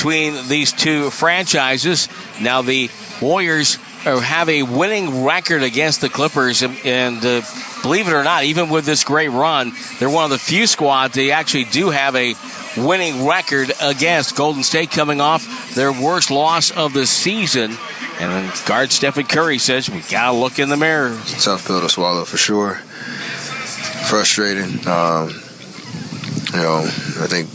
between these two franchises. Now the Warriors have a winning record against the Clippers, and believe it or not, even with this great run, they're one of the few squads they actually do have a winning record against. Golden State coming off their worst loss of the season. And guard Stephen Curry says, we got to look in the mirror. It's a tough pill to swallow for sure. Frustrating. I think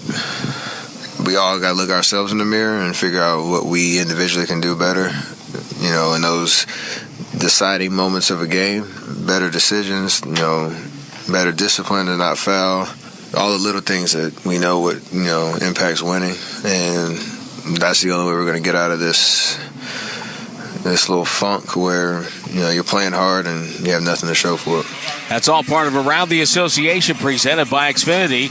we all got to look ourselves in the mirror and figure out what we individually can do better. In those deciding moments of a game, better decisions, better discipline to not foul. All the little things that we know what, impacts winning. And that's the only way we're going to get out of this little funk where, you're playing hard and you have nothing to show for it. That's all part of Around the Association presented by Xfinity.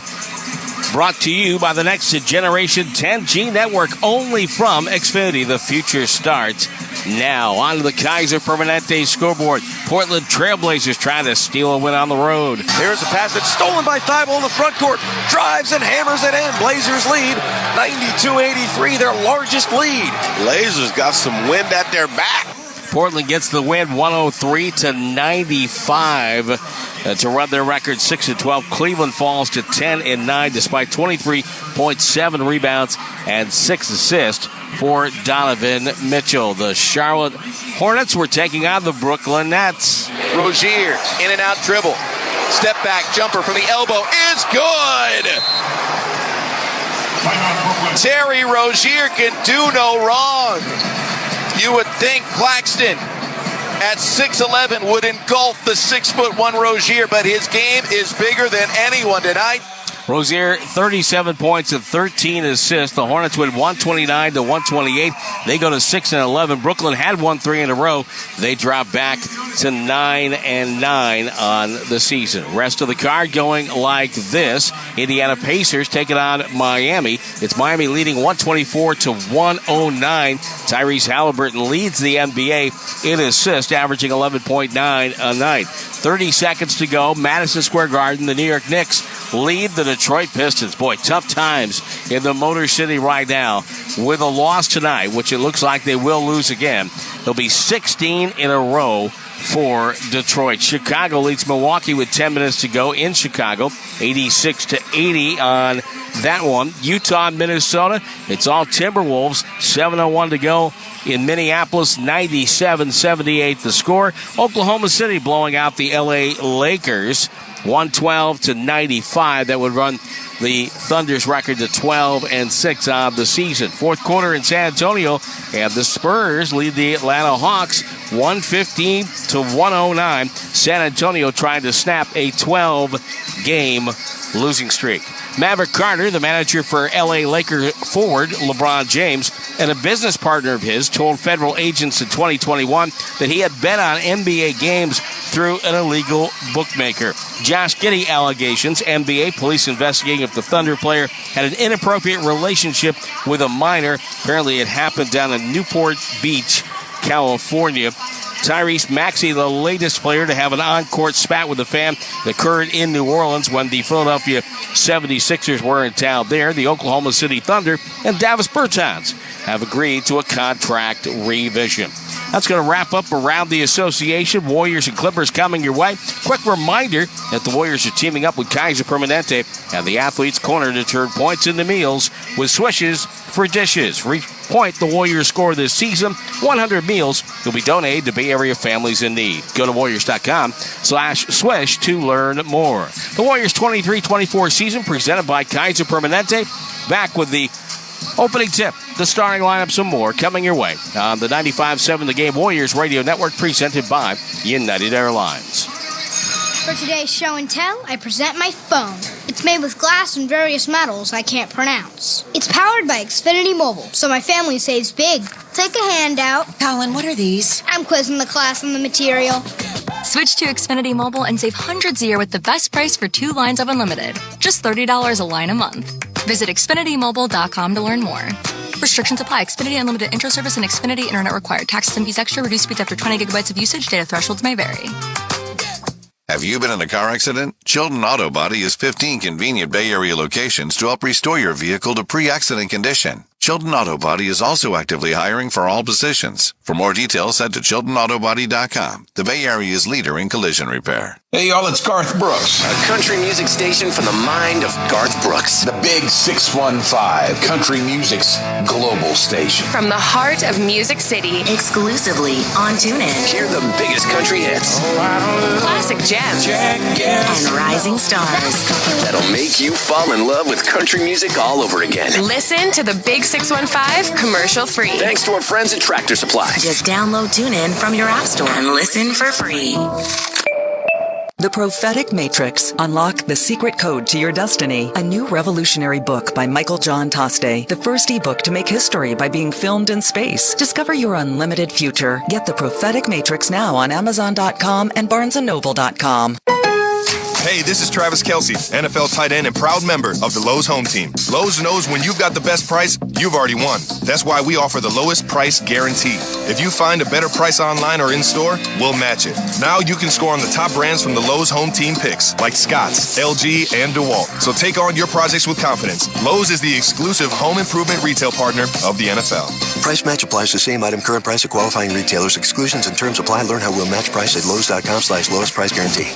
Brought to you by the next generation 10G network only from Xfinity. The future starts now. On to the Kaiser Permanente scoreboard. Portland Trailblazers trying to steal a win on the road. Here's a pass that's stolen by Thibault in the front court. Drives and hammers it in. Blazers lead 92-83, their largest lead. Blazers got some wind at their back. Portland gets the win 103-95 to run their record 6-12. Cleveland falls to 10-9 despite 23.7 rebounds and 6 assists for Donovan Mitchell. The Charlotte Hornets were taking on the Brooklyn Nets. Rozier, in and out dribble. Step back jumper from the elbow is good. Terry Rozier can do no wrong. You would think Claxton at 6'11" would engulf the 6'1" Rozier, but his game is bigger than anyone tonight. Rozier, 37 points and 13 assists. The Hornets win 129-128. They go to 6-11. Brooklyn had won 3 in a row. They drop back to 9-9 on the season. Rest of the card going like this. Indiana Pacers taking on Miami. It's Miami leading 124-109. Tyrese Halliburton leads the NBA in assists, averaging 11.9 a night. 30 seconds to go. Madison Square Garden. The New York Knicks lead the Detroit Pistons. Boy, tough times in the Motor City right now. With a loss tonight, which it looks like they will lose again, there'll be 16 in a row for Detroit. Chicago leads Milwaukee with 10 minutes to go in Chicago. 86-80 on that one. Utah and Minnesota, it's all Timberwolves. 7:01 to go in Minneapolis. 97-78 the score. Oklahoma City blowing out the LA Lakers. 112-95. That would run the Thunder's record to 12-6 on the season. Fourth quarter in San Antonio, and the Spurs lead the Atlanta Hawks 115-109. San Antonio trying to snap a 12-game losing streak. Maverick Carter, the manager for L.A. Laker forward LeBron James, and a business partner of his, told federal agents in 2021 that he had bet on NBA games through an illegal bookmaker. Josh Giddey allegations, NBA police investigating if the Thunder player had an inappropriate relationship with a minor. Apparently it happened down in Newport Beach, California. Tyrese Maxey, the latest player to have an on-court spat with a fan, that occurred in New Orleans when the Philadelphia 76ers were in town there. The Oklahoma City Thunder and Davis Bertans have agreed to a contract revision. That's going to wrap up Around the Association. Warriors and Clippers coming your way. Quick reminder that the Warriors are teaming up with Kaiser Permanente and the Athletes Corner to turn points into meals with Swishes for Dishes. Point the Warriors score this season. 100 meals will be donated to Bay Area families in need. Go to Warriors.com/swish to learn more. The Warriors 23-24 season presented by Kaiser Permanente. Back with the opening tip, the starting lineup, some more coming your way on the 95.7 The Game Warriors Radio Network presented by United Airlines. For today's show and tell, I present my phone. It's made with glass and various metals I can't pronounce. It's powered by Xfinity Mobile, so my family saves big. Take a handout. Colin, what are these? I'm quizzing the class on the material. Switch to Xfinity Mobile and save hundreds a year with the best price for 2 lines of unlimited. Just $30 a line a month. Visit XfinityMobile.com to learn more. Restrictions apply. Xfinity Unlimited Intro Service and Xfinity Internet required. Taxes and fees extra. Reduced speeds after 20 gigabytes of usage. Data thresholds may vary. Have you been in a car accident? Chilton Auto Body has 15 convenient Bay Area locations to help restore your vehicle to pre-accident condition. Chilton Auto Body is also actively hiring for all positions. For more details, head to ChiltonAutoBody.com, the Bay Area's leader in collision repair. Hey, y'all, it's Garth Brooks. A country music station from the mind of Garth Brooks. The Big 615, country music's global station. From the heart of Music City. Exclusively on TuneIn. Hear the biggest country hits. Classic gems. And rising stars. That'll make you fall in love with country music all over again. Listen to the Big 615 commercial free. Thanks to our friends at Tractor Supply. Just download TuneIn from your app store and listen for free. The Prophetic Matrix. Unlock the secret code to your destiny. A new revolutionary book by Michael John Toste. The first ebook to make history by being filmed in space. Discover your unlimited future. Get The Prophetic Matrix now on Amazon.com and BarnesandNoble.com. Hey, this is Travis Kelce, NFL tight end and proud member of the Lowe's home team. Lowe's knows when you've got the best price, you've already won. That's why we offer the lowest price guarantee. If you find a better price online or in-store, we'll match it. Now you can score on the top brands from the Lowe's home team picks, like Scotts, LG, and DeWalt. So take on your projects with confidence. Lowe's is the exclusive home improvement retail partner of the NFL. Price match applies to same item, current price of qualifying retailers. Exclusions and terms apply. Learn how we'll match price at Lowe's.com/lowest price guarantee.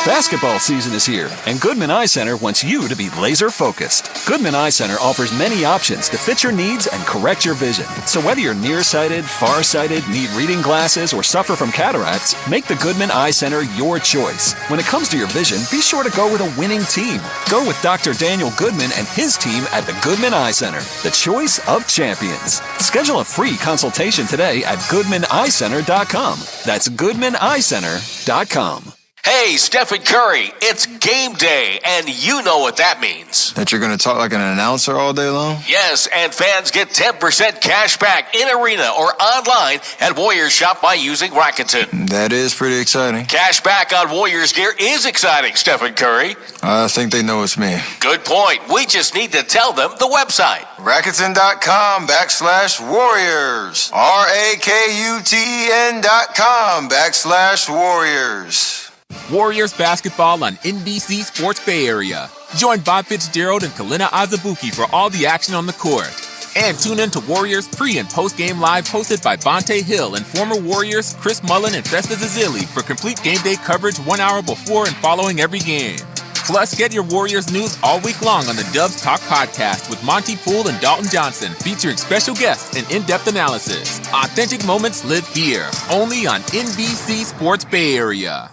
Basketball season is here, and Goodman Eye Center wants you to be laser focused. Goodman Eye Center offers many options to fit your needs and correct your vision. So whether you're nearsighted, farsighted, need reading glasses, or suffer from cataracts, make the Goodman Eye Center your choice. When it comes to your vision, be sure to go with a winning team. Go with Dr. Daniel Goodman and his team at the Goodman Eye Center, the choice of champions. Schedule a free consultation today at GoodmanEyeCenter.com. That's GoodmanEyeCenter.com. Hey, Stephen Curry, it's game day, and you know what that means. That you're going to talk like an announcer all day long? Yes, and fans get 10% cash back in arena or online at Warriors Shop by using Rakuten. That is pretty exciting. Cash back on Warriors gear is exciting, Stephen Curry. I think they know it's me. Good point. We just need to tell them the website. Rakuten.com/Warriors. RAKUTEN.com/Warriors. Warriors basketball on NBC Sports Bay Area. Join Bob Fitzgerald and Kalina Azabuki for all the action on the court. And tune in to Warriors pre- and post-game live hosted by Bonte Hill and former Warriors Chris Mullen and Festus Ezeli for complete game day coverage 1 hour before and following every game. Plus, get your Warriors news all week long on the Dubs Talk podcast with Monty Poole and Dalton Johnson, featuring special guests and in-depth analysis. Authentic moments live here, only on NBC Sports Bay Area.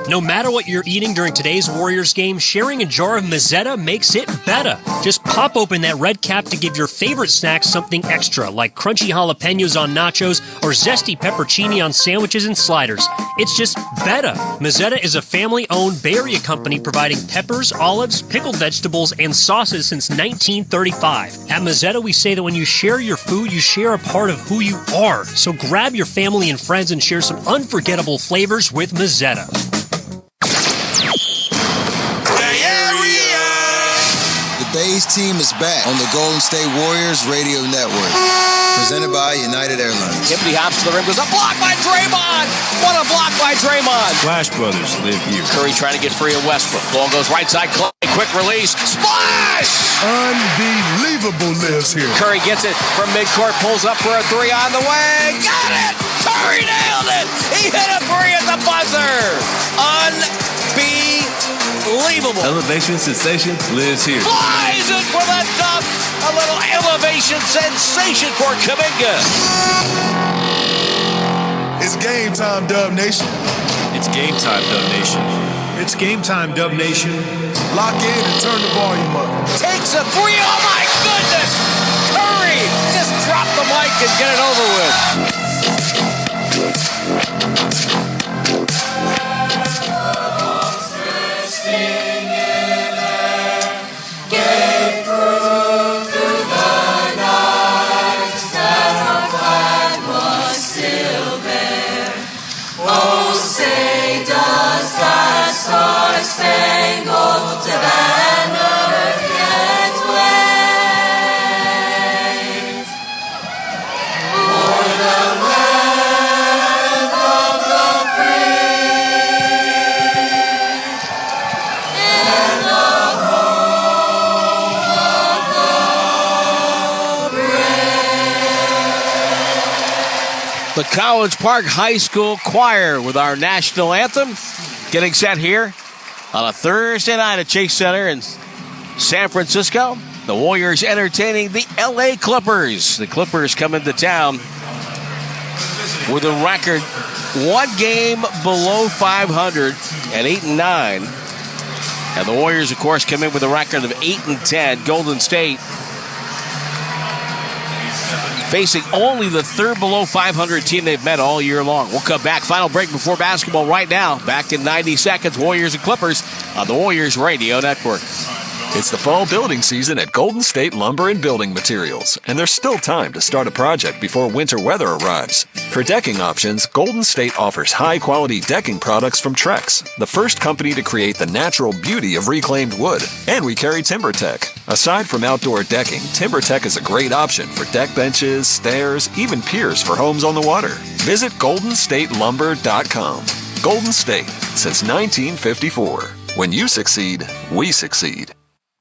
No matter what you're eating during today's Warriors game, sharing a jar of Mazzetta makes it better. Just pop open that red cap to give your favorite snack something extra, like crunchy jalapenos on nachos or zesty peppercini on sandwiches and sliders. It's just better. Mazzetta is a family-owned Bay Area company providing peppers, olives, pickled vegetables, and sauces since 1935. At Mazzetta, we say that when you share your food, you share a part of who you are. So grab your family and friends and share some unforgettable flavors with Mazzetta. The Bays team is back on the Golden State Warriors Radio Network. Presented by United Airlines. Tippity hops to the rim, goes up, blocked by Draymond! What a block by Draymond! Flash Brothers live here. Curry trying to get free of Westbrook. Ball goes right side, Clay, quick release, splash! Unbelievable lives here. Curry gets it from midcourt, pulls up for a three on the way, got it! Curry nailed it! He hit a three at the buzzer! Unbelievable! Elevation sensation lives here. Flies it for the dunk! A little elevation sensation for Kuminga. It's game time, Dub Nation. It's game time, Dub Nation. It's game time, Dub Nation. Lock in and turn the volume up. Takes a three. Oh my goodness! Curry! Just drop the mic and get it over with. Spangled banner yet waves o'er the The College Park High School Choir with our national anthem. Getting set here on a Thursday night at Chase Center in San Francisco. The Warriors entertaining the LA Clippers. The Clippers come into town with a record one game below 500 at 8-9. And the Warriors, of course, come in with a record of 8-10. Golden State facing only the third below 500 team they've met all year long. We'll come back. Final break before basketball right now. Back in 90 seconds. Warriors and Clippers on the Warriors Radio Network. It's the fall building season at Golden State Lumber and Building Materials, and there's still time to start a project before winter weather arrives. For decking options, Golden State offers high-quality decking products from Trex, the first company to create the natural beauty of reclaimed wood. And we carry TimberTech. Aside from outdoor decking, TimberTech is a great option for deck benches, stairs, even piers for homes on the water. Visit GoldenStateLumber.com. Golden State, since 1954. When you succeed, we succeed.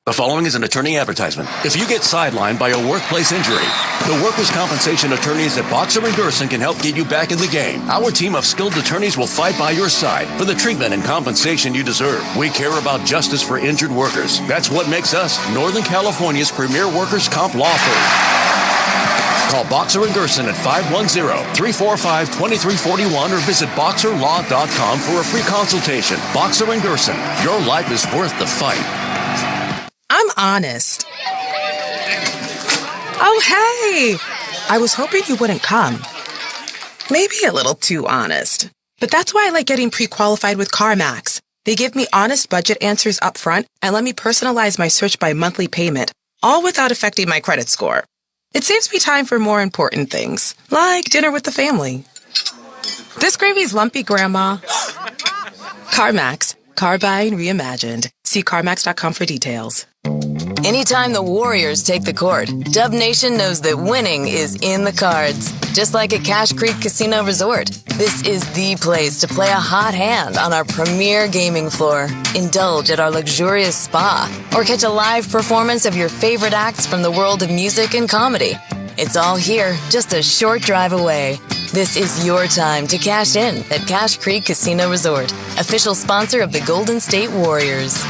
The following is an attorney advertisement. If you get sidelined by a workplace injury, the workers' compensation attorneys at Boxer & Gerson can help get you back in the game. Our team of skilled attorneys will fight by your side for the treatment and compensation you deserve. We care about justice for injured workers. That's what makes us Northern California's premier workers' comp law firm. Call Boxer & Gerson at 510-345-2341 or visit boxerlaw.com for a free consultation. Boxer & Gerson, your life is worth the fight. I'm honest. Oh, hey! I was hoping you wouldn't come. Maybe a little too honest. But that's why I like getting pre-qualified with CarMax. They give me honest budget answers up front and let me personalize my search by monthly payment, all without affecting my credit score. It saves me time for more important things, like dinner with the family. This gravy's lumpy, Grandma. CarMax. Car buying reimagined. See CarMax.com for details. Anytime the Warriors take the court, Dub Nation knows that winning is in the cards. Just like at Cache Creek Casino Resort, this is the place to play a hot hand on our premier gaming floor. Indulge at our luxurious spa, or catch a live performance of your favorite acts from the world of music and comedy. It's all here, just a short drive away. This is your time to cash in at Cache Creek Casino Resort, official sponsor of the Golden State Warriors.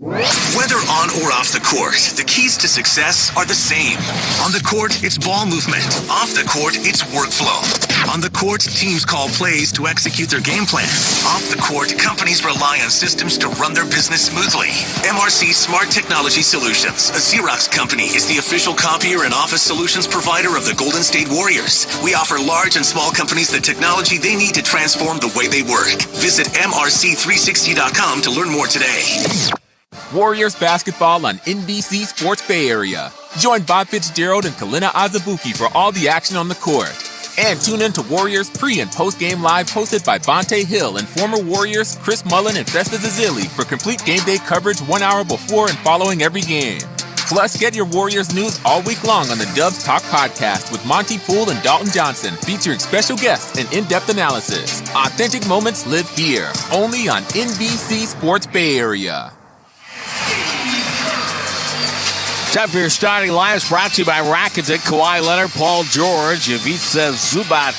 Whether on or off the court, the keys to success are the same. On the court, it's ball movement. Off the court, it's workflow. On the court, teams call plays to execute their game plan. Off the court, companies rely on systems to run their business smoothly. MRC Smart Technology Solutions, a Xerox company, is the official copier and office solutions provider of the Golden State Warriors. We offer large and small companies the technology they need to transform the way they work. Visit MRC360.com to learn more today. Warriors basketball on NBC Sports Bay Area. Join Bob Fitzgerald and Kalina Azabuki for all the action on the court. And tune in to Warriors pre- and post-game live hosted by Bonte Hill and former Warriors Chris Mullen and Festa Zazili for complete game day coverage 1 hour before and following every game. Plus, get your Warriors news all week long on the Dubs Talk podcast with Monty Poole and Dalton Johnson, featuring special guests and in-depth analysis. Authentic moments live here, only on NBC Sports Bay Area. Time for your starting lineups, brought to you by Rakuten, Kawhi Leonard, Paul George, Ivica Zubac,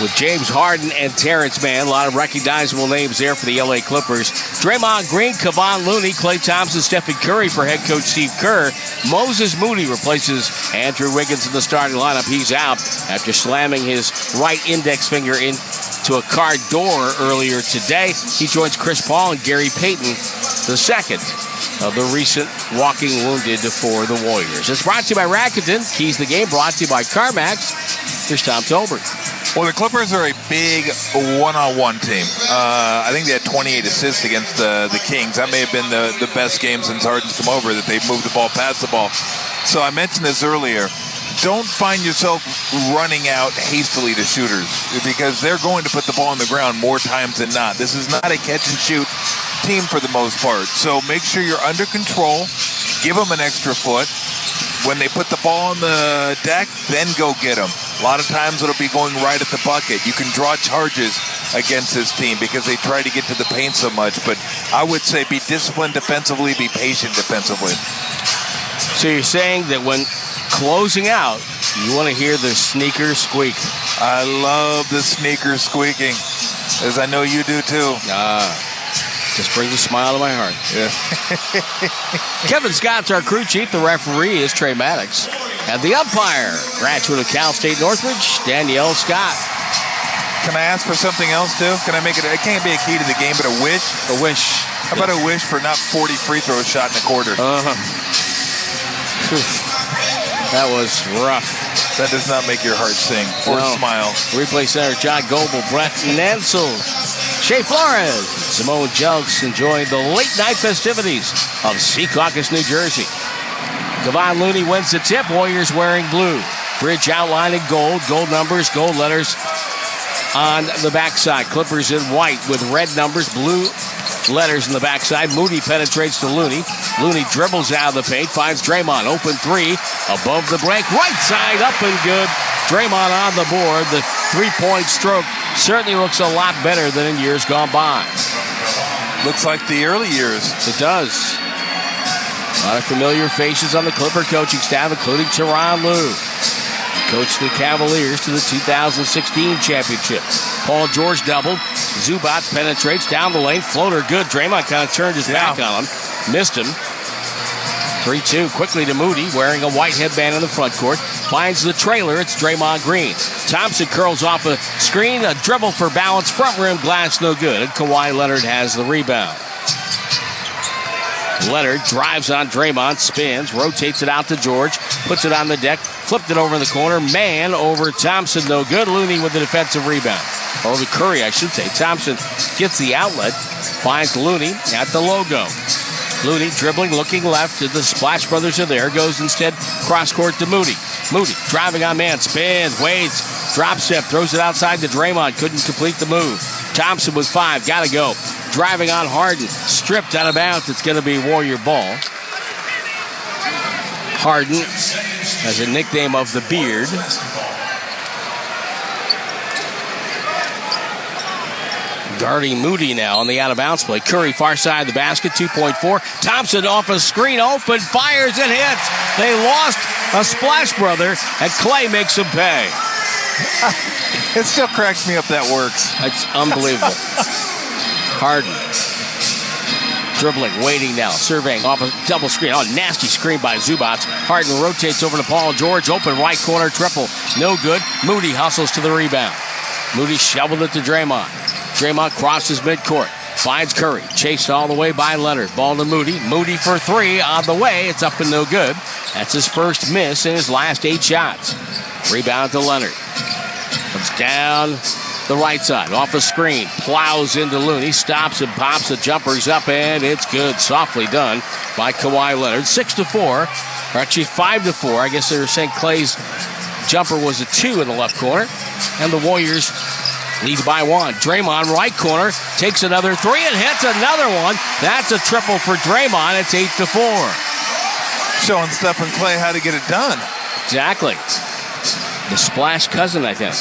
with James Harden and Terrence Mann. A lot of recognizable names there for the LA Clippers. Draymond Green, Kevon Looney, Klay Thompson, Stephen Curry for head coach Steve Kerr. Moses Moody replaces Andrew Wiggins in the starting lineup. He's out after slamming his right index finger into a car door earlier today. He joins Chris Paul and Gary Payton, the second of the recent walking wounded for the Warriors. It's brought to you by Rakuten. Keys the game brought to you by CarMax. Here's Tom Tolbert. Well, the Clippers are a big one-on-one team. I think they had 28 assists against the Kings. That may have been the best game since Harden's come over, that they've moved the ball past the ball. So I mentioned this earlier. Don't find yourself running out hastily to shooters, because they're going to put the ball on the ground more times than not. This is not a catch-and-shoot team for the most part. So make sure you're under control. Give them an extra foot. When they put the ball on the deck, then go get them. A lot of times it'll be going right at the bucket. You can draw charges against this team because they try to get to the paint so much. But I would say be disciplined defensively, be patient defensively. So you're saying that when closing out, You want to hear the sneaker squeak. I love the sneaker squeaking, as I know you do too. Just brings a smile to my heart. Yeah. Kevin Scott's our crew chief. The referee is Trey Maddox. And the umpire, graduate of Cal State Northridge, Danielle Scott. Can I ask for something else too? Can I make it? It can't be a key to the game, but a wish. A wish. How about a wish for not 40 free throws shot in a quarter? That was rough. That does not make your heart sing or smile. Replay center, John Goebel, Brett Nansel, Shea Flores, Simone Jelks enjoying the late night festivities of Secaucus, New Jersey. Kevon Looney wins the tip. Warriors wearing blue. Bridge outline in gold. Gold numbers, gold letters on the backside. Clippers in white with red numbers, blue letters in the backside. Moody penetrates to Looney. Looney dribbles out of the paint, finds Draymond. Open three, above the break. Right side, up and good. Draymond on the board. The three-point stroke certainly looks a lot better than in years gone by. Looks like the early years. It does. A lot of familiar faces on the Clipper coaching staff, including Tyronn Lue. Coached the Cavaliers to the 2016 championship. Paul George doubled. Zubac penetrates down the lane. Floater good. Draymond kind of turned his back on him. Missed him. 3-2 quickly to Moody, wearing a white headband in the front court. Finds the trailer. It's Draymond Green. Thompson curls off a screen. A dribble for balance. Front rim glass no good. And Kawhi Leonard has the rebound. Leonard drives on Draymond, spins, rotates it out to George, puts it on the deck, flipped it over in the corner. Man over Thompson, no good. Looney with the defensive rebound. Or the Curry, I should say. Thompson gets the outlet, finds Looney at the logo. Looney dribbling, looking left. The Splash Brothers are there. Goes instead cross court to Moody. Moody driving on man, spins, waits, drop step, throws it outside to Draymond. Couldn't complete the move. Thompson with 5, gotta go. Driving on Harden, stripped out of bounds. It's going to be Warrior ball. Harden has a nickname of the Beard. Guarding Moody now on the out-of-bounds play. Curry far side of the basket, 2.4. Thompson off a screen, open, fires and hits. They lost a Splash Brother, and Clay makes him pay. It still cracks me up that works. It's unbelievable. Harden dribbling, waiting now, surveying off a double screen. Oh, nasty screen by Zubac. Harden rotates over to Paul George. Open right corner, triple. No good. Moody hustles to the rebound. Moody shoveled it to Draymond. Draymond crosses midcourt. Finds Curry. Chased all the way by Leonard. Ball to Moody. Moody for 3 on the way. It's up and no good. That's his first miss in his last 8 shots. Rebound to Leonard. Comes down the right side, off a screen, plows into Looney, stops and pops the jumpers up, and it's good. Softly done by Kawhi Leonard. 6-4, or actually 5-4. I guess they were saying Clay's jumper was a 2 in the left corner, and the Warriors lead by 1. Draymond, right corner, takes another 3 and hits another one. That's a triple for Draymond. It's 8-4. Showing Stephen Clay how to get it done. Exactly. The Splash cousin, I think.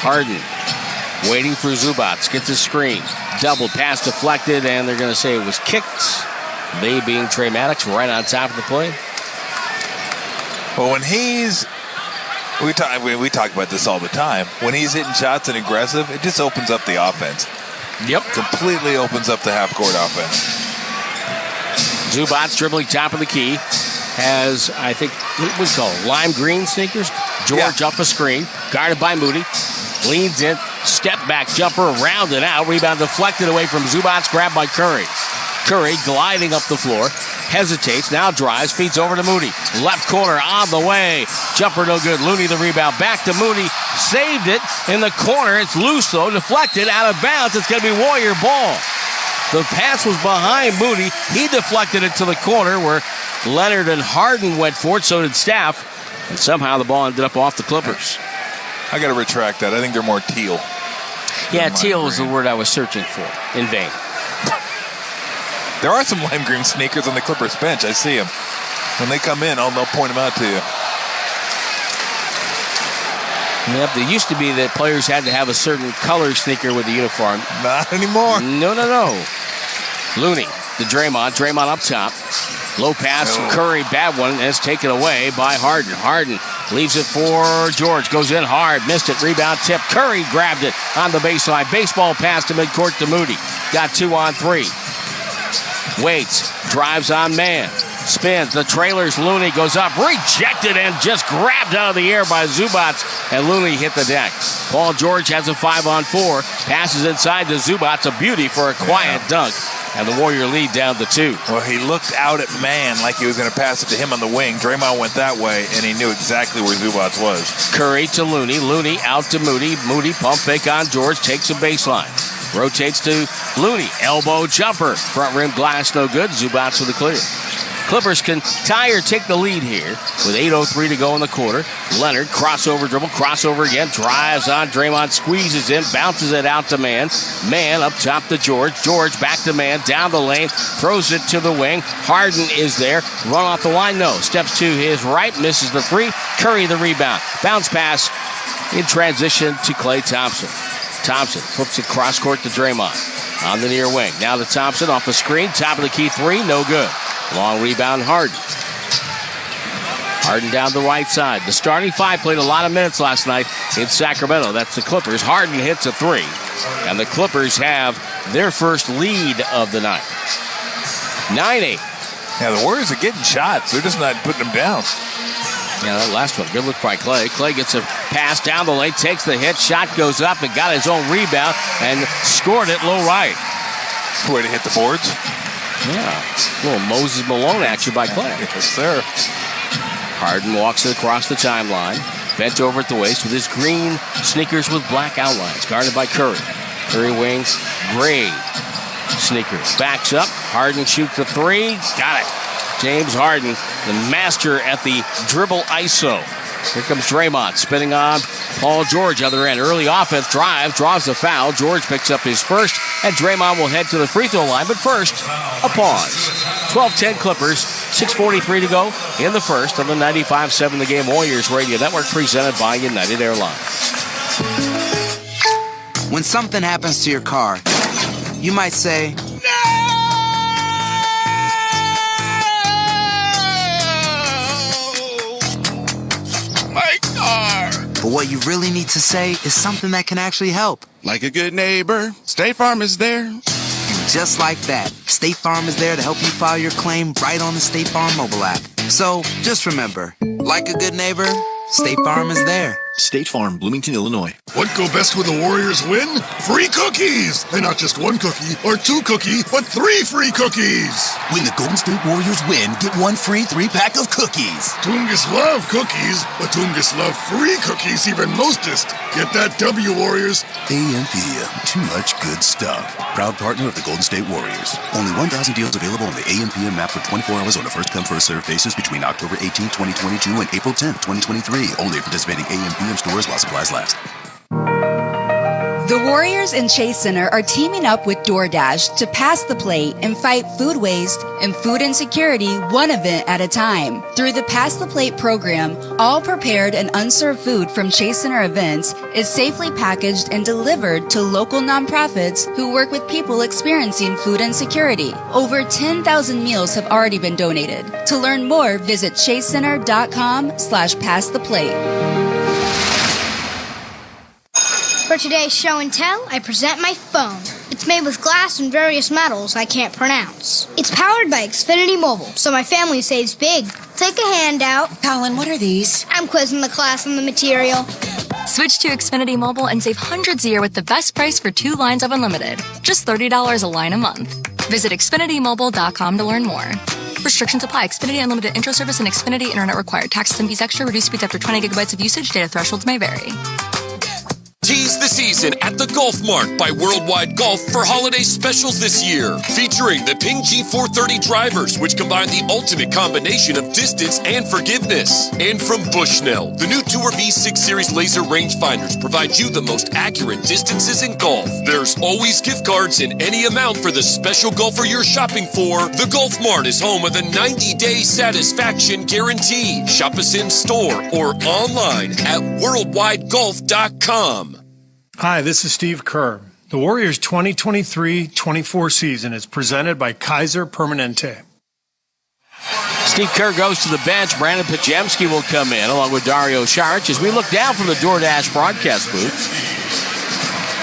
Harden waiting for Zubac. Gets a screen. Double pass deflected, and they're going to say it was kicked. They being Trey Maddox right on top of the play. Well, when he's... We talk about this all the time. When he's hitting shots and aggressive, it just opens up the offense. Yep. Completely opens up the half-court offense. Zubac dribbling top of the key. Has, I think, what was called lime green sneakers. George up a screen, guarded by Moody. Leans in, step back jumper, around and out. Rebound deflected away from Zubac, grabbed by Curry. Curry gliding up the floor, hesitates, now drives, feeds over to Moody. Left corner on the way. Jumper no good. Looney the rebound. Back to Moody. Saved it in the corner. It's loose though, deflected, out of bounds. It's going to be Warrior ball. The pass was behind Moody. He deflected it to the corner where Leonard and Harden went for it, so did Staff. And somehow the ball ended up off the Clippers. I got to retract that. I think they're more teal. Yeah, teal was the word I was searching for in vain. There are some lime green sneakers on the Clippers bench. I see them. When they come in, they'll point them out to you. Yep, there used to be that players had to have a certain color sneaker with the uniform. Not anymore. No. Looney, the Draymond up top. Low pass, Curry, bad one, and it's taken away by Harden. Harden Leaves it for George. Goes in hard. Missed it. Rebound tip. Curry grabbed it on the baseline. Baseball pass to midcourt to Moody. Got 2 on 3. Waits. Drives on man. Spins. The trailers. Looney goes up. Rejected and just grabbed out of the air by Zubats. And Looney hit the deck. Paul George has a 5 on 4. Passes inside to Zubats. A beauty for a quiet dunk. And the Warrior lead down to 2. Well, he looked out at man like he was going to pass it to him on the wing. Draymond went that way, and he knew exactly where Zubats was. Curry to Looney. Looney out to Moody. Moody pump fake on George. Takes a baseline. Rotates to Looney. Elbow jumper. Front rim glass no good. Zubats with the clear. Clippers can tie or take the lead here with 8:03 to go in the quarter. Leonard, crossover dribble, crossover again, drives on. Draymond squeezes in, bounces it out to man. Man up top to George. George back to man, down the lane, throws it to the wing. Harden is there. Run off the line, no. Steps to his right, misses the 3. Curry the rebound. Bounce pass in transition to Klay Thompson. Thompson flips it cross court to Draymond on the near wing. Now to Thompson off the screen, top of the key 3, no good. Long rebound, Harden. Harden down the right side. The starting 5 played a lot of minutes last night in Sacramento. That's the Clippers. Harden hits a 3. And the Clippers have their first lead of the night. 9-8. Yeah, the Warriors are getting shots. They're just not putting them down. Yeah, that last one. Good look by Klay. Klay gets a pass down the lane, takes the hit. Shot goes up and got his own rebound and scored it low right. Way to hit the boards. Yeah, a little Moses Malone action by Klay. Yes, sir. Harden walks it across the timeline, bent over at the waist with his green sneakers with black outlines, guarded by Curry. Curry wings, gray sneakers. Backs up, Harden shoots a 3, got it. James Harden, the master at the dribble ISO. Here comes Draymond, spinning on Paul George, other end. Early offense drive, draws the foul. George picks up his first, and Draymond will head to the free throw line. But first, a pause. 12-10 Clippers, 6:43 to go in the first on the 95.7 The Game Warriors Radio Network, presented by United Airlines. When something happens to your car, you might say, but what you really need to say is something that can actually help. Like a good neighbor, State Farm is there. And just like that, State Farm is there to help you file your claim right on the State Farm mobile app. So just remember, like a good neighbor, State Farm is there. State Farm, Bloomington, Illinois. What go best when the Warriors win? Free cookies! And not just 1 cookie or 2 cookie, but 3 free cookies! When the Golden State Warriors win, get 1 free 3-pack of cookies. Tungus love cookies, but Tungus love free cookies even mostest. Get that W, Warriors. AMPM, too much good stuff. Proud partner of the Golden State Warriors. Only 1,000 deals available on the AMPM map for 24 hours on a first-come, first-served basis between October 18, 2022 and April 10, 2023. Only at participating AMPM stores while supplies last. The Warriors and Chase Center are teaming up with DoorDash to pass the plate and fight food waste and food insecurity one event at a time. Through the Pass the Plate program, all prepared and unserved food from Chase Center events is safely packaged and delivered to local nonprofits who work with people experiencing food insecurity. Over 10,000 meals have already been donated. To learn more, visit chasecenter.com/passtheplate. For today's show and tell, I present my phone. It's made with glass and various metals I can't pronounce. It's powered by Xfinity Mobile, so my family saves big. Take a handout. Colin, what are these? I'm quizzing the class on the material. Switch to Xfinity Mobile and save hundreds a year with the best price for 2 lines of unlimited. Just $30 a line a month. Visit XfinityMobile.com to learn more. Restrictions apply. Xfinity Unlimited Intro Service and Xfinity Internet required. Taxes and fees extra. Reduced speeds after 20 gigabytes of usage. Data thresholds may vary. Tease the season at the Golf Mart by Worldwide Golf for holiday specials this year. Featuring the Ping G430 drivers, which combine the ultimate combination of distance and forgiveness. And from Bushnell, the new Tour V6 Series laser rangefinders provide you the most accurate distances in golf. There's always gift cards in any amount for the special golfer you're shopping for. The Golf Mart is home of the 90-day satisfaction guarantee. Shop us in store or online at worldwidegolf.com. Hi, this is Steve Kerr. The Warriors 2023-24 season is presented by Kaiser Permanente. Steve Kerr goes to the bench. Brandon Pajemski will come in along with Dario Saric as we look down from the DoorDash broadcast booth.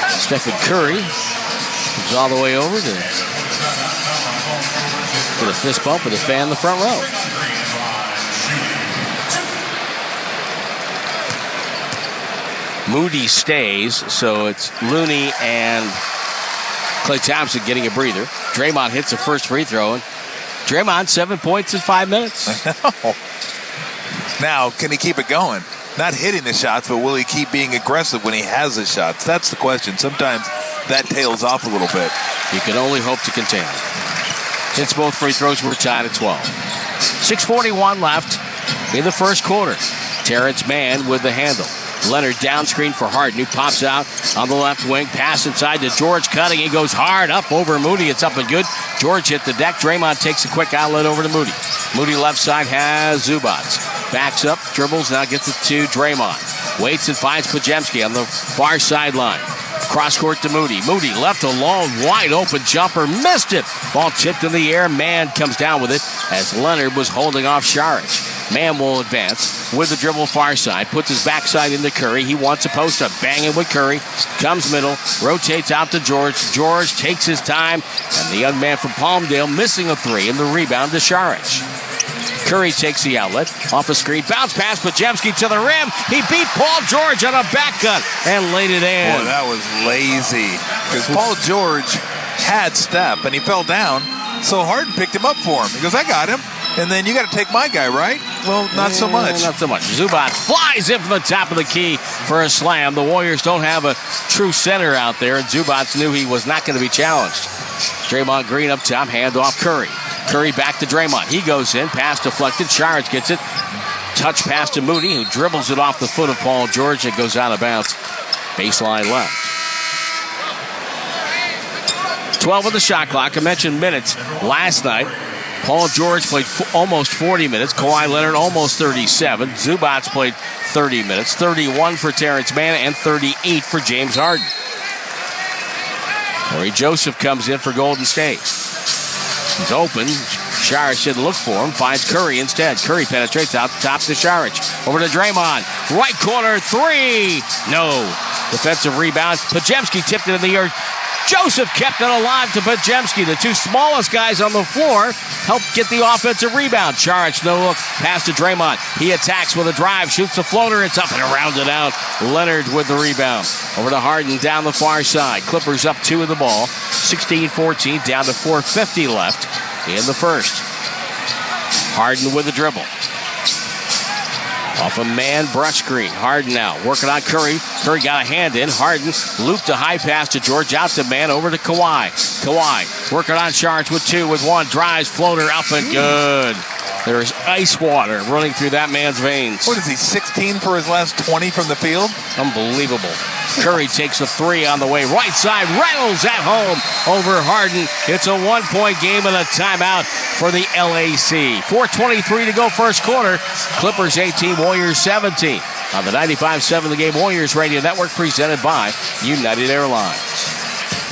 Stephen Curry comes all the way over to get a fist bump with a fan in the front row. Moody stays, so it's Looney and Klay Thompson getting a breather. Draymond hits the first free throw, and Draymond 7 points in 5 minutes. Now, can he keep it going? Not hitting the shots, but will he keep being aggressive when he has the shots? That's the question. Sometimes that tails off a little bit. You can only hope to contain it. Hits both free throws, we're tied at 12. 6:41 left in the first quarter. Terrence Mann with the handle. Leonard down screen for Harden, who pops out on the left wing. Pass inside to George, cutting. He goes hard up over Moody. It's up and good. George hit the deck. Draymond takes a quick outlet over to Moody. Moody left side has Zubats. Backs up, dribbles, now gets it to Draymond. Waits and finds Pajemski on the far sideline. Cross court to Moody. Moody left alone, wide open jumper, missed it. Ball tipped in the air. Mann comes down with it as Leonard was holding off Saric. Mann will advance with the dribble far side, puts his backside into Curry. He wants a post up, banging with Curry. Comes middle, rotates out to George. George takes his time, and the young man from Palmdale missing a three, and the rebound to Saric. Curry takes the outlet, off a screen, bounce pass, Pajemski to the rim. He beat Paul George on a back cut and laid it in. Boy, that was lazy, because Paul George had step, and he fell down, so Harden picked him up for him. He goes, I got him. And then you got to take my guy, right? Well, not so much. Not so much. Zubac flies in from the top of the key for a slam. The Warriors don't have a true center out there, and Zubac knew he was not going to be challenged. Draymond Green up top, handoff Curry. Curry back to Draymond. He goes in, pass deflected. Saric gets it. Touch pass to Moody, who dribbles it off the foot of Paul George. It goes out of bounds. Baseline left. 12 on the shot clock. I mentioned minutes last night. Paul George played almost 40 minutes. Kawhi Leonard almost 37. Zubac played 30 minutes. 31 for Terrence Mann and 38 for James Harden. Corey Joseph comes in for Golden State. He's open. Saric didn't look for him. Finds Curry instead. Curry penetrates out the top to Saric. Over to Draymond. Right corner, three. No. Defensive rebound. Pajemski tipped it in the air. Joseph kept it alive to Pajemski. The two smallest guys on the floor helped get the offensive rebound. Saric, no look, pass to Draymond. He attacks with a drive, shoots a floater. It's up and around it out. Leonard with the rebound. Over to Harden down the far side. Clippers up 2 of the ball. 16-14, down to 4:50 left in the first. Harden with the dribble. Off a man brush screen. Harden now working on Curry. Curry got a hand in. Harden looped a high pass to George, out to man, over to Kawhi. Kawhi working on Saric with 2, with 1. Drives, floater, up and good. There's ice water running through that man's veins. What is he, 16 for his last 20 from the field? Unbelievable. Curry takes a 3 on the way. Right side, Reynolds at home over Harden. It's a 1-point game and a timeout for the LAC. 4:23 to go first quarter. Clippers 18, Warriors 17. On the 95.7 The Game Warriors Radio Network, presented by United Airlines.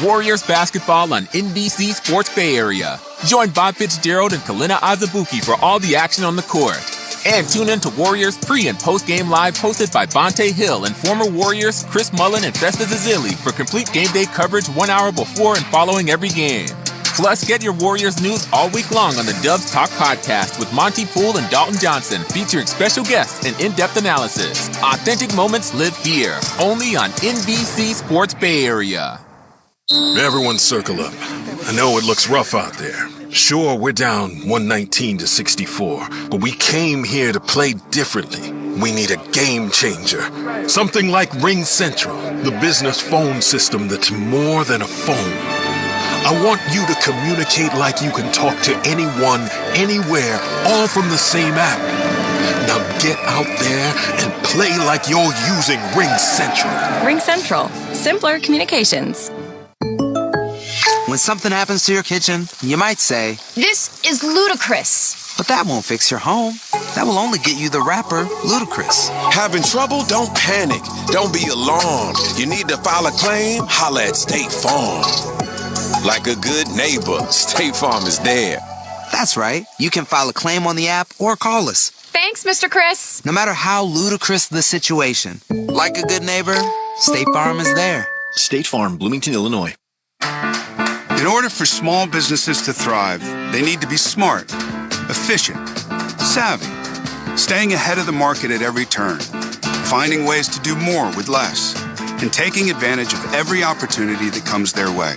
Warriors basketball on NBC Sports Bay Area. Join Bob Fitzgerald and Kalina Azabuki for all the action on the court. And tune in to Warriors pre- and post-game live hosted by Bonte Hill and former Warriors Chris Mullen and Festus Ezeli for complete game day coverage 1 hour before and following every game. Plus, get your Warriors news all week long on the Dubs Talk podcast with Monty Poole and Dalton Johnson, featuring special guests and in-depth analysis. Authentic moments live here, only on NBC Sports Bay Area. Everyone circle up. I know it looks rough out there. Sure, we're down 119-64, but we came here to play differently. We need a game changer. Something like Ring Central, the business phone system that's more than a phone. I want you to communicate like you can talk to anyone, anywhere, all from the same app. Now get out there and play like you're using Ring Central. Ring Central. Simpler communications. When something happens to your kitchen, you might say, "This is ludicrous." But that won't fix your home. That will only get you the rapper, Ludacris. Having trouble? Don't panic. Don't be alarmed. You need to file a claim? Holla at State Farm. Like a good neighbor, State Farm is there. That's right. You can file a claim on the app or call us. Thanks, Mr. Chris. No matter how ludicrous the situation, like a good neighbor, State Farm is there. State Farm, Bloomington, Illinois. In order for small businesses to thrive, they need to be smart, efficient, savvy, staying ahead of the market at every turn, finding ways to do more with less, and taking advantage of every opportunity that comes their way.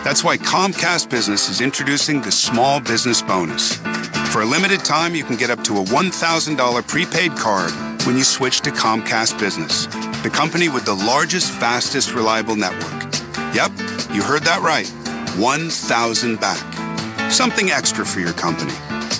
That's why Comcast Business is introducing the Small Business Bonus. For a limited time, you can get up to a $1,000 prepaid card when you switch to Comcast Business, the company with the largest, fastest, reliable network. Yep, you heard that right. 1,000 back. Something extra for your company.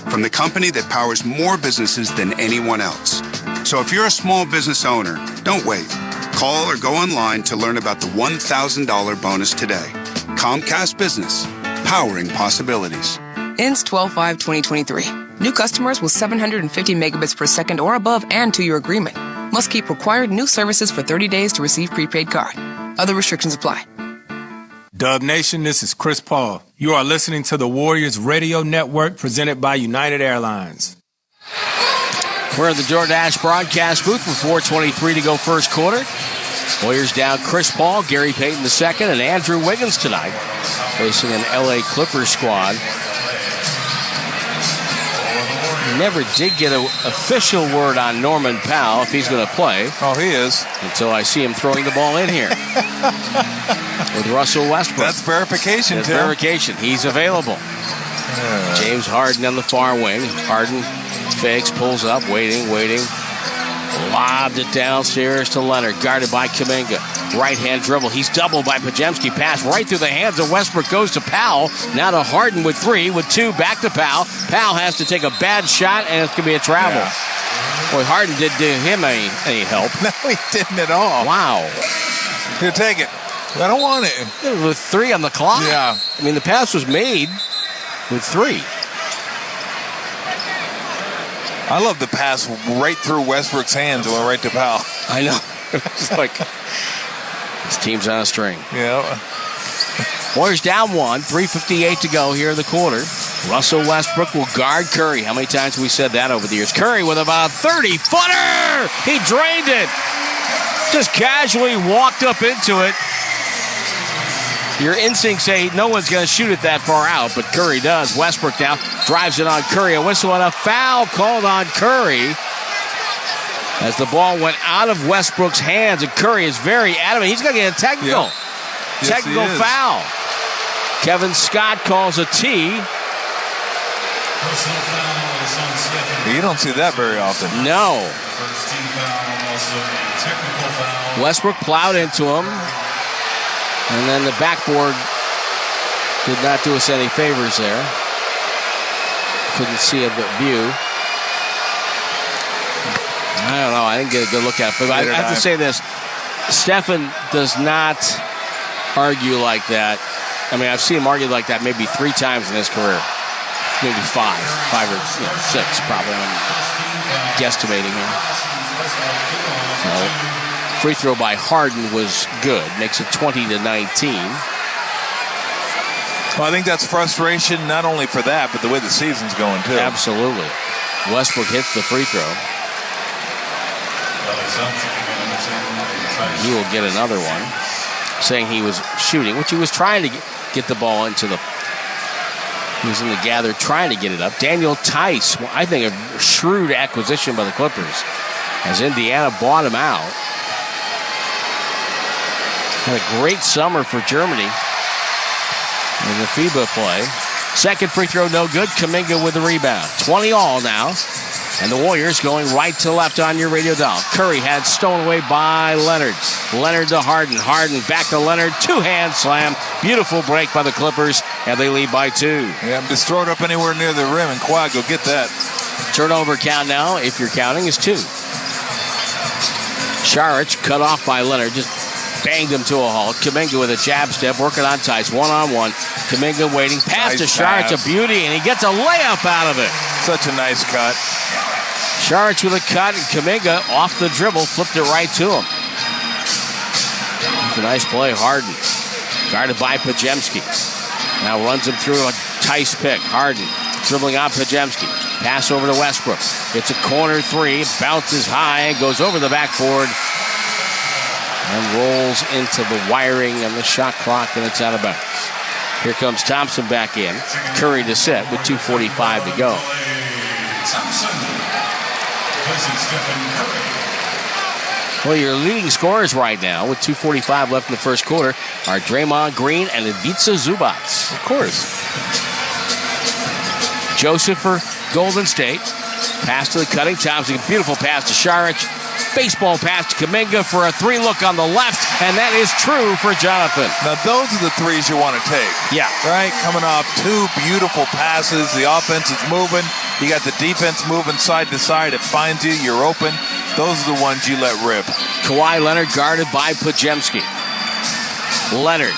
From the company that powers more businesses than anyone else. So if you're a small business owner, don't wait. Call or go online to learn about the $1,000 bonus today. Comcast Business, powering possibilities. Ends 12/5/2023. New customers with 750 megabits per second or above and 2-year agreement must keep required new services for 30 days to receive prepaid card. Other restrictions apply. Dub Nation, this is Chris Paul. You are listening to the Warriors Radio Network presented by United Airlines. We're in the DoorDash broadcast booth with 4:23 to go first quarter. Warriors down Chris Paul, Gary Payton II, and Andrew Wiggins tonight, facing an LA Clippers squad. Never did get an official word on Norman Powell if he's going to play. Oh, he is. Until I see him throwing the ball in here with Russell Westbrook. That's verification, That's Tim. verification. He's available. James Harden on the far wing. Harden fakes, pulls up, waiting. Lobbed it downstairs to Leonard, guarded by Kuminga. Right-hand dribble. He's doubled by Pajemski. Pass right through the hands of Westbrook. Goes to Powell. Now to Harden with 3. With 2, back to Powell. Powell has to take a bad shot, and it's going to be a travel. Yeah. Boy, Harden didn't do him any help. No, he didn't at all. Wow. Here, take it. I don't want it. With 3 on the clock. Yeah. I mean, the pass was made with 3. I love the pass right through Westbrook's hands and went right to Powell. I know. It's like this team's on a string. Yeah. Warriors down 1, 3:58 to go here in the quarter. Russell Westbrook will guard Curry. How many times have we said that over the years? Curry with about a 30-footer. He drained it. Just casually walked up into it. Your instincts say no one's going to shoot it that far out, but Curry does. Westbrook now drives it on Curry. A whistle and a foul called on Curry as the ball went out of Westbrook's hands, and Curry is very adamant. He's going to get a technical. Yep. Yes, technical foul. Kevin Scott calls a T. You don't see that very often. No. Westbrook plowed into him. And then the backboard did not do us any favors there. Couldn't see a view. I don't know. I didn't get a good look at it. But I have to say this. Stephen does not argue like that. I mean, I've seen him argue like that maybe 3 times in his career. Maybe 5 or 6 probably. I'm guesstimating here. So, free throw by Harden was good. Makes it 20-19. Well, I think that's frustration not only for that, but the way the season's going, too. Absolutely. Westbrook hits the free throw. He will get another one, saying he was shooting, which he was trying to get the ball into the... He was in the gather trying to get it up. Daniel Tice, I think a shrewd acquisition by the Clippers, as Indiana bought him out. Had a great summer for Germany in the FIBA play. Second free throw, no good. Kuminga with the rebound. 20 all now. And the Warriors going right to left on your radio dial. Curry had stolen away by Leonard. Leonard to Harden. Harden back to Leonard. 2-hand slam. Beautiful break by the Clippers. And they lead by 2. Yeah, just throw it up anywhere near the rim and Kawhi go get that. Turnover count now, if you're counting, is 2. Saric cut off by Leonard. Just banged him to a halt. Kuminga with a jab step, working on Tice, 1-on-1. Kuminga waiting, pass to Saric, a beauty, and he gets a layup out of it. Such a nice cut. Saric with a cut, and Kuminga off the dribble, flipped it right to him. It's a nice play, Harden. Guarded by Pajemski. Now runs him through a Tice pick. Harden Dribbling out Pajemski. Pass over to Westbrook. It's a corner three. Bounces high. Goes over the backboard. And rolls into the wiring and the shot clock, and it's out of bounds. Here comes Thompson back in. Curry to set with 2:45 to go. Well, your leading scorers right now with 2:45 left in the first quarter are Draymond Green and Ivica Zubac. Of course. Joseph for Golden State. Pass to the cutting. Thompson, beautiful pass to Šarić. Baseball pass to Kuminga for a three look on the left, and that is true for Jonathan. Now, those are the threes you want to take. Yeah. Right? Coming off two beautiful passes. The offense is moving. You got the defense moving side to side. It finds you. You're open. Those are the ones you let rip. Kawhi Leonard guarded by Pajemski. Leonard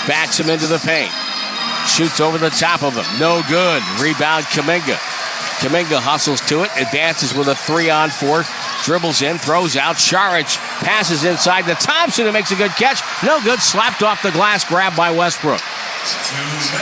backs him into the paint. Shoots over the top of him. No good. Rebound Kuminga. Kuminga hustles to it. Advances with a 3-on-4. Dribbles in. Throws out. Šarić passes inside to Thompson, who makes a good catch. No good. Slapped off the glass. Grabbed by Westbrook.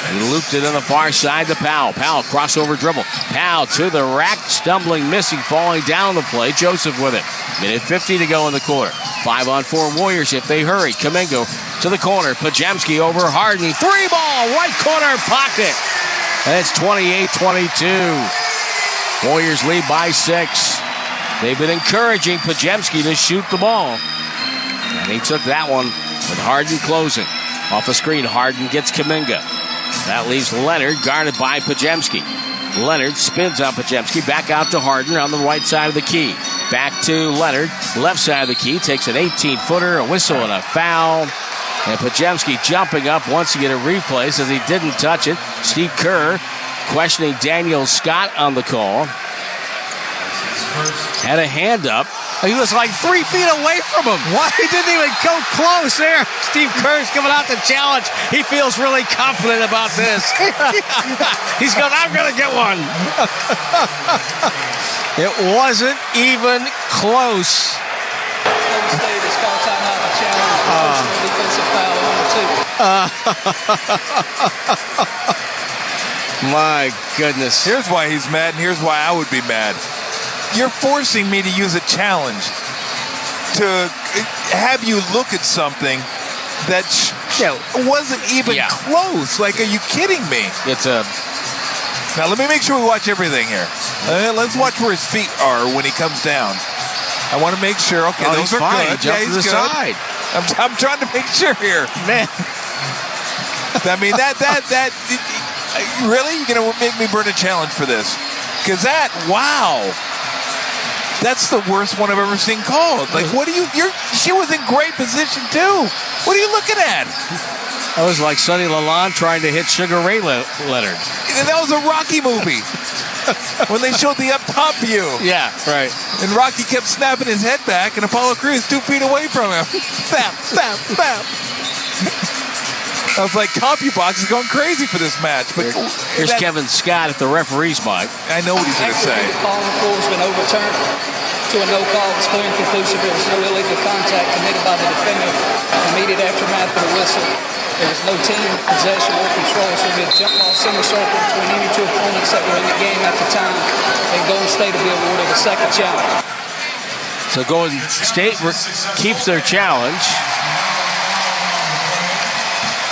He looped it on the far side to Powell. Powell crossover dribble. Powell to the rack. Stumbling, missing, falling down the play. Joseph with it. Minute 50 to go in the quarter. 5-on-4 Warriors if they hurry. Kuminga to the corner. Pajemski over Harden. Three ball. Right corner pocket. And it's 28-22. Warriors lead by 6. They've been encouraging Pajemski to shoot the ball. And he took that one with Harden closing. Off a screen, Harden gets Kuminga. That leaves Leonard guarded by Pajemski. Leonard spins on Pajemski. Back out to Harden on the right side of the key. Back to Leonard. Left side of the key. Takes an 18-footer, a whistle, and a foul. And Pajemski jumping up wants to get a replay. Says he didn't touch it. Steve Kerr questioning Daniel Scott on the call. Had a hand up. He was like 3 feet away from him. Why? He didn't even go close there. Steve Kerr's coming out to challenge. He feels really confident about this. He's going, I'm going to get one. It wasn't even close. My goodness. Here's why he's mad, and here's why I would be mad. You're forcing me to use a challenge to have you look at something that wasn't even close. Like, are you kidding me? Now, let me make sure we watch everything here. Let's watch where his feet are when he comes down. I want to make sure. Okay, those are fine. good. Jump to the side. I'm trying to make sure here. Man. I mean, that really? You're going to make me burn a challenge for this? Because wow. That's the worst one I've ever seen called. Like, she was in great position, too. What are you looking at? That was like Sonny Lalonde trying to hit Sugar Ray Leonard. That was a Rocky movie. When they showed the up-top view. Yeah, right. And Rocky kept snapping his head back, and Apollo Crews 2 feet away from him. Bap, bap, bap. I was like, CompuBox is going crazy for this match. But here's Kevin Scott at the referee's mic. I know what he's going to say. The call on the floor has been overturned to a no call. It's clear and conclusive. There was no illegal contact committed by the defendant. Immediate aftermath of the whistle. There was no team possession or control. So we had a jump ball center circle between any two opponents that were in the game at the time. And Golden State will be awarded a second challenge. So Golden State keeps their challenge.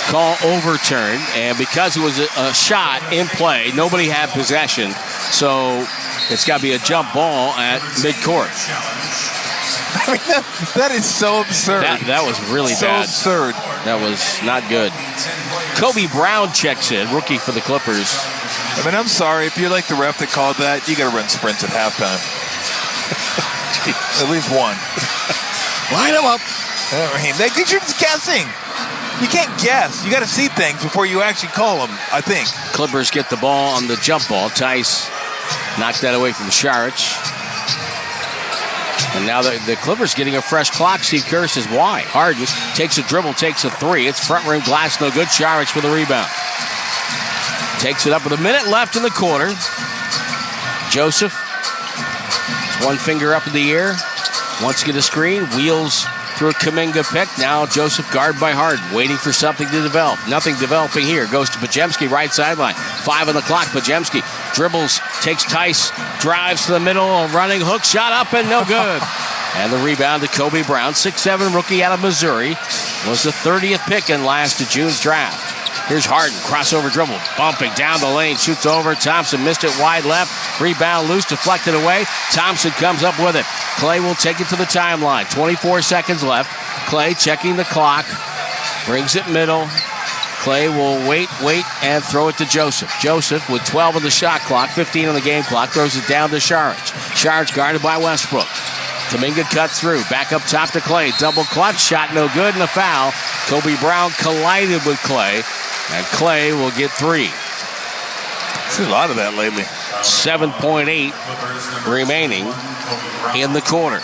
Call overturned, and because it was a shot in play, nobody had possession, so it's got to be a jump ball at midcourt. I mean, that is so absurd. That was really bad. So absurd. That was not good. Kobe Brown checks in, rookie for the Clippers. I mean, I'm sorry. If you're like the ref that called that, you got to run sprints at halftime. At least one. Line them up. I mean, because you're just guessing. You can't guess. You got to see things before you actually call them, I think. Clippers get the ball on the jump ball. Tice knocked that away from Šarić. And now the Clippers getting a fresh clock. Steve Kerr says, why? Harden takes a dribble, takes a three. It's front rim glass, no good. Šarić for the rebound. Takes it up with a minute left in the quarter. Joseph, one finger up in the air. Wants to get a screen. Wheels through a Kuminga pick. Now Joseph guarded by Harden, waiting for something to develop. Nothing developing here. Goes to Podziemski, right sideline. 5 on the clock. Podziemski dribbles, takes Tice, drives to the middle, running hook shot up and no good. And the rebound to Kobe Brown, 6'7", rookie out of Missouri. Was the 30th pick in last June's draft. Here's Harden, crossover dribble, bumping down the lane, shoots over. Thompson missed it wide left. Rebound loose, deflected away. Thompson comes up with it. Clay will take it to the timeline. 24 seconds left. Clay checking the clock, brings it middle. Clay will wait, and throw it to Joseph. Joseph with 12 on the shot clock, 15 on the game clock, throws it down to Saric. Saric guarded by Westbrook. Kuminga cuts through, back up top to Clay. Double clutch, shot no good, and a foul. Kobe Brown collided with Clay, and Clay will get 3. Seen a lot of that lately. 7.8 remaining in the quarter.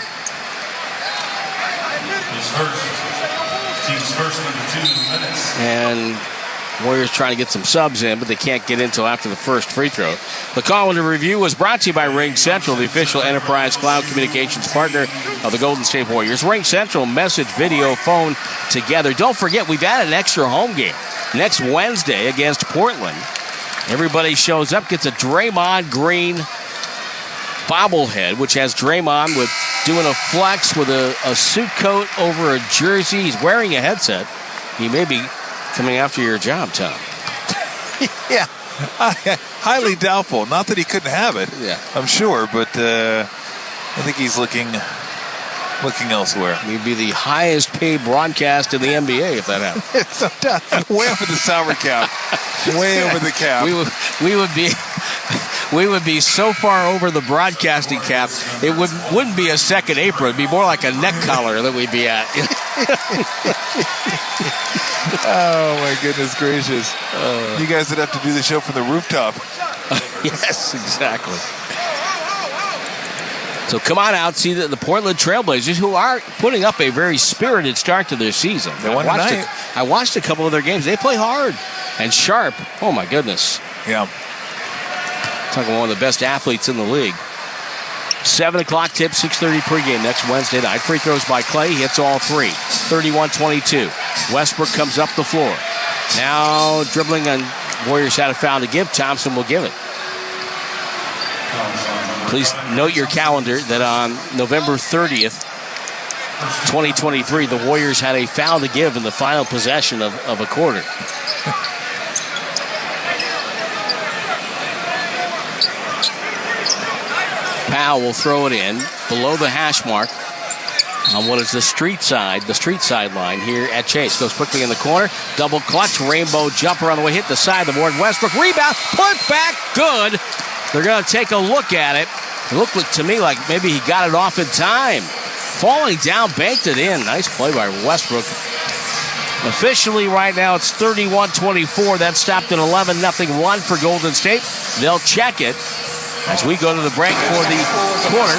And Warriors trying to get some subs in, but they can't get in until after the first free throw. The call and the review was brought to you by Ring Central, the official enterprise cloud communications partner of the Golden State Warriors. Ring Central, message, video, phone together. Don't forget, we've added an extra home game next Wednesday against Portland. Everybody shows up, gets a Draymond Green bobblehead, which has Draymond with doing a flex with a suit coat over a jersey. He's wearing a headset. He may be coming after your job, Tom. Yeah, highly doubtful. Not that he couldn't have it. Yeah, I'm sure, but I think he's looking elsewhere. He'd be the highest paid broadcast in the NBA if that happened. Way over the salary cap. Way over the cap. We would be so far over the broadcasting cap, it wouldn't be a second apron. It'd be more like a neck collar that we'd be at. Oh, my goodness gracious. You guys would have to do the show from the rooftop. Yes, exactly. So come on out, see the Portland Trailblazers, who are putting up a very spirited start to their season. I watched a couple of their games. They play hard and sharp. Oh, my goodness. Yeah. Talking about one of the best athletes in the league. 7 o'clock tip, 6:30 pregame next Wednesday night. Free throws by Clay, hits all 3. 31-22. Westbrook comes up the floor. Now dribbling, and Warriors had a foul to give. Thompson will give it. Please note your calendar that on November 30th, 2023, the Warriors had a foul to give in the final possession of a quarter. Powell will throw it in below the hash mark on what is the street side line here at Chase. Goes quickly in the corner. Double clutch, rainbow jumper on the way, hit the side of the board. Westbrook rebound, put back, good. They're going to take a look at it. It looked to me like maybe he got it off in time. Falling down, banked it in. Nice play by Westbrook. Officially right now it's 31-24. That stopped an 11-0 run for Golden State. They'll check it as we go to the break for the quarter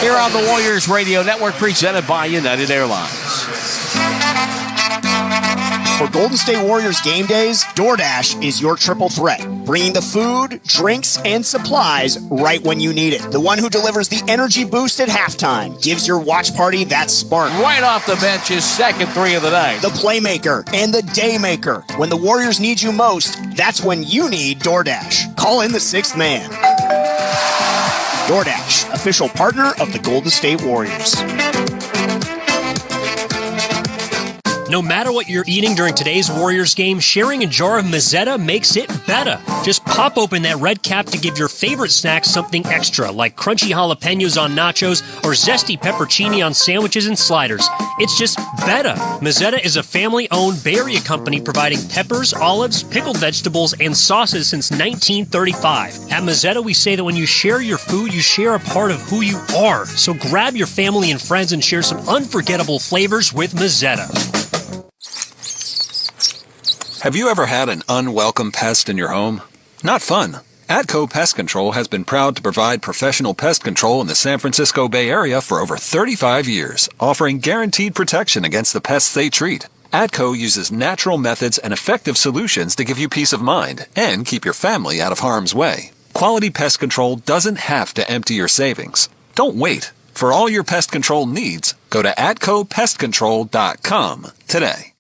here on the Warriors Radio Network, presented by United Airlines. For Golden State Warriors game days, DoorDash is your triple threat, bringing the food, drinks, and supplies right when you need it. The one who delivers the energy boost at halftime, gives your watch party that spark. Right off the bench, his second 3 of the night. The playmaker and the daymaker. When the Warriors need you most, that's when you need DoorDash. Call in the 6th man. DoorDash, official partner of the Golden State Warriors. No matter what you're eating during today's Warriors game, sharing a jar of Mazzetta makes it better. Just pop open that red cap to give your favorite snack something extra, like crunchy jalapenos on nachos or zesty peppercini on sandwiches and sliders. It's just better. Mazzetta is a family-owned Bay Area company providing peppers, olives, pickled vegetables, and sauces since 1935. At Mazzetta, we say that when you share your food, you share a part of who you are. So grab your family and friends and share some unforgettable flavors with Mazzetta. Have you ever had an unwelcome pest in your home? Not fun. Atco Pest Control has been proud to provide professional pest control in the San Francisco Bay Area for over 35 years, offering guaranteed protection against the pests they treat. Atco uses natural methods and effective solutions to give you peace of mind and keep your family out of harm's way. Quality pest control doesn't have to empty your savings. Don't wait. For all your pest control needs, go to atcopestcontrol.com today.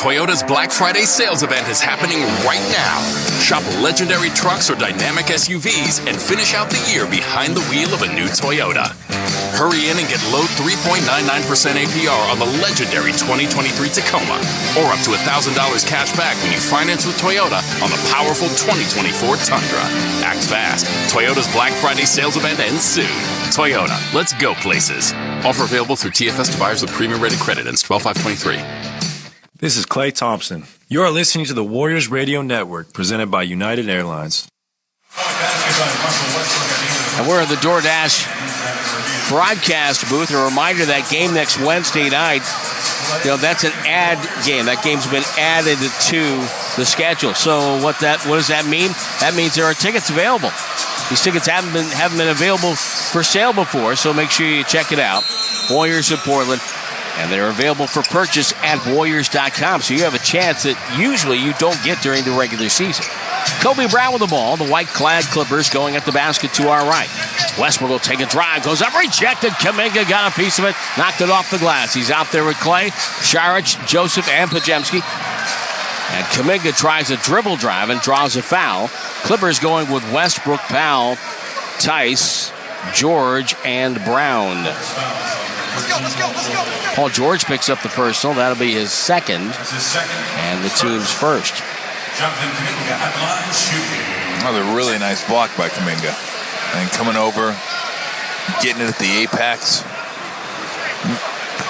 Toyota's Black Friday sales event is happening right now. Shop legendary trucks or dynamic SUVs and finish out the year behind the wheel of a new Toyota. Hurry in and get low 3.99% APR on the legendary 2023 Tacoma, or up to $1,000 cash back when you finance with Toyota on the powerful 2024 Tundra. Act fast. Toyota's Black Friday sales event ends soon. Toyota, let's go places. Offer available through TFS to buyers with premium rated credit ends 12/5/23. This is Clay Thompson. You are listening to the Warriors Radio Network, presented by United Airlines. And we're in the DoorDash broadcast booth. A reminder that game next Wednesday night, that's an ad game. That game's been added to the schedule. So what does that mean? That means there are tickets available. These tickets haven't been available for sale before, so make sure you check it out. Warriors of Portland. And they're available for purchase at Warriors.com. So you have a chance that usually you don't get during the regular season. Kobe Brown with the ball. The white-clad Clippers going at the basket to our right. Westbrook will take a drive. Goes up, rejected. Kuminga got a piece of it. Knocked it off the glass. He's out there with Clay, Saric, Joseph, and Podziemski. And Kuminga tries a dribble drive and draws a foul. Clippers going with Westbrook, Powell, Tice, George, and Brown. Paul George picks up the personal. That'll be his second. And the team's first. Another really nice block by Kuminga. And coming over, getting it at the apex. A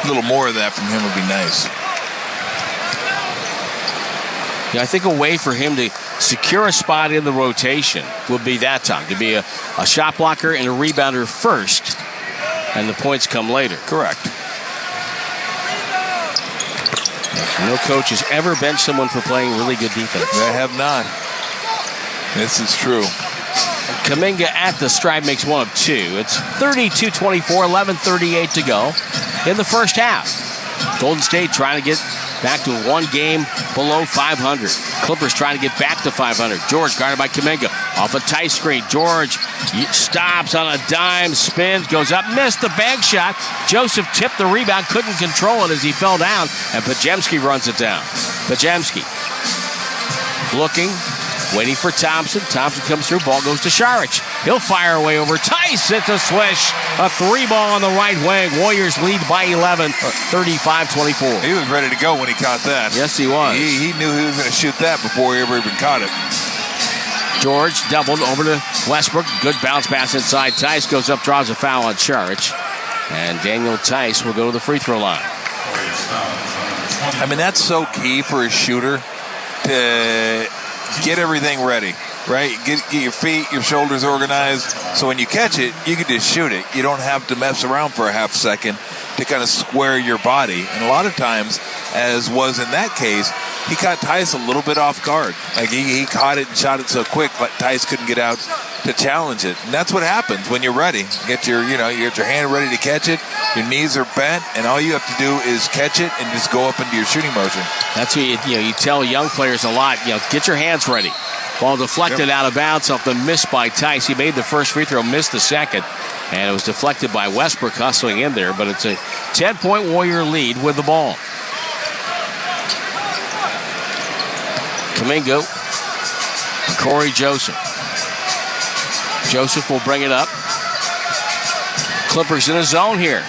little more of that from him would be nice. I think a way for him to secure a spot in the rotation would be that time. To be a shot blocker and a rebounder first. And the points come later. Correct. No coach has ever benched someone for playing really good defense. I have not. This is true. Kuminga at the stripe makes one of two. It's 32-24, 11:38 to go in the first half. Golden State trying to get back to one game below 500. Clippers trying to get back to 500. George guarded by Kuminga. Off a tight screen. George stops on a dime, spins, goes up, missed the bag shot. Joseph tipped the rebound, couldn't control it as he fell down, and Podziemski runs it down. Podziemski looking, waiting for Thompson. Thompson comes through, ball goes to Saric. He'll fire away over Tice. It's a swish. A three ball on the right wing. Warriors lead by 11, 35-24. He was ready to go when he caught that. Yes, he was. He knew he was going to shoot that before he ever even caught it. George doubled over to Westbrook. Good bounce pass inside. Tice goes up, draws a foul on Saric. And Daniel Tice will go to the free throw line. I mean, that's so key for a shooter to get everything ready, right? Get your feet, your shoulders organized. So when you catch it, you can just shoot it. You don't have to mess around for a half second to kind of square your body. And a lot of times, as was in that case, he caught Tice a little bit off guard. Like he caught it and shot it so quick, but Tice couldn't get out to challenge it. And that's what happens when you're ready. You get your hand ready to catch it. Your knees are bent, and all you have to do is catch it and just go up into your shooting motion. That's what you tell young players a lot. Get your hands ready. Ball deflected out of bounds off the miss by Tice. He made the first free throw, missed the second, and it was deflected by Westbrook hustling in there. But it's a 10-point Warrior lead with the ball. Kuminga, Corey Joseph. Joseph will bring it up. Clippers in a zone here.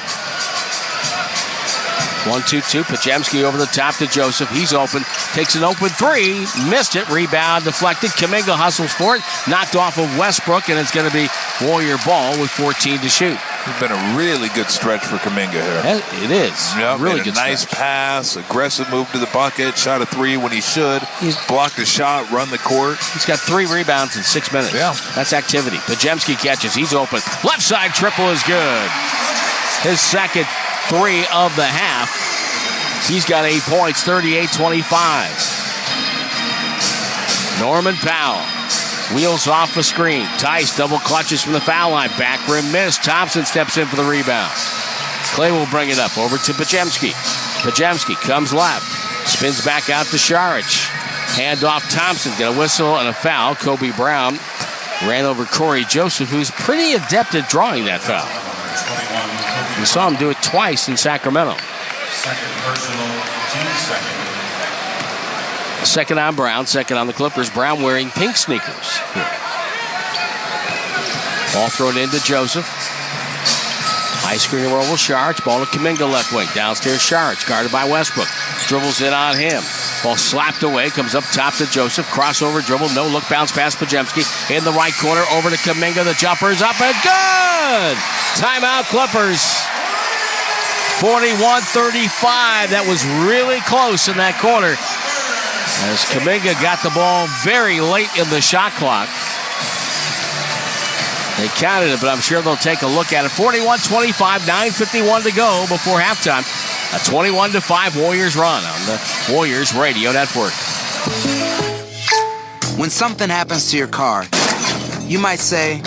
1-2-2. Podziemski over the top to Joseph. He's open. Takes an open three. Missed it. Rebound deflected. Kuminga hustles for it. Knocked off of Westbrook, and it's going to be Warrior ball with 14 to shoot. It's been a really good stretch for Kuminga here. It is. Yep, really good nice stretch. Pass, aggressive move to the bucket, shot a three when he should. He's blocked a shot, run the court. He's got 3 rebounds in 6 minutes. Yeah. That's activity. Podziemski catches. He's open. Left side triple is good. His second 3 of the half. He's got 8 points, 38-25. Norman Powell wheels off a screen. Tice double clutches from the foul line. Back rim miss. Thompson steps in for the rebound. Clay will bring it up over to Podziemski. Podziemski comes left. Spins back out to Saric. Hand off Thompson. Got a whistle and a foul. Kobe Brown ran over Corey Joseph, who's pretty adept at drawing that foul. We saw him do it twice in Sacramento. Second personal, 2 seconds. Second on Brown, second on the Clippers. Brown wearing pink sneakers here. Ball thrown into Joseph. High screen roll with Sharge. Ball to Kuminga left wing. Downstairs Sharge, guarded by Westbrook. Dribbles in on him. Ball slapped away. Comes up top to Joseph. Crossover dribble. No look. Bounce pass. Pajemski in the right corner. Over to Kuminga. The jumper's up and good. Timeout Clippers. 41-35. That was really close in that corner, as Kuminga got the ball very late in the shot clock. They counted it, but I'm sure they'll take a look at it. 41-25, 9:51 to go before halftime. A 21-5 Warriors run on the Warriors Radio Network. When something happens to your car, you might say,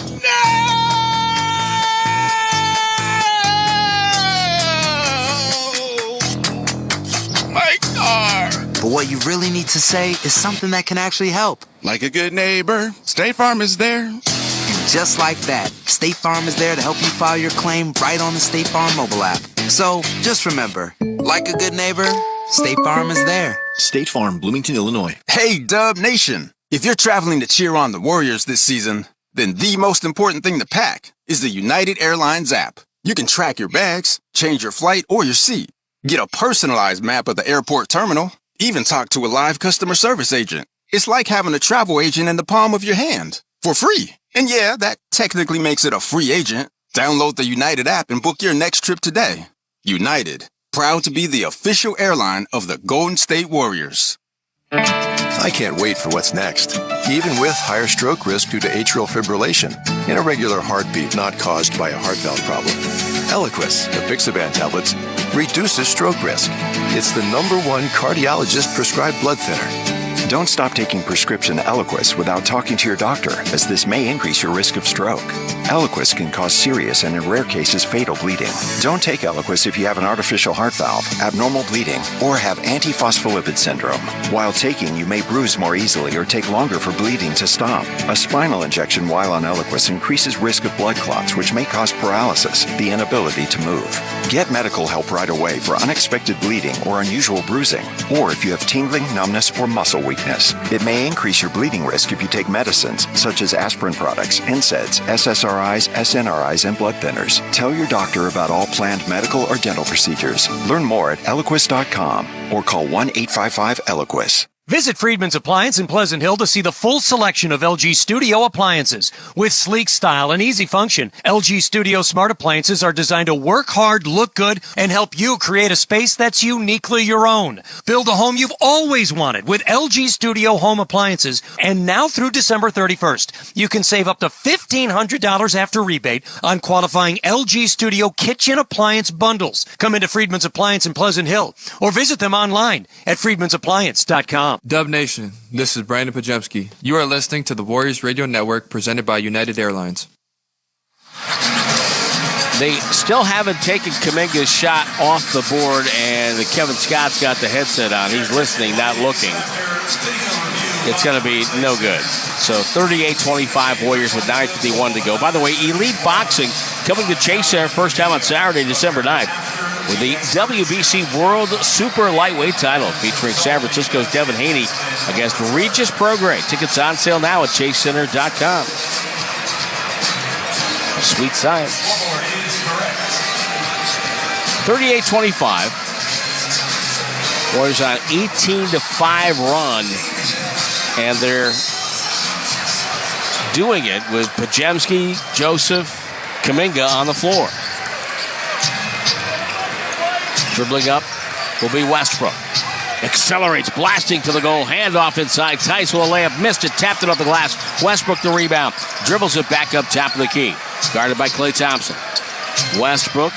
My car! But what you really need to say is something that can actually help. Like a good neighbor, State Farm is there. And just like that, State Farm is there to help you file your claim right on the State Farm mobile app. So just remember, like a good neighbor, State Farm is there. State Farm, Bloomington, Illinois. Hey, Dub Nation. If you're traveling to cheer on the Warriors this season, then the most important thing to pack is the United Airlines app. You can track your bags, change your flight or your seat, get a personalized map of the airport terminal, even talk to a live customer service agent. It's like having a travel agent in the palm of your hand for free. And yeah, that technically makes it a free agent. Download the United app and book your next trip today. United, proud to be the official airline of the Golden State Warriors. I can't wait for what's next. Even with higher stroke risk due to atrial fibrillation, an irregular heartbeat not caused by a heart valve problem. Eliquis, the Pixaban tablets, reduces stroke risk. It's the #1 cardiologist prescribed blood thinner. Don't stop taking prescription Eliquis without talking to your doctor, as this may increase your risk of stroke. Eliquis can cause serious and in rare cases fatal bleeding. Don't take Eliquis if you have an artificial heart valve, abnormal bleeding, or have antiphospholipid syndrome. While taking, you may bruise more easily or take longer for bleeding to stop. A spinal injection while on Eliquis increases risk of blood clots, which may cause paralysis, the inability to move. Get medical help right away for unexpected bleeding or unusual bruising, or if you have tingling, numbness, or muscle weakness. It may increase your bleeding risk if you take medicines such as aspirin products, NSAIDs, SSRIs, SNRIs, and blood thinners. Tell your doctor about all planned medical or dental procedures. Learn more at Eliquis.com or call 1-855-ELIQUIS. Visit Friedman's Appliance in Pleasant Hill to see the full selection of LG Studio appliances. With sleek style and easy function, LG Studio smart appliances are designed to work hard, look good, and help you create a space that's uniquely your own. Build a home you've always wanted with LG Studio home appliances. And now through December 31st, you can save up to $1,500 after rebate on qualifying LG Studio kitchen appliance bundles. Come into Friedman's Appliance in Pleasant Hill or visit them online at friedmansappliance.com. Dub Nation, this is Brandon Pajemski. You are listening to the Warriors Radio Network presented by United Airlines. They still haven't taken Kuminga's shot off the board, and Kevin Scott's got the headset on. He's listening, not looking. It's going to be no good. So 38-25 Warriors with 9:51 to go. By the way, Elite Boxing coming to Chase Center first time on Saturday, December 9th. With the WBC World Super Lightweight title featuring San Francisco's Devin Haney against Regis Prograis. Tickets on sale now at chasecenter.com. Sweet science. 38-25. Warriors on 18-5 run. And they're doing it with Pajemski, Joseph, Kuminga on the floor. Dribbling up will be Westbrook. Accelerates, blasting to the goal. Handoff inside. Tice with a layup. Missed it. Tapped it off the glass. Westbrook the rebound. Dribbles it back up top of the key. Guarded by Klay Thompson. Westbrook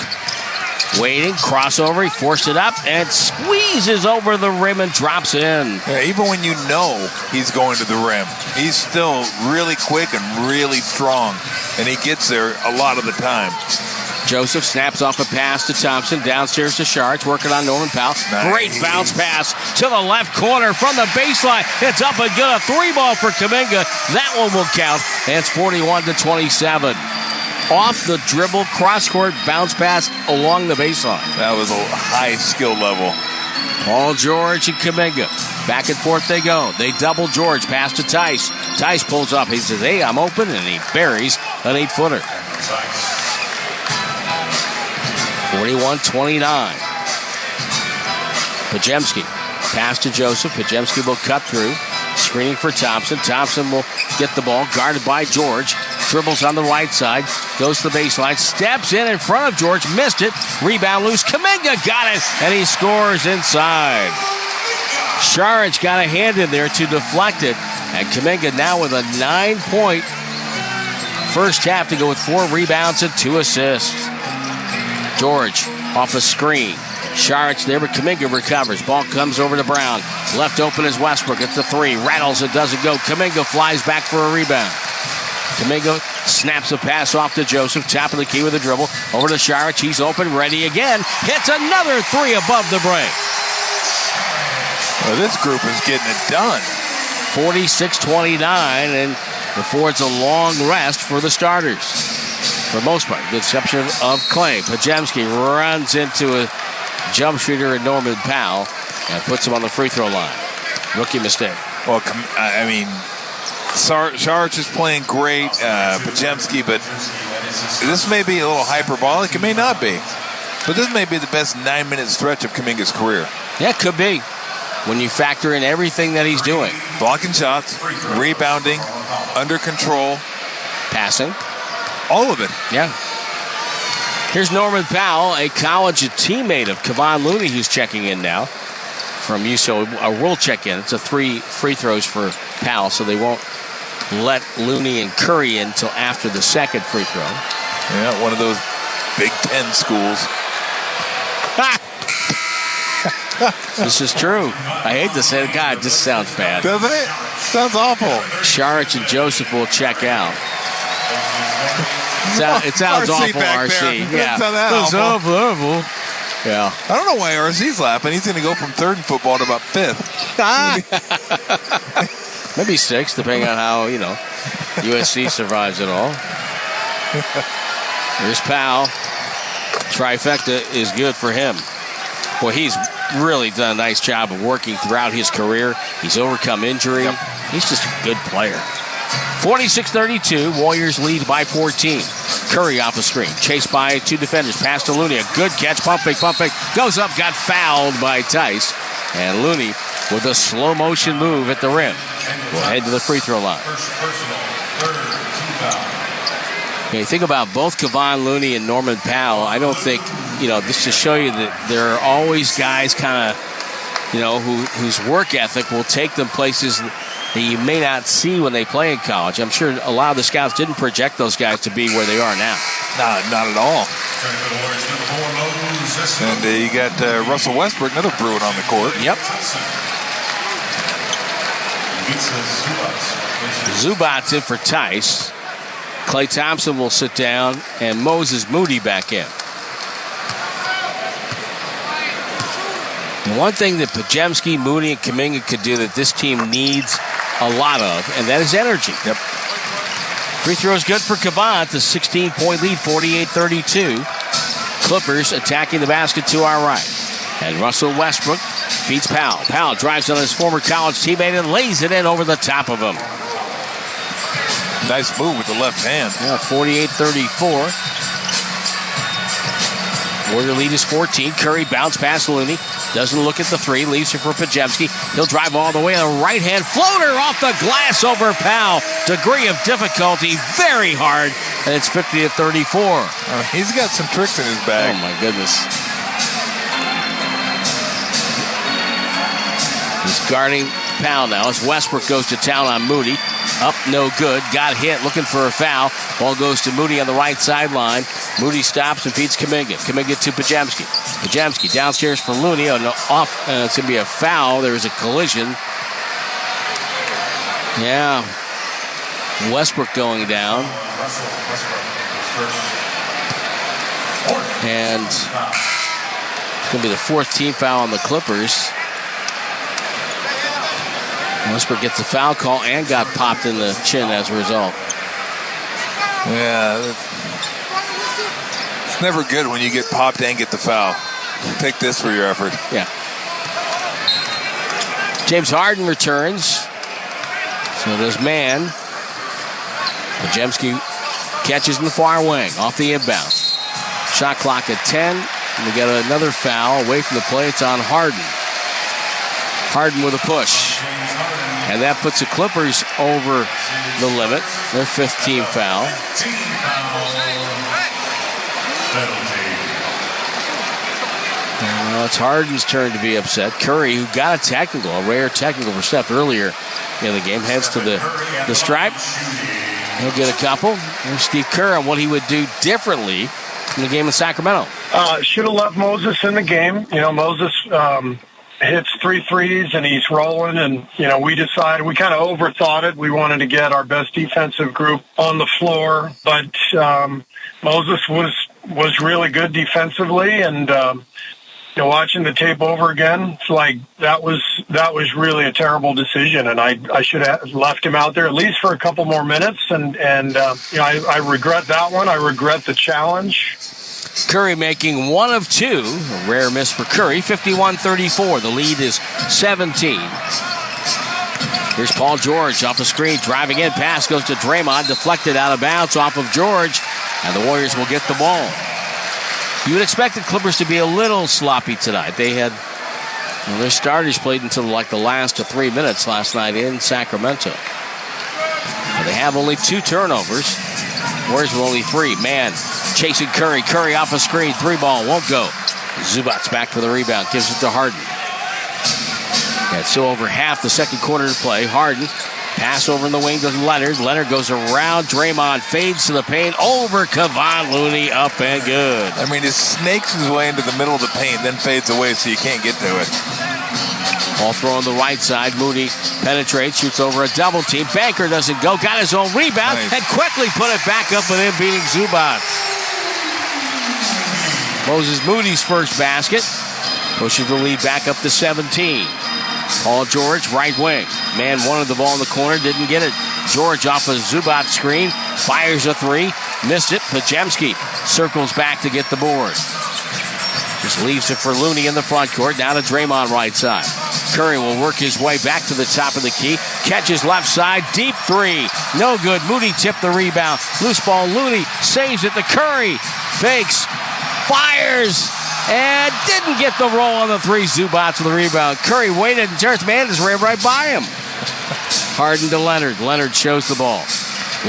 waiting. Crossover. He forced it up and squeezes over the rim and drops it in. Yeah, even when you know he's going to the rim, he's still really quick and really strong. And he gets there a lot of the time. Joseph snaps off a pass to Thompson. Downstairs to Sharge, working on Norman Powell. Nice. Great bounce pass to the left corner from the baseline. It's up and good. A 3-ball for Kuminga. That one will count. And it's 41-27. Off the dribble, cross-court, bounce pass along the baseline. That was a high skill level. Paul George and Kuminga. Back and forth they go. They double George. Pass to Tice. Tice pulls up. He says, hey, I'm open, and he buries an 8-footer. 41-29. Podziemski. Pass to Joseph. Podziemski will cut through. Screening for Thompson. Thompson will get the ball. Guarded by George. Dribbles on the right side. Goes to the baseline. Steps in front of George. Missed it. Rebound loose. Kuminga got it. And he scores inside. Saric got a hand in there to deflect it. And Kuminga now with a 9-point first half to go with 4 rebounds and 2 assists. George off a screen. Saric there, but Kuminga recovers. Ball comes over to Brown. Left open is Westbrook. It's the 3. Rattles it, doesn't go. Kuminga flies back for a rebound. Kuminga snaps a pass off to Joseph. Top of the key with a dribble. Over to Saric. He's open, ready again. Hits another 3 above the break. Well, this group is getting it done. 46-29, and affords a long rest for the starters. For the most part, with the exception of Clay. Podziemski runs into a jump shooter in Norman Powell and puts him on the free throw line. Rookie mistake. Well, I mean, Saric is playing great, Podziemski, but this may be a little hyperbolic. It may not be. But this may be the best 9-minute stretch of Kuminga's career. Yeah, it could be. When you factor in everything that he's doing. Blocking shots, rebounding, under control. Passing. All of it. Yeah. Here's Norman Powell, a college teammate of Kevon Looney, who's checking in now from UCO. We'll check in. It's a 3 free throws for Powell, so they won't let Looney and Curry in until after the second free throw. Yeah, one of those Big Ten schools. This is true. I hate to say it. God, this sounds bad. Doesn't it? Sounds awful. Saric and Joseph will check out. It sounds awful, RC. Yeah. It sounds awful. Yeah. I don't know why RC's laughing. He's going to go from 3rd in football to about 5th. Maybe 6th, depending on how, USC survives it all. Here's Powell. Trifecta is good for him. Boy, he's really done a nice job of working throughout his career. He's overcome injury. Yep. He's just a good player. 46-32, Warriors lead by 14. Curry off the screen, chased by 2 defenders. Pass to Looney, a good catch, pump fake, goes up, got fouled by Tice. And Looney with a slow motion move at the rim. We'll head to the free throw line. Okay, think about both Kevon Looney and Norman Powell. I don't think, just to show you that there are always guys kind of, whose work ethic will take them places that you may not see when they play in college. I'm sure a lot of the scouts didn't project those guys to be where they are now. Not at all. And you got Russell Westbrook, another Bruin on the court. Yep. Zubats in for Tice. Klay Thompson will sit down, and Moses Moody back in. One thing that Podziemski, Moody, and Kuminga could do that this team needs a lot of, and that is energy. Yep. Free throw is good for Kevon. It's a 16-point lead, 48-32. Clippers attacking the basket to our right. And Russell Westbrook beats Powell. Powell drives on his former college teammate and lays it in over the top of him. Nice move with the left hand. Yeah, 48-34. Warrior lead is 14. Curry bounce past Looney. Doesn't look at the 3. Leaves it for Podziemski. He'll drive all the way. A right-hand floater off the glass over Powell. Degree of difficulty, very hard. And it's 50-34. He's got some tricks in his bag. Oh, my goodness. He's guarding Powell now as Westbrook goes to town on Moody. Up, no good. Got hit, looking for a foul. Ball goes to Moody on the right sideline. Moody stops and feeds Kuminga. Kuminga to Podziemski. Podziemski downstairs for Looney. It's going to be a foul. There is a collision. Yeah. Westbrook going down. And it's going to be the 4th team foul on the Clippers. Westbrook gets a foul call and got popped in the chin as a result. Yeah, It's never good when you get popped and get the foul. Take this for your effort. Yeah. James Harden returns. So does man. Podziemski catches in the far wing off the inbound. Shot clock at 10. And we got another foul away from the play. It's on Harden. Harden with a push. And that puts the Clippers over the limit. Their 5th team foul. And it's Harden's turn to be upset. Curry, who got a technical, a rare technical for Steph earlier in the game, heads to the stripe. He'll get a couple. There's Steve Kerr on what he would do differently in the game in Sacramento. Should have left Moses in the game. You know, Moses hits 3 threes and he's rolling. And, you know, we decided, we kind of overthought it. We wanted to get our best defensive group on the floor. But Moses was really good defensively. And, you know, watching the tape over again, it's like that was really a terrible decision. And I should have left him out there at least for a couple more minutes. And you know, I regret that one. I regret the challenge. Curry making 1 of 2. A rare miss for Curry. 51-34. The lead is 17. Here's Paul George off the screen. Driving in. Pass goes to Draymond. Deflected out of bounds off of George. And the Warriors will get the ball. You would expect the Clippers to be a little sloppy tonight. They had their starters played until like the last 3 minutes last night in Sacramento. They have only 2 turnovers. Warriors with only 3. Man chasing Curry. Curry off a screen. 3-ball won't go. Zubac's back for the rebound. Gives it to Harden. Yeah, it's still over half the second quarter to play. Harden. Pass over in the wing to Leonard. Leonard goes around. Draymond fades to the paint. Over Kevon Looney. Up and good. I mean, he snakes his way into the middle of the paint, then fades away so you can't get to it. Ball throw on the right side. Moody penetrates, shoots over a double team. Banker doesn't go. Got his own rebound and quickly put it back up and in, beating Zubac. Moses Moody's first basket. Pushes the lead back up to 17. Paul George, right wing. Man wanted the ball in the corner, didn't get it. George off a Zubac screen, fires a 3, missed it. Podziemski circles back to get the board. Just leaves it for Looney in the front court, down to Draymond right side. Curry will work his way back to the top of the key. Catches left side, deep 3. No good. Moody tipped the rebound. Loose ball, Looney saves it to Curry. Fakes, fires, and didn't get the roll on the 3. Zubac with the rebound. Curry waited and Terrence Mann just ran right by him. Harden to Leonard. Leonard shows the ball.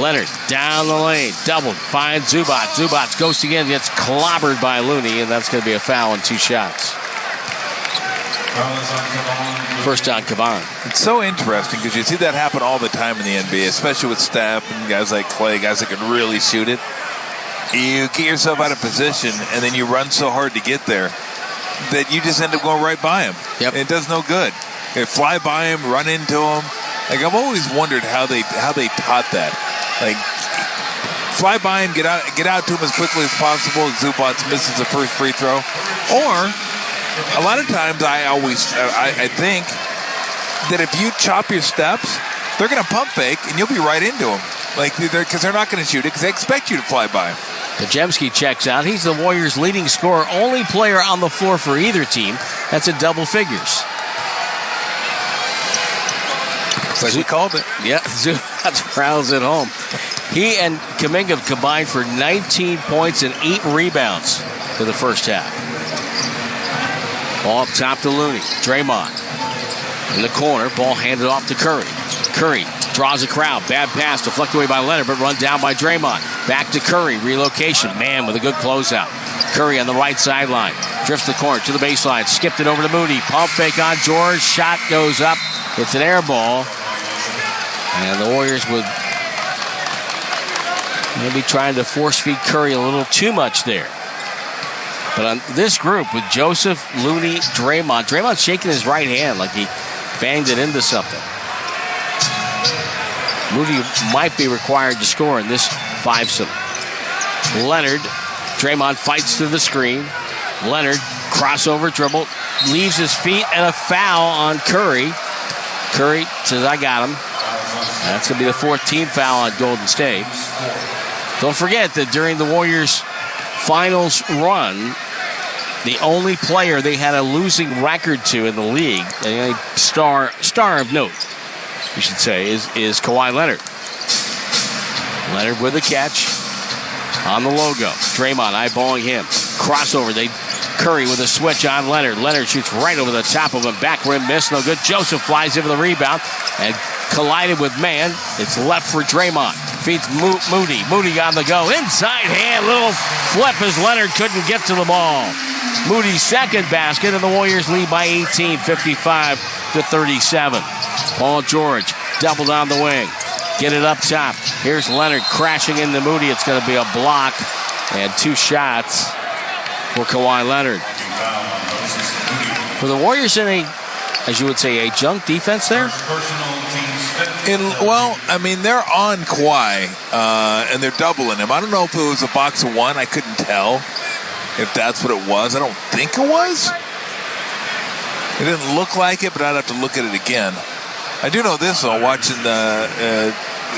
Leonard down the lane. Doubled. Finds Zubac. Zubac goes again. Gets clobbered by Looney, and that's going to be a foul in 2 shots. First on Kevon. It's so interesting because you see that happen all the time in the NBA, especially with Steph and guys like Clay, guys that can really shoot it. You get yourself out of position, and then you run so hard to get there that you just end up going right by him. Yep. It does no good. They fly by him, run into him. Like, I've always wondered how they taught that. Like, fly by him, get out to him as quickly as possible. Zubac misses the first free throw. Or a lot of times, I think that if you chop your steps, they're going to pump fake, and you'll be right into them. Like, because they're not going to shoot it because they expect you to fly by him. Podziemski checks out. He's the Warriors' leading scorer, only player on the floor for either team. That's in double figures. Like we called it. Yeah, Zubac rounds it home. He and Kuminga have combined for 19 points and 8 rebounds for the first half. Ball up top to Looney. Draymond in the corner. Ball handed off to Curry. Curry draws a crowd. Bad pass deflected away by Leonard, but run down by Draymond. Back to Curry. Relocation. Man with a good closeout. Curry on the right sideline. Drifts the corner to the baseline. Skipped it over to Moody. Pump fake on George. Shot goes up. It's an air ball. And the Warriors would maybe trying to force feed Curry a little too much there. But on this group with Joseph, Looney, Draymond's shaking his right hand like he banged it into something. Moody might be required to score in this 5-some. Leonard, Draymond fights through the screen. Leonard, crossover dribble, leaves his feet, and a foul on Curry. Curry says, I got him. That's going to be the 4th team foul on Golden State. Don't forget that during the Warriors' finals run, the only player they had a losing record to in the league, a star of note, we should say, is Kawhi Leonard. Leonard with a catch on the logo. Draymond eyeballing him. Crossover. Curry with a switch on Leonard. Leonard shoots right over the top of him. Back rim miss. No good. Joseph flies in for the rebound and collided with man. It's left for Draymond. Feeds Moody. Moody on the go. Inside hand. Little flip as Leonard couldn't get to the ball. Moody's second basket, and the Warriors lead by 18, 55-37. Paul George doubled on the wing. Get it up top. Here's Leonard crashing into Moody. It's going to be a block and 2 shots for Kawhi Leonard. For the Warriors in as you would say, a junk defense there? They're on Kawhi, and they're doubling him. I don't know if it was a box of one. I couldn't tell if that's what it was. I don't think it was. It didn't look like it, but I'd have to look at it again. I do know this, though, watching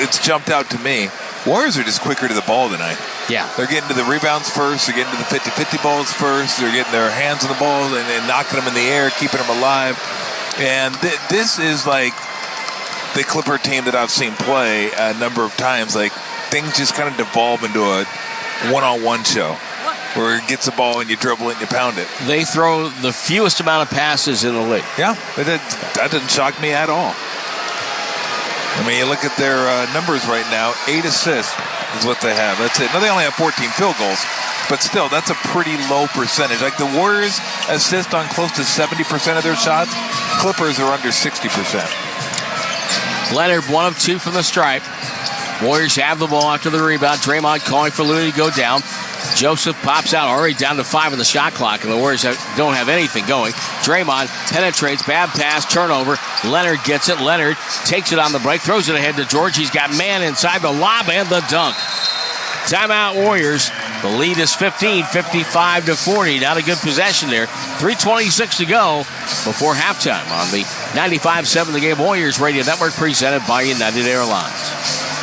it's jumped out to me. Warriors are just quicker to the ball tonight. Yeah. They're getting to the rebounds first. They're getting to the 50-50 balls first. They're getting their hands on the ball and knocking them in the air, keeping them alive. And this is like the Clipper team that I've seen play a number of times. Like, things just kind of devolve into a one-on-one show where it gets the ball and you dribble it and you pound it. They throw the fewest amount of passes in the league. Yeah, that didn't shock me at all. I mean, you look at their numbers right now, 8 assists is what they have. That's it. Now, they only have 14 field goals, but still, that's a pretty low percentage. Like, the Warriors assist on close to 70% of their shots. Clippers are under 60%. Leonard, 1 of 2 from the stripe. Warriors have the ball after the rebound. Draymond calling for Looney to go down. Joseph pops out, already down to 5 on the shot clock, and the Warriors don't have anything going. Draymond penetrates, bad pass, turnover. Leonard gets it. Leonard takes it on the break, throws it ahead to George. He's got man inside the lob and the dunk. Timeout, Warriors. The lead is 15, 55-40. Not a good possession there. 3:26 to go before halftime on the 95.7 The Game Warriors Radio Network, presented by United Airlines.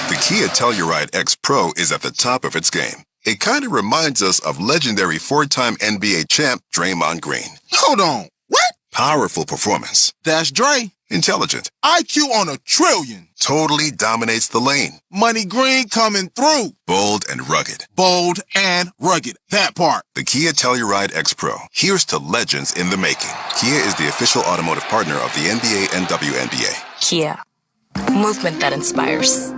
The Kia Telluride X Pro is at the top of its game. It kind of reminds us of legendary 4-time NBA champ Draymond Green. Hold on. What? Powerful performance. That's Dre. Intelligent. IQ on a trillion. Totally dominates the lane. Money Green coming through. Bold and rugged. Bold and rugged. That part. The Kia Telluride X Pro. Here's to legends in the making. Kia is the official automotive partner of the NBA and WNBA. Kia. Movement that inspires.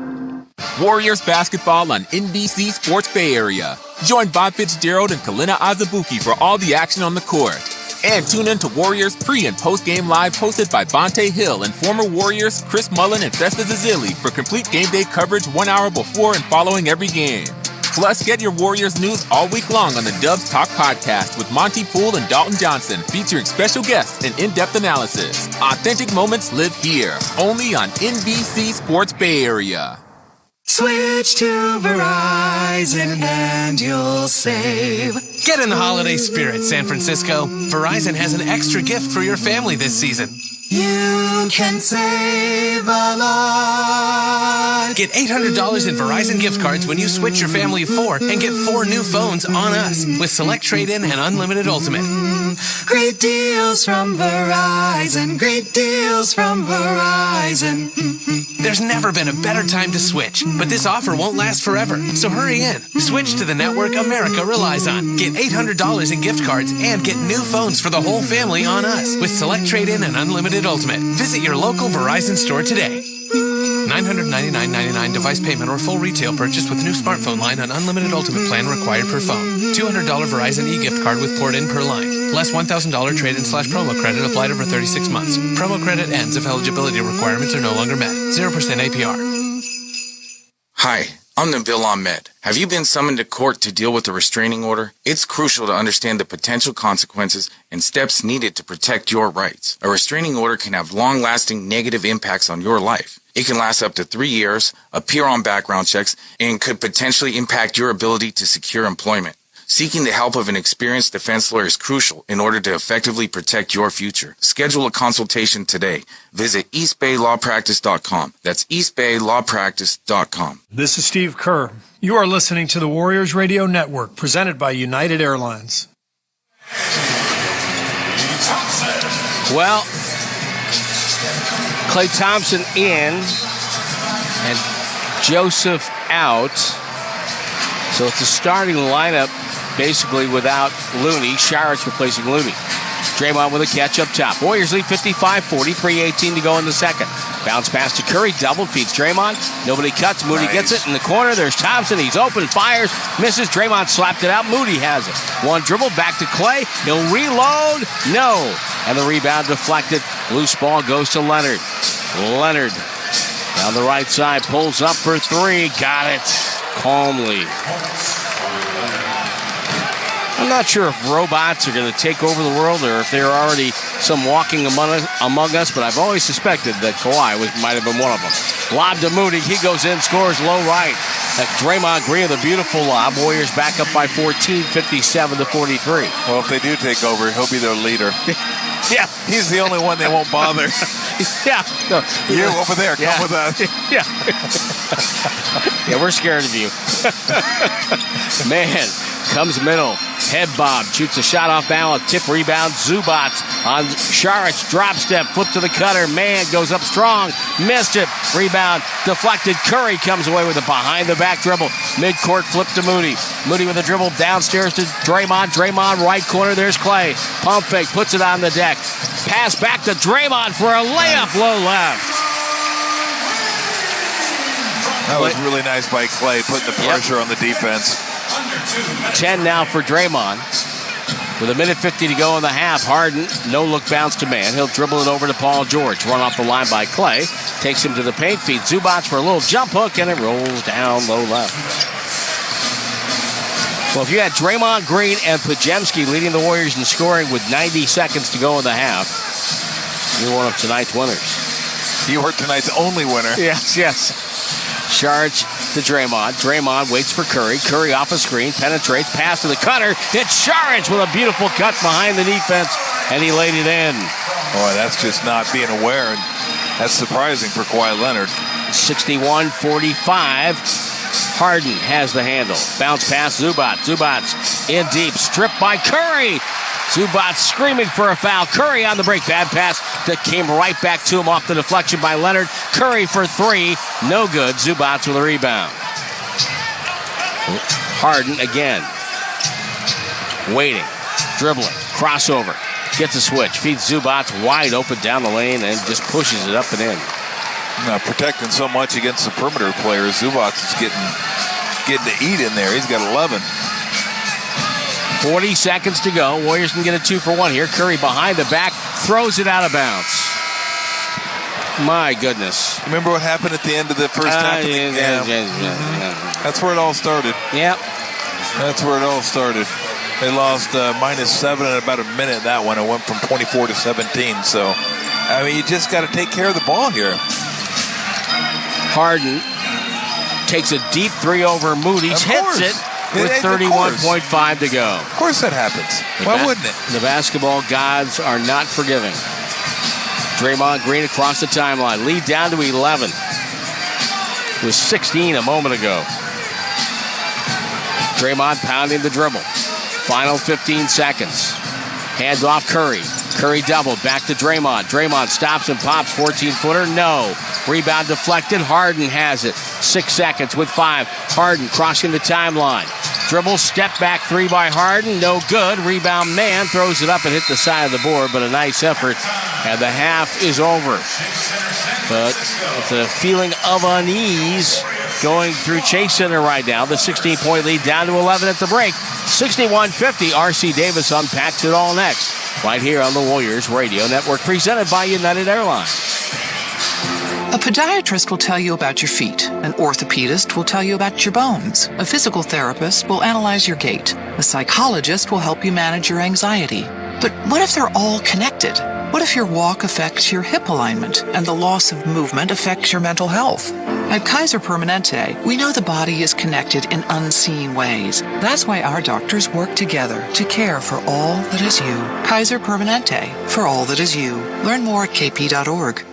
Warriors basketball on NBC Sports Bay Area. Join Bob Fitzgerald and Kalina Azubuike for all the action on the court. And tune in to Warriors pre- and post-game live hosted by Bonte Hill and former Warriors Chris Mullin and Festus Ezeli for complete game day coverage 1 hour before and following every game. Plus, get your Warriors news all week long on the Dubs Talk podcast with Monty Poole and Dalton Johnson, featuring special guests and in-depth analysis. Authentic moments live here, only on NBC Sports Bay Area. Switch to Verizon and you'll save. Get in the holiday spirit, San Francisco. Verizon has an extra gift for your family this season. You can save a lot. Get $800 in Verizon gift cards when you switch your family of 4 and get 4 new phones on us with Select Trade-In and Unlimited Ultimate. Great deals from Verizon. Great deals from Verizon. There's never been a better time to switch, but this offer won't last forever, so hurry in. Switch to the network America relies on. Get $800 in gift cards and get new phones for the whole family on us with Select Trade-In and Unlimited Ultimate. Visit your local Verizon store today. $999.99 device payment or full retail purchase with new smartphone line on Unlimited Ultimate plan required per phone. $200 Verizon e-gift card with port in per line. Less $1,000 trade-in/promo credit applied over 36 months. Promo credit ends if eligibility requirements are no longer met. 0% APR. Hi, I'm Nabil Ahmed. Have you been summoned to court to deal with a restraining order? It's crucial to understand the potential consequences and steps needed to protect your rights. A restraining order can have long-lasting negative impacts on your life. It can last up to 3 years, appear on background checks, and could potentially impact your ability to secure employment. Seeking the help of an experienced defense lawyer is crucial in order to effectively protect your future. Schedule a consultation today. Visit eastbaylawpractice.com. That's eastbaylawpractice.com. This is Steve Kerr. You are listening to the Warriors Radio Network, presented by United Airlines. Well, Klay Thompson in and Joseph out. So it's a starting lineup basically without Looney. Sharrett's replacing Looney. Draymond with a catch up top. Warriors lead 55-40, 3:18 to go in the second. Bounce pass to Curry, double feeds Draymond. Nobody cuts. Moody gets it in the corner. There's Thompson. He's open, fires, misses. Draymond slapped it out. Moody has it. One dribble, back to Klay. He'll reload. No. And the rebound deflected. Loose ball goes to Leonard. Leonard down the right side, pulls up for three. Got it calmly. I'm not sure if robots are going to take over the world or if there are already some walking among us, but I've always suspected that Kawhi might have been one of them. Lob to Moody. He goes in, scores low right. Draymond Green with a beautiful lob. Warriors back up by 14, 57-43. Well, if they do take over, he'll be their leader. Yeah. He's the only one they won't bother. Yeah. No. You over there, come with us. Yeah. Yeah, we're scared of you. Man, comes middle. Head bob, shoots a shot off balance, tip rebound, Zubac on Sharrett's drop step, flip to the cutter, man goes up strong, missed it, rebound, deflected, Curry comes away with a behind the back dribble, midcourt flip to Moody, Moody with a dribble downstairs to Draymond, Draymond right corner, there's Klay, pump fake, puts it on the deck, pass back to Draymond for a layup, low left. That was really nice by Klay, putting the pressure on the defense. 10 now for Draymond. With 1:50 to go in the half, Harden, no-look bounce to man. He'll dribble it over to Paul George. Run off the line by Klay. Takes him to the paint, feeds Zubac for a little jump hook, and it rolls down low left. Well, if you had Draymond Green and Podziemski leading the Warriors in scoring with 90 seconds to go in the half, you're one of tonight's winners. You were tonight's only winner. Yes. Charge to Draymond. Draymond waits for Curry. Curry off a screen, penetrates, pass to the cutter. It's Saric with a beautiful cut behind the defense, and he laid it in. Boy, that's just not being aware. That's surprising for Kawhi Leonard. 61-45. Harden has the handle. Bounce pass, Zubac. Zubac in deep. Stripped by Curry. Zubac screaming for a foul. Curry on the break. Bad pass that came right back to him off the deflection by Leonard. Curry for three. No good. Zubac with a rebound. Harden again. Waiting. Dribbling. Crossover. Gets a switch. Feeds Zubac wide open down the lane and just pushes it up and in. Protecting so much against the perimeter players. Zubac is getting to eat in there. He's got 11. 40 seconds to go. Warriors can get a 2-for-1 here. Curry behind the back, throws it out of bounds. My goodness. Remember what happened at the end of the first half? That's where it all started. Yep. That's where it all started. They lost -7 in about a minute that one. It went from 24 to 17. So, I mean, you just got to take care of the ball here. Harden takes a deep three over Moody, hits it. With 31.5 to go. Of course that happens. Why wouldn't it? The basketball gods are not forgiving. Draymond Green across the timeline. Lead down to 11. It was 16 a moment ago. Draymond pounding the dribble. Final 15 seconds. Hands off Curry. Curry double. Back to Draymond. Draymond stops and pops. 14-footer. No. Rebound deflected. Harden has it. 6 seconds with 5. Harden crossing the timeline. Dribble, step back three by Harden. No good. Rebound man throws it up and hit the side of the board, but a nice effort. And the half is over. But it's a feeling of unease going through Chase Center right now. The 16-point lead down to 11 at the break. 61-50. R.C. Davis unpacks it all next. Right here on the Warriors Radio Network, presented by United Airlines. A podiatrist will tell you about your feet. An orthopedist will tell you about your bones. A physical therapist will analyze your gait. A psychologist will help you manage your anxiety. But what if they're all connected? What if your walk affects your hip alignment and the loss of movement affects your mental health? At Kaiser Permanente, we know the body is connected in unseen ways. That's why our doctors work together to care for all that is you. Kaiser Permanente, for all that is you. Learn more at kp.org.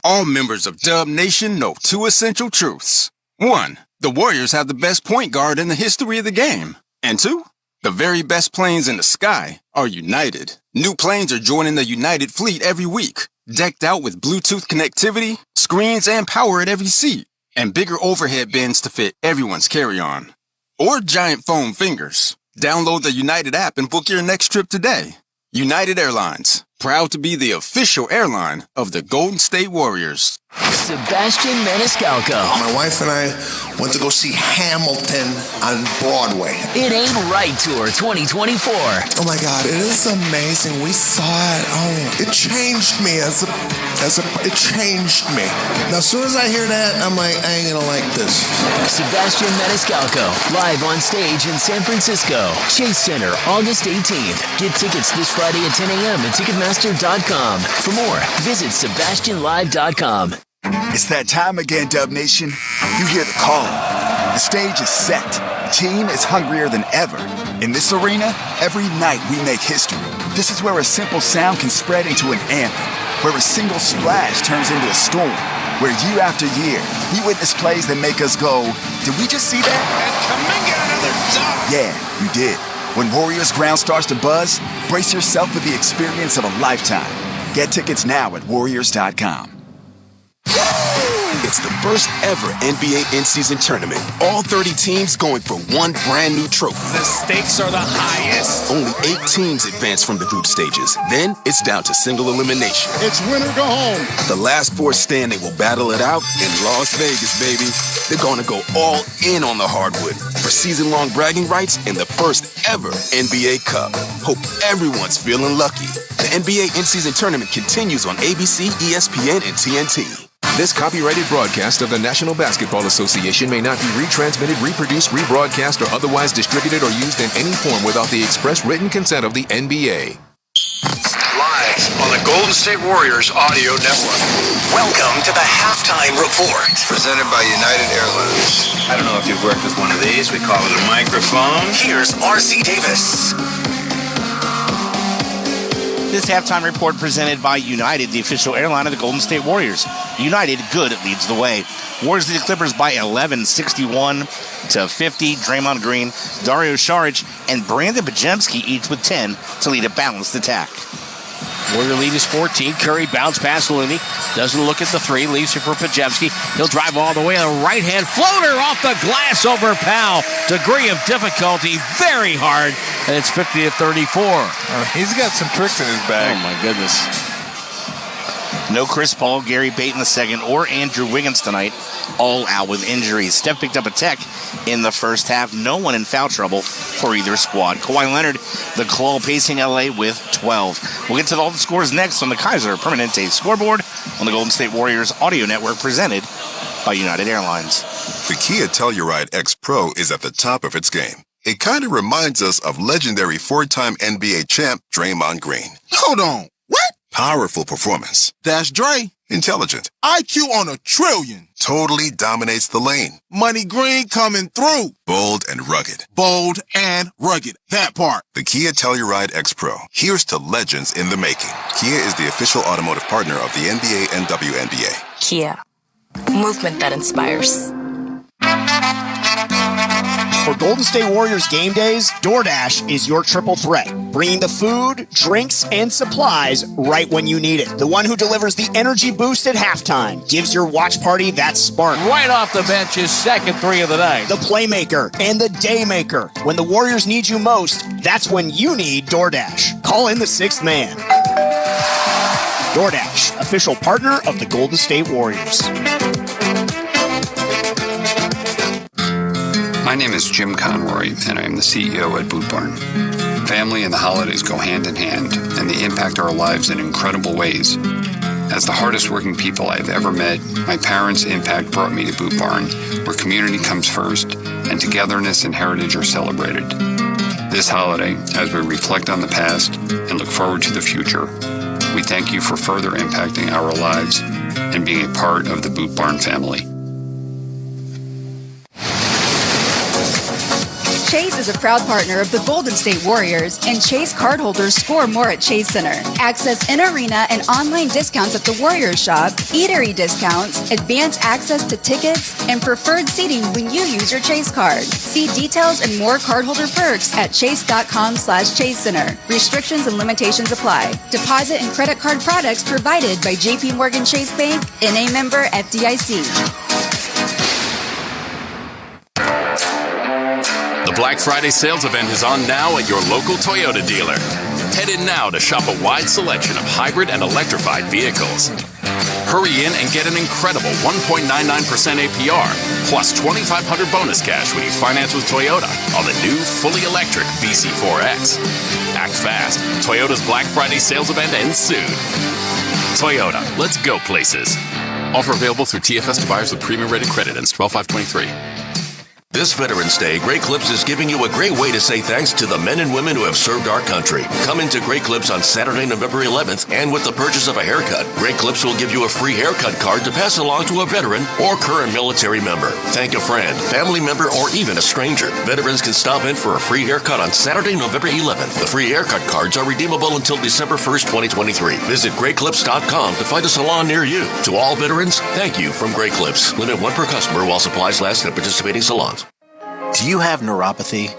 All members of Dub Nation know 2 essential truths. 1, the Warriors have the best point guard in the history of the game. And 2, the very best planes in the sky are United. New planes are joining the United fleet every week, decked out with Bluetooth connectivity, screens, and power at every seat, and bigger overhead bins to fit everyone's carry-on. Or giant foam fingers. Download the United app and book your next trip today. United Airlines, proud to be the official airline of the Golden State Warriors. Sebastian Maniscalco. My wife and I went to go see Hamilton on Broadway. It Ain't Right Tour 2024. Oh my God, it is amazing. We saw it. Oh, it changed me it changed me. Now, as soon as I hear that, I'm like, I ain't gonna like this. Sebastian Maniscalco, live on stage in San Francisco. Chase Center, August 18th. Get tickets this Friday at 10 a.m. at Ticketmaster.com. For more, visit SebastianLive.com. It's that time again, Dub Nation. You hear the call. The stage is set. The team is hungrier than ever. In this arena, every night we make history. This is where a simple sound can spread into an anthem, where a single splash turns into a storm, where year after year, we witness plays that make us go, did we just see that? And Kaminga another dunk. Yeah, you did. When Warriors ground starts to buzz, brace yourself for the experience of a lifetime. Get tickets now at Warriors.com. It's the first ever NBA in-season tournament. All 30 teams going for one brand new trophy. The stakes are the highest. Only 8 teams advance from the group stages. Then it's down to single elimination. It's win or go home. The last 4 standing will battle it out in Las Vegas, baby. They're going to go all in on the hardwood for season-long bragging rights in the first ever NBA Cup. Hope everyone's feeling lucky. The NBA in-season tournament continues on ABC, ESPN, and TNT. This copyrighted broadcast of the National Basketball Association may not be retransmitted, reproduced, rebroadcast, or otherwise distributed or used in any form without the express written consent of the NBA. Live on the Golden State Warriors audio network. Welcome to the Halftime Report. Presented by United Airlines. I don't know if you've worked with one of these. We call it a microphone. Here's R.C. Davis. This halftime report presented by United, the official airline of the Golden State Warriors. United, good, leads the way. Warriors lead the Clippers by 11, 61-50. Draymond Green, Dario Saric, and Brandon Podziemski each with 10 to lead a balanced attack. Warrior lead is 14. Curry bounce past Looney. Doesn't look at the 3. Leaves it for Podziemski. He'll drive all the way on the right-hand floater off the glass over Powell. Degree of difficulty, very hard. And it's 50-34. He's got some tricks in his bag. Oh, my goodness. No Chris Paul, Gary Payton II, or Andrew Wiggins tonight. All out with injuries. Steph picked up a tech in the first half. No one in foul trouble for either squad. Kawhi Leonard, the Claw, pacing LA with 12. We'll get to all the scores next on the Kaiser Permanente scoreboard on the Golden State Warriors audio network presented by United Airlines. The Kia Telluride X Pro is at the top of its game. It kind of reminds us of legendary 4-time NBA champ Draymond Green. Hold on. What? Powerful performance. That's Dre. Intelligent. IQ on a trillion. Totally dominates the lane. Money Green coming through. Bold and rugged. Bold and rugged. That part. The Kia Telluride X Pro. Here's to legends in the making. Kia is the official automotive partner of the NBA and WNBA. Kia. Movement that inspires. For Golden State Warriors game days, DoorDash is your triple threat, bringing the food, drinks, and supplies right when you need it. The one who delivers the energy boost at halftime, gives your watch party that spark. Right off the bench, his second 3 of the night. The playmaker and the daymaker. When the Warriors need you most, that's when you need DoorDash. Call in the 6th man. DoorDash, official partner of the Golden State Warriors. My name is Jim Conroy, and I am the CEO at Boot Barn. Family and the holidays go hand in hand, and they impact our lives in incredible ways. As the hardest working people I've ever met, my parents' impact brought me to Boot Barn, where community comes first, and togetherness and heritage are celebrated. This holiday, as we reflect on the past and look forward to the future, We thank you for further impacting our lives and being a part of the Boot Barn family. Chase is a proud partner of the Golden State Warriors, and Chase cardholders score more at Chase Center. Access in-arena and online discounts at the Warriors shop, eatery discounts, advanced access to tickets, and preferred seating when you use your Chase card. See details and more cardholder perks at chase.com/Chase Center. Restrictions and limitations apply. Deposit and credit card products provided by JP Morgan Chase Bank, NA member FDIC. The Black Friday sales event is on now at your local Toyota dealer. Head in now to shop a wide selection of hybrid and electrified vehicles. Hurry in and get an incredible 1.99% APR, plus $2,500 bonus cash when you finance with Toyota on the new fully electric BC4X. Act fast. Toyota's Black Friday sales event ends soon. Toyota, let's go places. Offer available through TFS to buyers with premium rated credit. Ends 12/5/23. This Veterans Day, Great Clips is giving you a great way to say thanks to the men and women who have served our country. Come into Great Clips on Saturday, November 11th, and with the purchase of a haircut, Great Clips will give you a free haircut card to pass along to a veteran or current military member. Thank a friend, family member, or even a stranger. Veterans can stop in for a free haircut on Saturday, November 11th. The free haircut cards are redeemable until December 1st, 2023. Visit GreatClips.com to find a salon near you. To all veterans, thank you from Great Clips. Limit one per customer while supplies last at participating salons. Do you have neuropathy?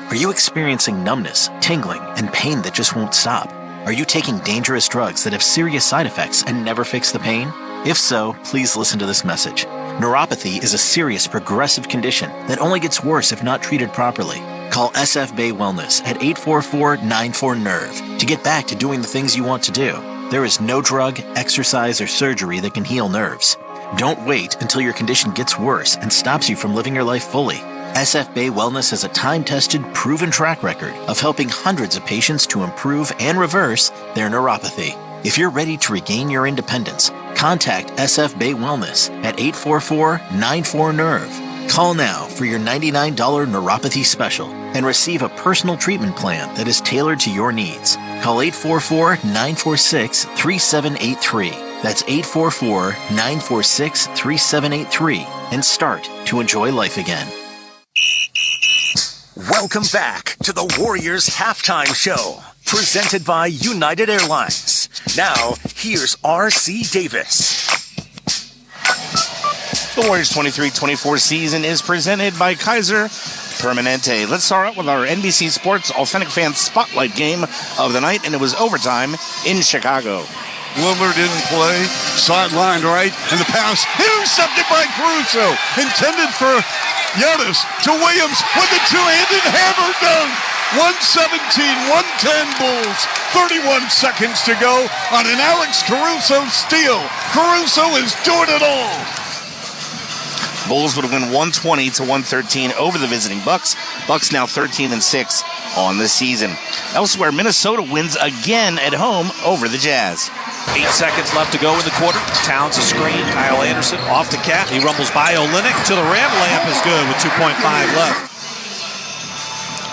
Are you experiencing numbness, tingling, and pain that just won't stop? Are you taking dangerous drugs that have serious side effects and never fix the pain? If so, please listen to this message. Neuropathy is a serious progressive condition that only gets worse if not treated properly. Call SF Bay Wellness at 844-94-NERVE to get back to doing the things you want to do. There is no drug, exercise, or surgery that can heal nerves. Don't wait until your condition gets worse and stops you from living your life fully. SF Bay Wellness has a time-tested, proven track record of helping hundreds of patients to improve and reverse their neuropathy. If you're ready to regain your independence, contact SF Bay Wellness at 844-94-NERVE. Call now for your $99 neuropathy special and receive a personal treatment plan that is tailored to your needs. Call 844-946-3783. That's 844-946-3783 and start to enjoy life again. Welcome back to the Warriors Halftime Show, presented by United Airlines. Now, here's R.C. Davis. The Warriors 23-24 season is presented by Kaiser Permanente. Let's start out with our NBC Sports Authentic Fan Spotlight game of the night, and it was overtime in Chicago. Wilbur didn't play, sidelined right, and the pass intercepted by Caruso, intended for Giannis to Williams with the two-handed hammer dunk. 117-110 Bulls. 31 seconds to go on an Alex Caruso steal. Caruso is doing it all. Bulls would win 120-113 over the visiting Bucks. Bucks now 13-6 on the season. Elsewhere, Minnesota wins again at home over the Jazz. 8 seconds left to go in the quarter. Towns a screen. Kyle Anderson off the Cat. He rumbles by Olynyk to the rim. Layup is good with 2.5 left.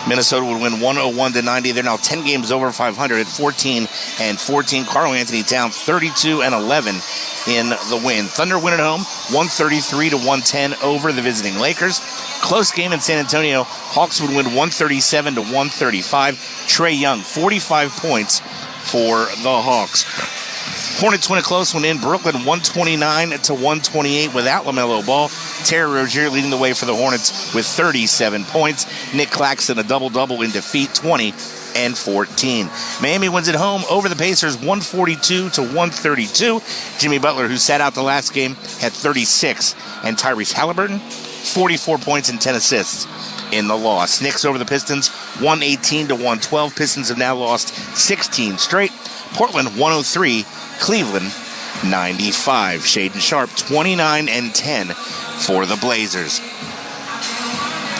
Minnesota would win 101-90. They're now 10 games over 500 at 14-14. Karl Anthony Towns 32-11 in the win. Thunder win at home 133-110 over the visiting Lakers. Close game in San Antonio. Hawks would win 137-135. Trae Young 45 points for the Hawks. Hornets win a close one in Brooklyn, 129-128 without LaMelo Ball. Terry Rozier leading the way for the Hornets with 37 points. Nick Claxton a double-double in defeat, 20-14. Miami wins at home over the Pacers, 142-132. Jimmy Butler, who sat out the last game, had 36. And Tyrese Halliburton, 44 points and 10 assists in the loss. Knicks over the Pistons, 118-112. Pistons have now lost 16 straight. Portland, 103. Cleveland, 95. Shaden Sharp, 29-10 for the Blazers.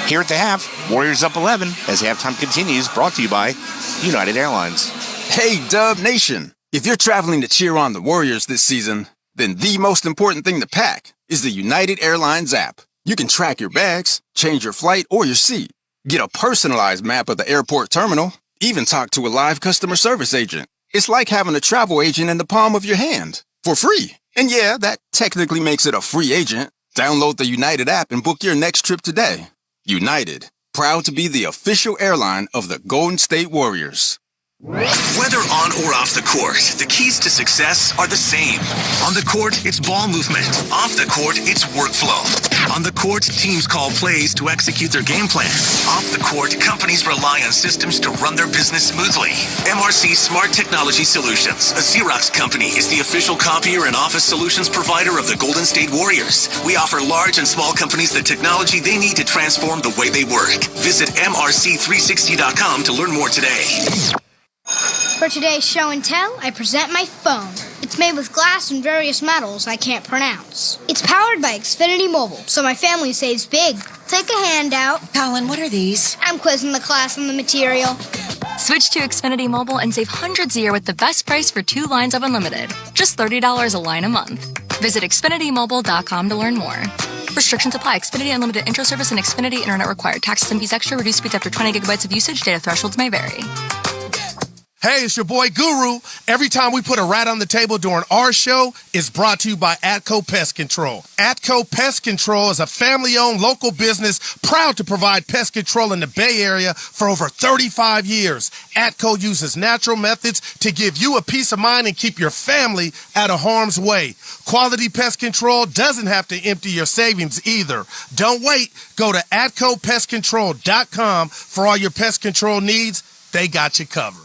Here at the half, Warriors up 11 as halftime continues, brought to you by United Airlines. Hey, Dub Nation. If you're traveling to cheer on the Warriors this season, then the most important thing to pack is the United Airlines app. You can track your bags, change your flight or your seat, get a personalized map of the airport terminal, even talk to a live customer service agent. It's like having a travel agent in the palm of your hand for free. And yeah, that technically makes it a free agent. Download the United app and book your next trip today. United, proud to be the official airline of the Golden State Warriors. Whether on or off the court, the keys to success are the same. On the court, it's ball movement. Off the court, it's workflow. On the court, teams call plays to execute their game plan. Off the court, companies rely on systems to run their business smoothly. MRC Smart Technology Solutions, a Xerox company, is the official copier and office solutions provider of the Golden State Warriors. We offer large and small companies the technology they need to transform the way they work. Visit MRC360.com to learn more today. For today's show and tell, I present my phone. It's made with glass and various metals I can't pronounce. It's powered by Xfinity Mobile, so my family saves big. Take a handout. Colin, what are these? I'm quizzing the class on the material. Switch to Xfinity Mobile and save hundreds a year with the best price for 2 lines of unlimited. Just $30 a line a month. Visit XfinityMobile.com to learn more. Restrictions apply. Xfinity Unlimited Intro Service and Xfinity Internet required. Taxes and fees extra. Reduced speeds after 20 gigabytes of usage. Data thresholds may vary. Hey, it's your boy Guru. Every time we put a rat on the table during our show, it's brought to you by Atco Pest Control. Atco Pest Control is a family-owned local business proud to provide pest control in the Bay Area for over 35 years. Atco uses natural methods to give you a peace of mind and keep your family out of harm's way. Quality pest control doesn't have to empty your savings either. Don't wait. Go to AtcoPestControl.com for all your pest control needs. They got you covered.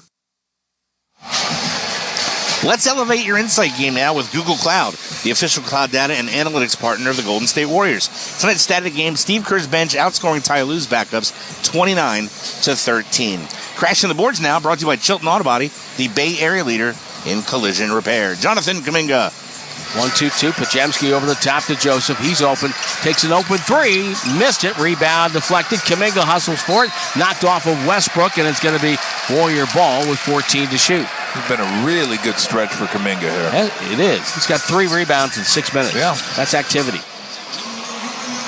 Let's elevate your insight game now with Google Cloud, the official cloud data and analytics partner of the Golden State Warriors. Tonight's static game, Steve Kerr's bench outscoring Ty Lue's backups 29-13. Crashing the boards now, brought to you by Chilton Auto Body, the Bay Area leader in collision repair. Jonathan Kuminga. 1-2-2. Pajemski over the top to Joseph. He's open. Takes an open three. Missed it. Rebound deflected. Kuminga hustles for it. Knocked off of Westbrook, and it's going to be Warrior ball with 14 to shoot. It's been a really good stretch for Kuminga here. It is. He's got 3 rebounds in 6 minutes. Yeah. That's activity.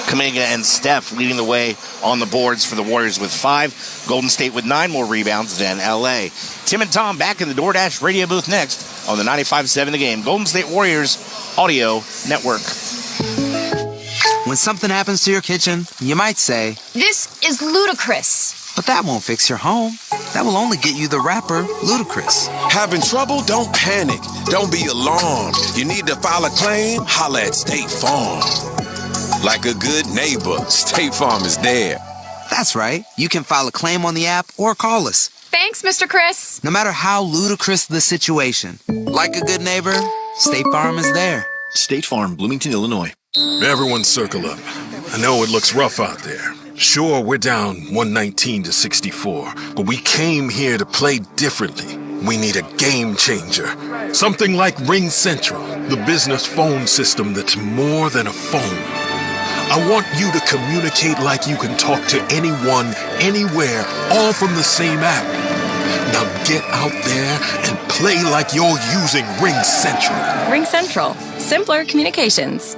Kuminga and Steph leading the way on the boards for the Warriors with 5. Golden State with 9 more rebounds than L.A. Tim and Tom back in the DoorDash radio booth next on the 95.7 The Game. Golden State Warriors Audio Network. When something happens to your kitchen, you might say, This is ludicrous. but that won't fix your home. That will only get you the rapper, Ludacris. Having trouble? Don't panic. Don't be alarmed. You need to file a claim? Holla at State Farm. Like a good neighbor, State Farm is there. That's right. You can file a claim on the app or call us. Thanks, Mr. Chris. No matter how ludicrous the situation, like a good neighbor, State Farm is there. State Farm, Bloomington, Illinois. Everyone circle up. I know it looks rough out there. Sure, we're down 119-64, but we came here to play differently. We need a game changer. Something like Ring Central, the business phone system that's more than a phone. I want you to communicate like you can talk to anyone, anywhere, all from the same app. Now get out there and play like you're using Ring Central. Ring Central. Simpler communications.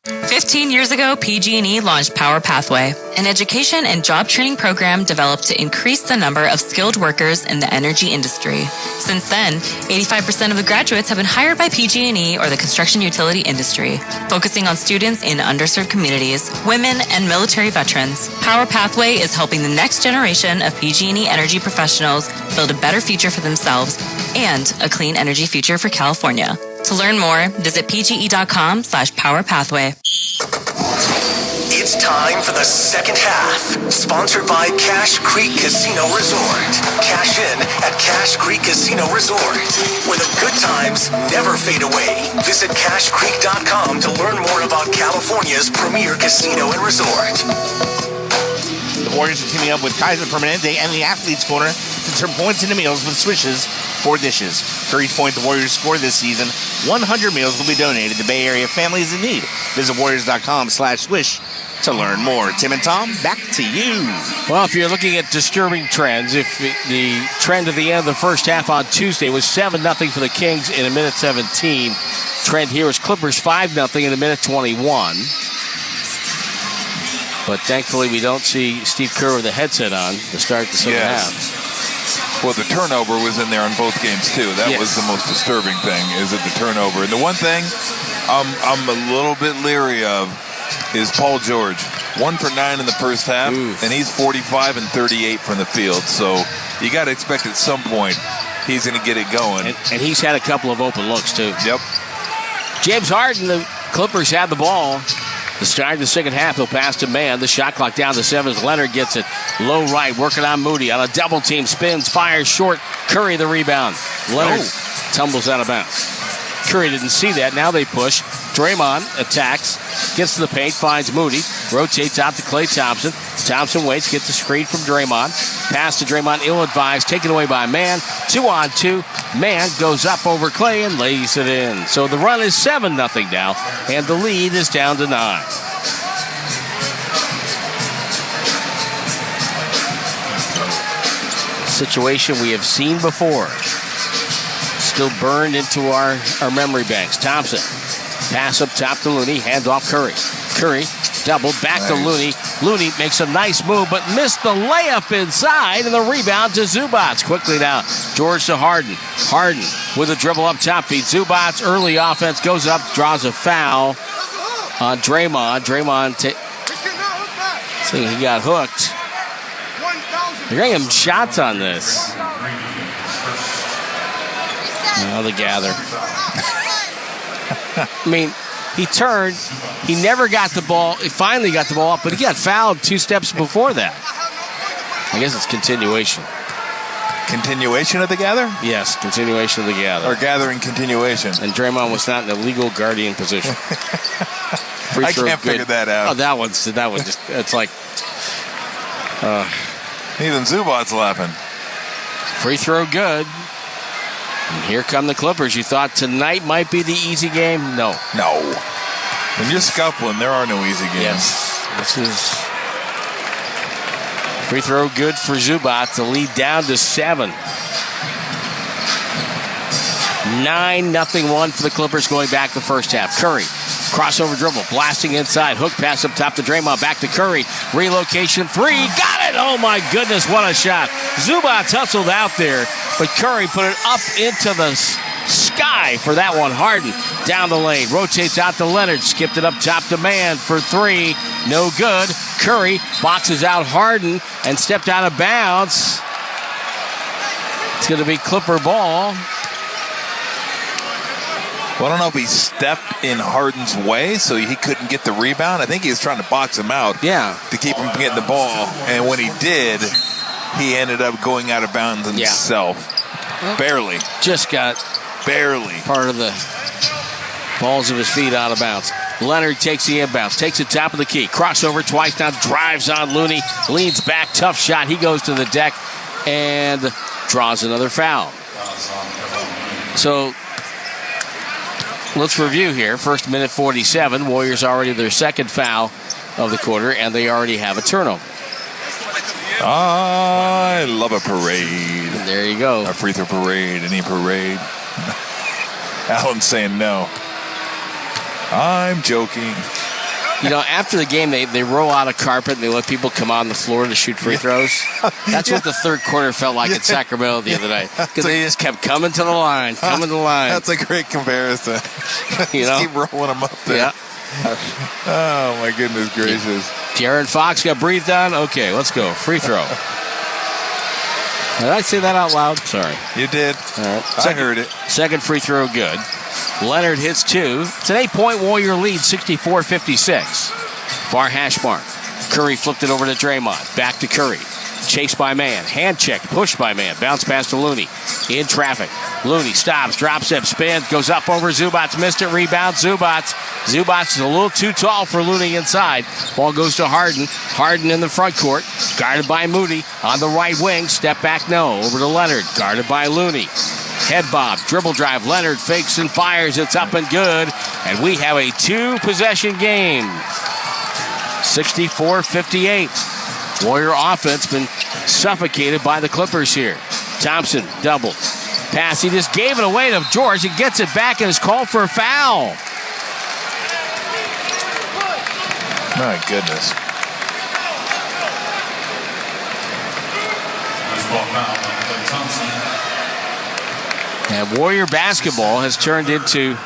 15 years ago, PG&E launched Power Pathway, an education and job training program developed to increase the number of skilled workers in the energy industry. Since then, 85% of the graduates have been hired by PG&E or the construction utility industry, focusing on students in underserved communities, women, and military veterans. Power Pathway is helping the next generation of PG&E energy professionals build a better future for themselves and a clean energy future for California. To learn more, visit pge.com/powerpathway. It's time for the second half, sponsored by Cache Creek Casino Resort. Cash in at Cache Creek Casino Resort, where the good times never fade away. Visit CacheCreek.com to learn more about California's premier casino and resort. The Warriors are teaming up with Kaiser Permanente and the Athletes Corner to turn points into meals with Swishes for dishes. For each point the Warriors score this season, 100 meals will be donated to Bay Area families in need. Visit Warriors.com/swish to learn more. Tim and Tom, back to you. Well, if you're looking at disturbing trends, if the trend at the end of the first half on Tuesday was 7-0 for the Kings in a minute 17, trend here is Clippers 5-0 in a minute 21. But thankfully, we don't see Steve Kerr with a headset on to start the second half. Well, the turnover was in there on both games, too. That was the most disturbing thing, is that the turnover. And the one thing I'm a little bit leery of is Paul George. 1 for 9 in the first half, and he's 45 and 38 from the field. So you got to expect at some point he's going to get it going. And he's had a couple of open looks, too. Yep. James Harden, the Clippers had the ball. The start of the second half, he'll pass to man. The shot clock down to 7. Leonard gets it low right, working on Moody. On a double team, spins, fires short. Curry the rebound. Leonard tumbles out of bounds. Curry didn't see that. Now they push. Draymond attacks, gets to the paint, finds Moody, rotates out to Klay Thompson. Thompson waits, gets the screen from Draymond. Pass to Draymond, ill-advised, taken away by Man. 2-on-2. Man goes up over Klay and lays it in. So the run is 7-0 now, and the lead is down to 9. Situation we have seen before. Still burned into our memory banks. Thompson, pass up top to Looney, hand off Curry. Curry, double, back to Looney. Looney makes a nice move, but missed the layup inside, and the rebound to Zubac. Quickly now, George to Harden. Harden with a dribble up top, feed Zubac. Early offense goes up, draws a foul on Draymond. See, he got hooked. They're getting him shots on this. Now the gather. I mean, he turned. He never got the ball. He finally got the ball up, but he got fouled 2 steps before that. I guess it's continuation. Continuation of the gather? Yes, continuation of the gather. Or gathering continuation. And Draymond was not in a legal guardian position. I can't figure that out. Oh, that one just, it's like... Even Zubac's laughing. Free throw good. And here come the Clippers. You thought tonight might be the easy game? No. When you're scuffling, there are no easy games. Yes. This is free throw good for Zubac. The lead down to 7. 9-1 for the Clippers going back the first half. Curry, crossover dribble, blasting inside. Hook pass up top to Draymond. Back to Curry. Relocation 3. Got it! Oh, my goodness, what a shot. Zubac hustled out there, but Curry put it up into the sky for that one. Harden down the lane. Rotates out to Leonard. Skipped it up top to Man for 3. No good. Curry boxes out Harden and stepped out of bounds. It's going to be Clipper ball. Well, I don't know if he stepped in Harden's way so he couldn't get the rebound. I think he was trying to box him out to keep him getting the ball. And when he did, he ended up going out of bounds himself. Well, barely. Just got part of the balls of his feet out of bounds. Leonard takes the inbounds, takes it top of the key. Crossover twice now, drives on Looney, leans back, tough shot. He goes to the deck and draws another foul. So let's review here. First minute 47. Warriors already their second foul of the quarter, and they already have a turnover. I love a parade. There you go. A free throw parade, any parade. Alan's saying no. I'm joking. You know, after the game, they roll out a carpet and they let people come on the floor to shoot free throws. That's what the third quarter felt like at Sacramento the other night. Because they just kept coming to the line, That's a great comparison. You know? Keep rolling them up there. Yeah. Oh, my goodness gracious. De'Aaron Fox got breathed on. Okay, let's go. Free throw. Did I say that out loud? Sorry. You did. All right. I heard it. Second free throw good. Leonard hits 2. It's an 8-point Warrior lead, 64-56. Far hash mark. Curry flipped it over to Draymond. Back to Curry. Chased by Man. Hand check. Pushed by Man. Bounce pass to Looney. In traffic. Looney stops. Drop step. Spins. Goes up over Zubac. Missed it. Rebound. Zubac. Zubac is a little too tall for Looney inside. Ball goes to Harden. Harden in the front court. Guarded by Moody. On the right wing. Step back. No. Over to Leonard. Guarded by Looney. Head bob, dribble drive. Leonard fakes and fires. It's up and good. And we have a 2-possession game. 64-58. Warrior offense been suffocated by the Clippers here. Thompson double. Pass. He just gave it away to George. He gets it back and is called for a foul. My goodness. And Warrior basketball has turned into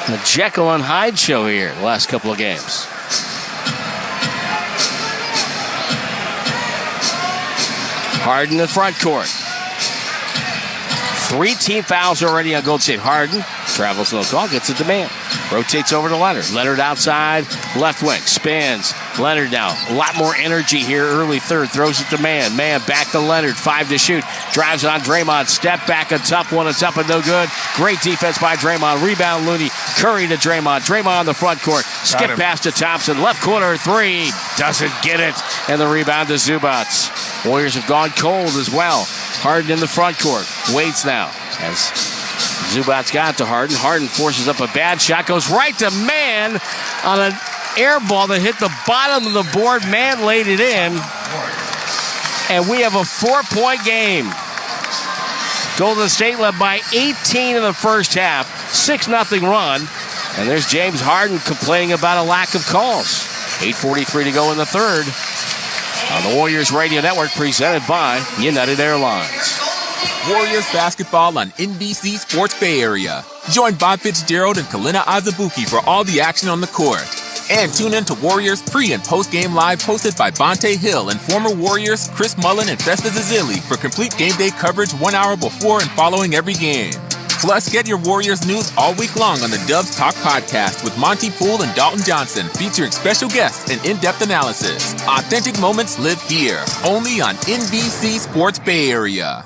a Jekyll and Hyde show here the last couple of games. Harden in the front court. 3 team fouls already on Golden State. Harden travels no call, gets a demand. Rotates over to Leonard. Leonard outside, left wing, spins. Leonard now, a lot more energy here early third. Throws it to Man. Man back to Leonard, 5 to shoot. Drives on Draymond, step back, a tough one. It's up and no good. Great defense by Draymond. Rebound Looney. Curry to Draymond. Draymond on the front court. Skip pass to Thompson. Left corner, 3. Doesn't get it. And the rebound to Zubats. Warriors have gone cold as well. Harden in the front court. Waits now as Zubats got to Harden. Harden forces up a bad shot. Goes right to Man on an air ball that hit the bottom of the board. Man laid it in. And we have a 4-point game. Golden State led by 18 in the first half. 6-0 run. And there's James Harden complaining about a lack of calls. 8:43 to go in the third. On the Warriors Radio Network, presented by United Airlines. Warriors basketball on NBC Sports Bay Area. Join Bob Fitzgerald and Kalina Azubuike for all the action on the court. And tune in to Warriors pre- and post-game live hosted by Bonte Hill and former Warriors Chris Mullin and Festus Ezeli for complete game day coverage 1 hour before and following every game. Plus, get your Warriors news all week long on the Dubs Talk podcast with Monty Poole and Dalton Johnson, featuring special guests and in-depth analysis. Authentic moments live here, only on NBC Sports Bay Area.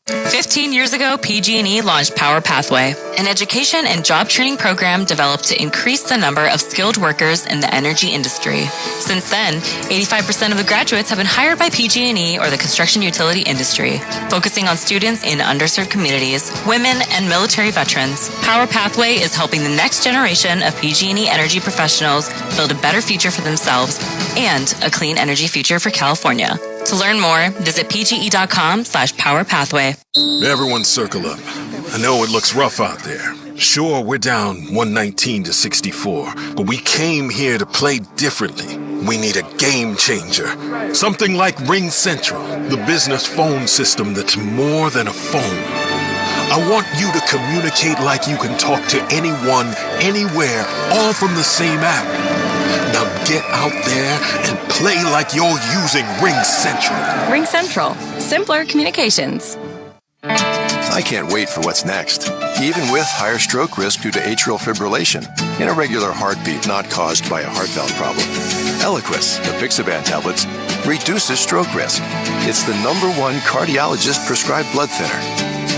15 years ago, PG&E launched Power Pathway, an education and job training program developed to increase the number of skilled workers in the energy industry. Since then, 85% of the graduates have been hired by PG&E or the construction utility industry, focusing on students in underserved communities, women, and military veterans. Power Pathway is helping the next generation of PG&E energy professionals build a better future for themselves and a clean energy future for California. To learn more, visit pge.com/powerpathway. Everyone circle up. I know it looks rough out there. Sure, we're down 119 to 64, but we came here to play differently. We need a game changer. Something like Ring Central, the business phone system that's more than a phone. I want you to communicate like you can talk to anyone, anywhere, all from the same app. Now get out there and play like you're using Ring Central. Ring Central. Simpler communications. I can't wait for what's next. Even with higher stroke risk due to atrial fibrillation, an irregular heartbeat not caused by a heart valve problem. Eliquis, the Pixaban tablets, reduces stroke risk. It's the #1 cardiologist-prescribed blood thinner.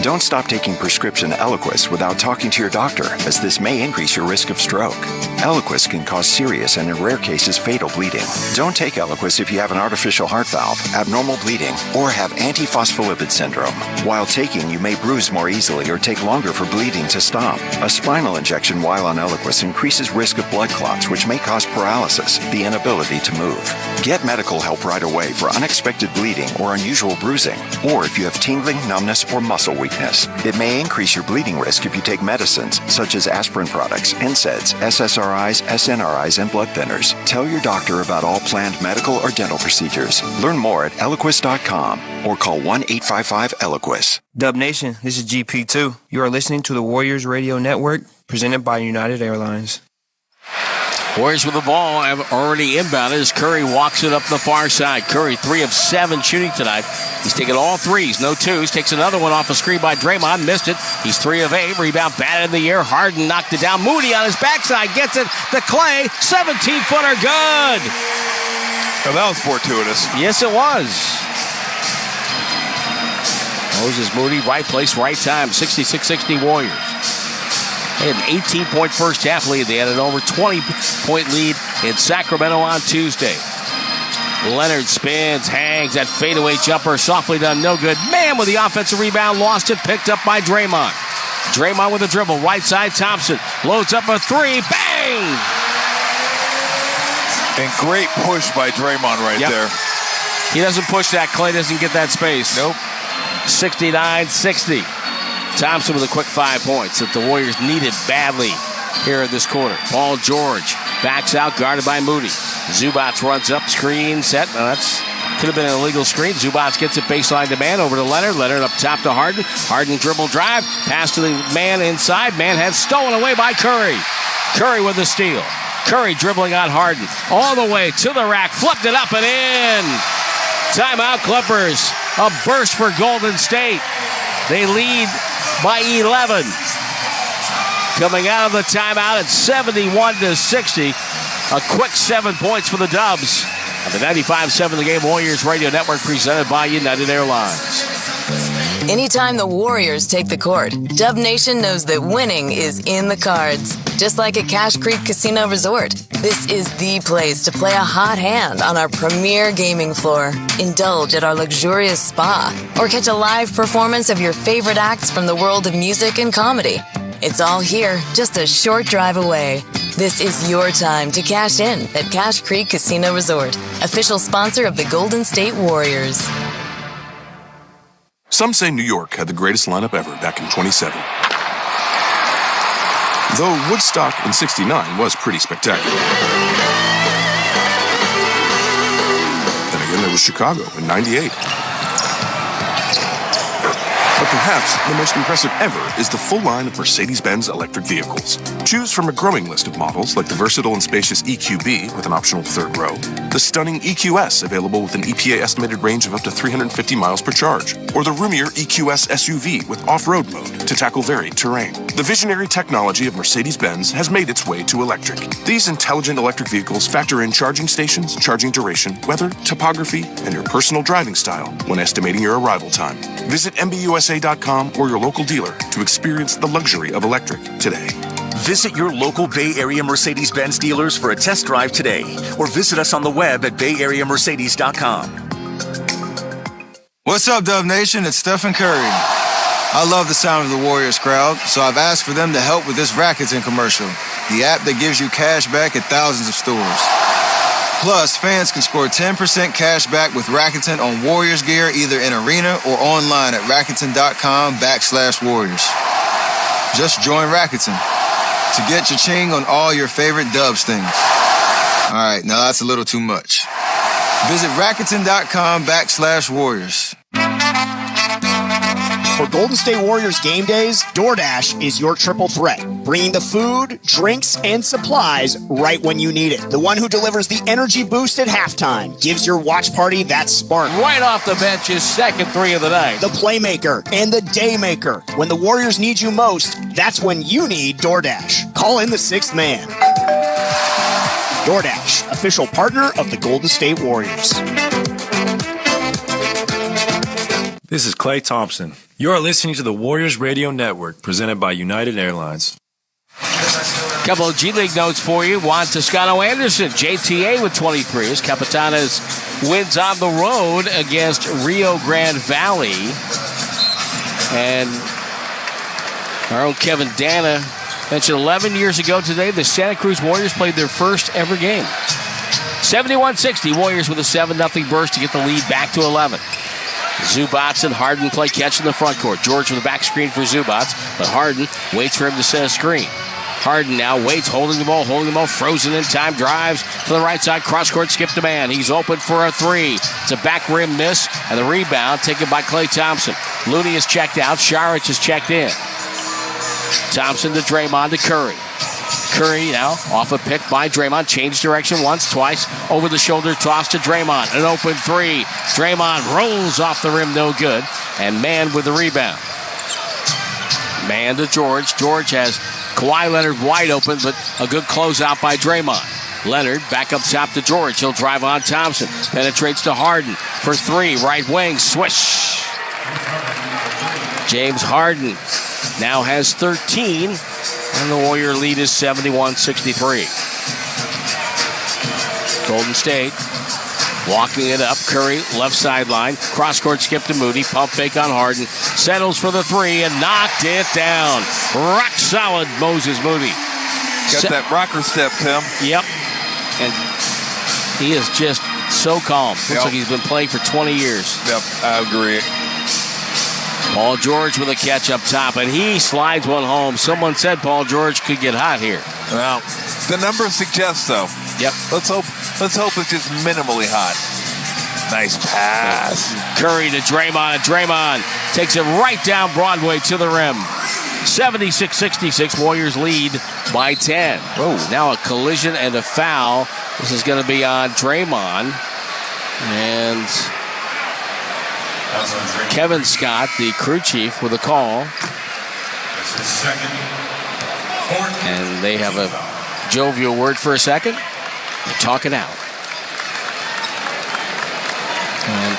Don't stop taking prescription Eliquis without talking to your doctor, as this may increase your risk of stroke. Eliquis can cause serious and, in rare cases, fatal bleeding. Don't take Eliquis if you have an artificial heart valve, abnormal bleeding, or have antiphospholipid syndrome. While taking, you may bruise more easily or take longer for bleeding to stop. A spinal injection while on Eliquis increases risk of blood clots, which may cause paralysis, the inability to move. Get medical help right away for unexpected bleeding or unusual bruising, or if you have tingling, numbness, or muscle weakness. It may increase your bleeding risk if you take medicines such as aspirin products, NSAIDs, SSRIs, SNRIs, and blood thinners. Tell your doctor about all planned medical or dental procedures. Learn more at Eliquis.com or call 1-855-ELIQUIS. Dub Nation, this is GP2. You are listening to the Warriors Radio Network, presented by United Airlines. Warriors with the ball have already inbounded as Curry walks it up the far side. Curry, 3 of 7 shooting tonight. He's taken all threes, no twos. Takes another one off a screen by Draymond. Missed it. He's 3 of 8. Rebound batted in the air. Harden knocked it down. Moody on his backside gets it. The Clay, 17-footer, good. Oh, that was fortuitous. Yes, it was. Moses Moody, right place, right time. 66-60 Warriors. They had an 18-point first half lead. They had an over 20-point lead in Sacramento on Tuesday. Leonard spins, hangs, that fadeaway jumper, softly done, no good. Man with the offensive rebound, lost it, picked up by Draymond. Draymond with a dribble, right side, Thompson loads up a 3, bang! And great push by Draymond there. He doesn't push that. Clay doesn't get that space. Nope. 69-60. Thompson with a quick 5 points that the Warriors needed badly here in this quarter. Paul George backs out, guarded by Moody. Zubats runs up, screen set. Now that's Could have been an illegal screen. Zubats gets it baseline to man over to Leonard. Leonard up top to Harden. Harden dribble drive. Pass to the man inside. Man had stolen away by Curry. Curry with the steal. Curry dribbling on Harden. All the way to the rack. Flipped it up and in. Timeout Clippers. A burst for Golden State. They lead by 11. Coming out of the timeout at 71-60. A quick 7 points for the Dubs. On the 95.7 The Game Warriors Radio Network, presented by United Airlines. Anytime the Warriors take the court, Dub Nation knows that winning is in the cards. Just like at Cache Creek Casino Resort, this is the place to play a hot hand on our premier gaming floor, indulge at our luxurious spa, or catch a live performance of your favorite acts from the world of music and comedy. It's all here, just a short drive away. This is your time to cash in at Cache Creek Casino Resort, official sponsor of the Golden State Warriors. Some say New York had the greatest lineup ever back in 27. Though Woodstock in 69 was pretty spectacular. Then again, there was Chicago in 98. But perhaps the most impressive ever is the full line of Mercedes-Benz electric vehicles. Choose from a growing list of models like the versatile and spacious EQB with an optional third row, the stunning EQS available with an EPA estimated range of up to 350 miles per charge, or the roomier EQS SUV with off-road mode to tackle varied terrain. The visionary technology of Mercedes-Benz has made its way to electric. These intelligent electric vehicles factor in charging stations, charging duration, weather, topography, and your personal driving style when estimating your arrival time. Visit MBUSA.com or your local dealer to experience the luxury of electric today. Visit your local Bay Area Mercedes-Benz dealers for a test drive today, or visit us on the web at bayareamercedes.com. What's up, Dub Nation? It's Stephen Curry. I love the sound of the Warriors crowd, so I've asked for them to help with this Rakuten commercial, the app that gives you cash back at thousands of stores. Plus, fans can score 10% cash back with Rakuten on Warriors gear either in arena or online at Rakuten.com/Warriors. Just join Rakuten to get your ching on all your favorite Dubs things. All right, now that's a little too much. Visit Rakuten.com/Warriors. For Golden State Warriors game days, DoorDash is your triple threat, bringing the food, drinks, and supplies right when you need it. The one who delivers the energy boost at halftime, gives your watch party that spark. Right off the bench, his second three of the night. The playmaker and the daymaker. When the Warriors need you most, that's when you need DoorDash. Call in the sixth man. DoorDash, official partner of the Golden State Warriors. This is Klay Thompson. You are listening to the Warriors Radio Network, presented by United Airlines. Couple of G League notes for you. Juan Toscano Anderson, JTA with 23. His Capitanes wins on the road against Rio Grande Valley. And our own Kevin Dana mentioned 11 years ago today, the Santa Cruz Warriors played their first ever game. 71-60, Warriors with a 7-0 burst to get the lead back to 11. Zubats and Harden play catch in the front court. George with a back screen for Zubats, but Harden waits for him to set a screen. Harden now waits, holding the ball, frozen in time, drives to the right side, cross court, skip to man. He's open for a three. It's a back rim miss, and the rebound taken by Klay Thompson. Looney is checked out, Šarić is checked in. Thompson to Draymond to Curry. Curry now off a pick by Draymond. Changed direction once, twice. Over the shoulder toss to Draymond. An open three. Draymond rolls off the rim, no good. And Man with the rebound. Man to George. George has Kawhi Leonard wide open, but a good closeout by Draymond. Leonard back up top to George. He'll drive on Thompson. Penetrates to Harden for three. Right wing. Swish. James Harden now has 13. And the Warrior lead is 71-63. Golden State walking it up. Curry, left sideline. Cross-court skip to Moody. Pump fake on Harden. Settles for the three and knocked it down. Rock solid Moses Moody. Got that rocker step, Tim. Yep. And he is just so calm. Looks like he's been playing for 20 years. Yep, I agree. Paul George with a catch up top, and he slides one home. Someone said Paul George could get hot here. Well, the numbers suggest so. Yep. Let's hope it's just minimally hot. Nice pass. Curry to Draymond, and Draymond takes it right down Broadway to the rim. 76-66, Warriors lead by 10. Whoa. Now a collision and a foul. This is going to be on Draymond. And Kevin Scott, the crew chief, with a call. And they have a jovial word for a second. They talk it out. And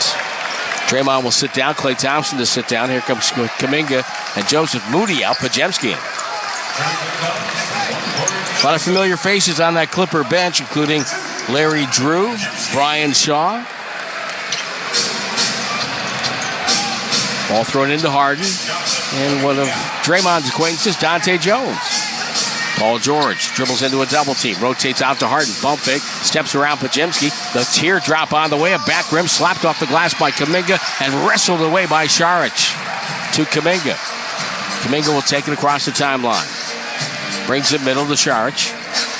Draymond will sit down. Klay Thompson to sit down. Here comes Kuminga and Joseph. Moody out. Pajemski. A lot of familiar faces on that Clipper bench, including Larry Drew, Brian Shaw. Ball thrown into Harden. And one of Draymond's acquaintances, Dante Jones. Paul George dribbles into a double team, rotates out to Harden, bump fake, steps around Pajemski. The teardrop on the way, a back rim slapped off the glass by Kuminga and wrestled away by Šarić to Kuminga. Kuminga will take it across the timeline. Brings it middle to Šarić.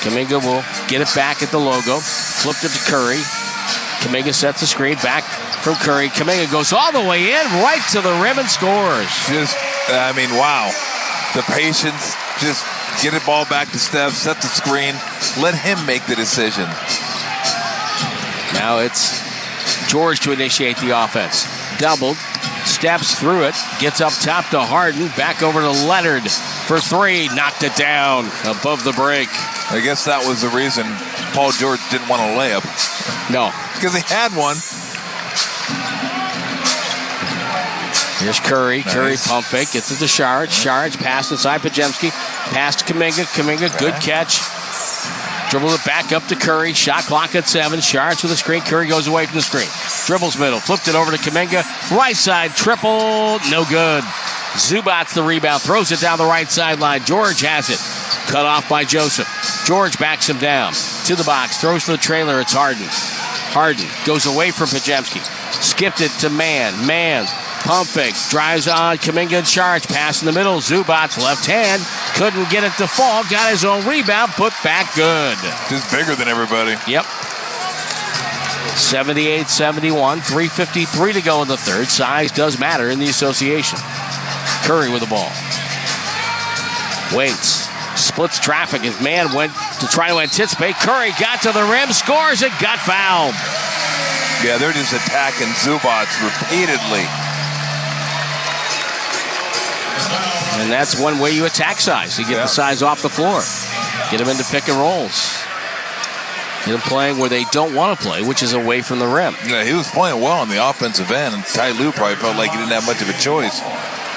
Kuminga will get it back at the logo, flipped it to Curry. Kuminga sets the screen back from Curry. Kuminga goes all the way in, right to the rim and scores. Wow. The patience, just get the ball back to Steph, set the screen, let him make the decision. Now it's George to initiate the offense. Doubled, steps through it, gets up top to Harden, back over to Leonard for three, knocked it down above the break. I guess that was the reason Paul George didn't want a layup. No. Because he had one. Here's Curry. Nice. Curry pump fake. Gets it to Šarić. Šarić pass inside Pajemski. Pass to Kuminga. Kuminga, good catch. Dribble it back up to Curry. Shot clock at 7. Šarić with a screen. Curry goes away from the screen. Dribbles middle. Flipped it over to Kuminga. Right side triple. No good. Zubac's the rebound. Throws it down the right sideline. George has it. Cut off by Joseph. George backs him down. To the box. Throws to the trailer. It's Harden. Harden goes away from Pajemski. Skipped it to Man. Man. Pump fake, drives on Kuminga and Šarić. Pass in the middle. Zubac's left hand. Couldn't get it to fall. Got his own rebound. Put back good. Just bigger than everybody. Yep. 78-71. 3:53 to go in the third. Size does matter in the association. Curry with the ball. Waits. Splits traffic. His man went to try to anticipate. Curry got to the rim. Scores and got fouled. Yeah, they're just attacking Zubac repeatedly. And that's one way you attack size. You get the size off the floor. Get them into pick and rolls. Get them playing where they don't want to play, which is away from the rim. Yeah, he was playing well on the offensive end. And Ty Lue probably felt like he didn't have much of a choice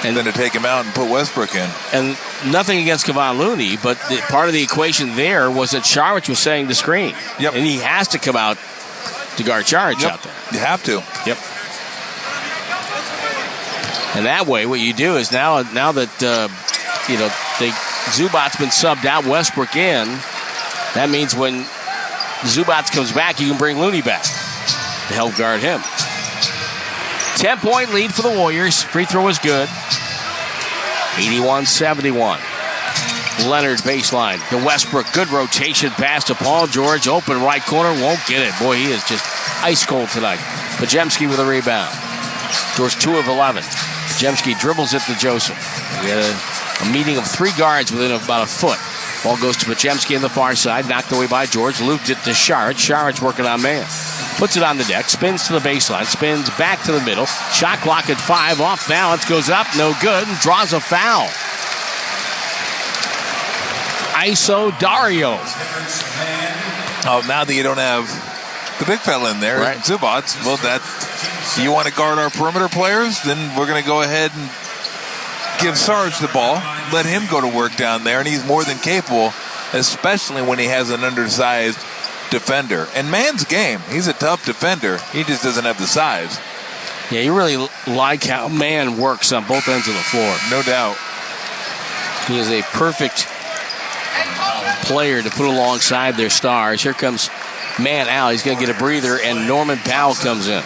than to take him out and put Westbrook in. And nothing against Kevon Looney, but part of the equation there was that Šarić was setting the screen. Yep. And he has to come out to guard Šarić out there. You have to. Yep. And that way, what you do is now that Zubac's been subbed out, Westbrook in. That means when Zubac comes back, you can bring Looney back to help guard him. 10-point lead for the Warriors. Free throw is good. 81-71. Leonard baseline to Westbrook. Good rotation pass to Paul George. Open right corner. Won't get it. Boy, he is just ice cold tonight. Pajemski with a rebound. George 2 of 11. Pajemski dribbles it to Joseph. We had a meeting of three guards within about a foot. Ball goes to Pajemski on the far side. Knocked away by George. Looped it to Šarić. Šarić working on man. Puts it on the deck. Spins to the baseline. Spins back to the middle. Shot clock at 5. Off balance. Goes up. No good. And draws a foul. ISO Dario. Oh, now that you don't have the big fella in there, right. Zubac, well, you want to guard our perimeter players? Then we're going to go ahead and give Sarge the ball, let him go to work down there, and he's more than capable, especially when he has an undersized defender. And Man's game, he's a tough defender. He just doesn't have the size. Yeah, you really like how Man works on both ends of the floor. No doubt. He is a perfect player to put alongside their stars. Here comes Man out. He's going to get a breather, and Norman Powell comes in.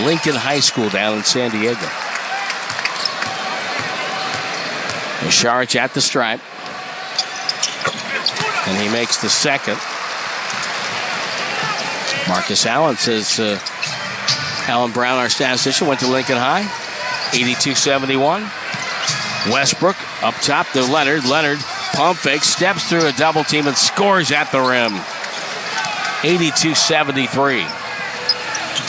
Lincoln High School down in San Diego. And Šarić at the stripe. And he makes the second. Marcus Allen says Alan Brown, our statistician, went to Lincoln High. 82-71. Westbrook up top to Leonard. Leonard pump fake, steps through a double team and scores at the rim. 82-73.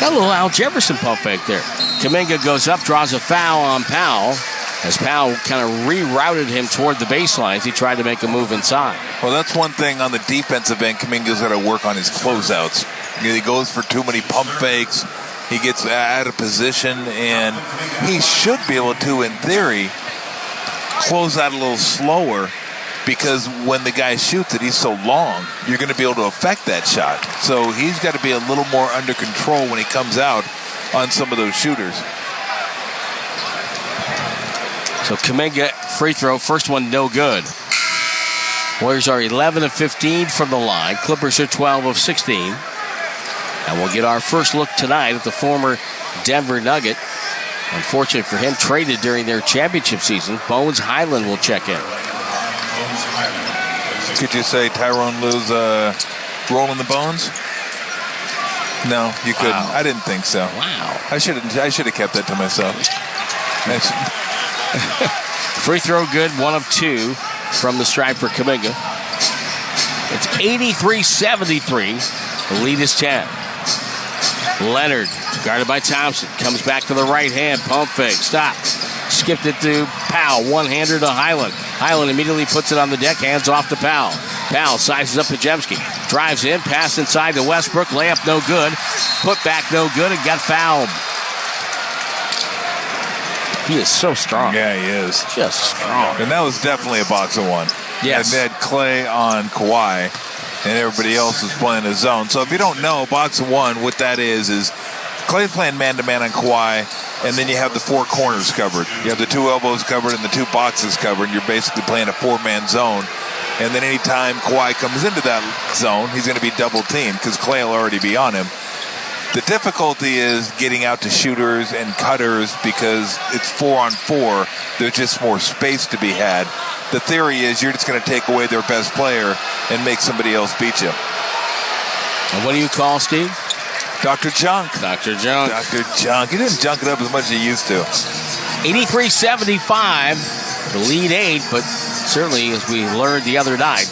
Got a little Al Jefferson pump fake there. Kuminga goes up, draws a foul on Powell, as Powell kind of rerouted him toward the baseline as he tried to make a move inside. Well, that's one thing on the defensive end. Kuminga's got to work on his closeouts. He goes for too many pump fakes. He gets out of position, and he should be able to, in theory, close out a little slower, because when the guy shoots it, he's so long, you're going to be able to affect that shot. So he's got to be a little more under control when he comes out on some of those shooters. So Kuminga, free throw, first one no good. Warriors are 11 of 15 from the line. Clippers are 12 of 16. And we'll get our first look tonight at the former Denver Nugget. Unfortunately for him, traded during their championship season. Bones Highland will check in. Could you say Tyrone Lue's rolling the bones? No, you couldn't. Wow. I didn't think so. Wow. I should have kept that to myself. Free throw good, 1 of 2 from the stripe for Kuminga. It's 83-73. The lead is 10. Leonard, guarded by Thompson, comes back to the right hand, pump fake, stops. Skipped it to Powell, one-hander to Highland. Highland immediately puts it on the deck, hands off to Powell. Powell sizes up Pajemski, drives in, pass inside to Westbrook, layup no good, put back no good, and got fouled. He is so strong. Yeah, he is. Just strong. And that was definitely a box of one. Yes. And they had Clay on Kawhi, and everybody else was playing a zone. So if you don't know, box of one, what that is Clay's playing man-to-man on Kawhi, and then you have the 4 corners covered. You have the 2 elbows covered and the 2 boxes covered, and you're basically playing a 4-man zone. And then anytime Kawhi comes into that zone, he's going to be double-teamed because Clay will already be on him. The difficulty is getting out to shooters and cutters because it's 4-on-4. There's just more space to be had. The theory is you're just going to take away their best player and make somebody else beat you. And what do you call Steve? Dr. Junk. Dr. Junk. Dr. Junk. He didn't junk it up as much as he used to. 83-75. The lead 8, but certainly as we learned the other night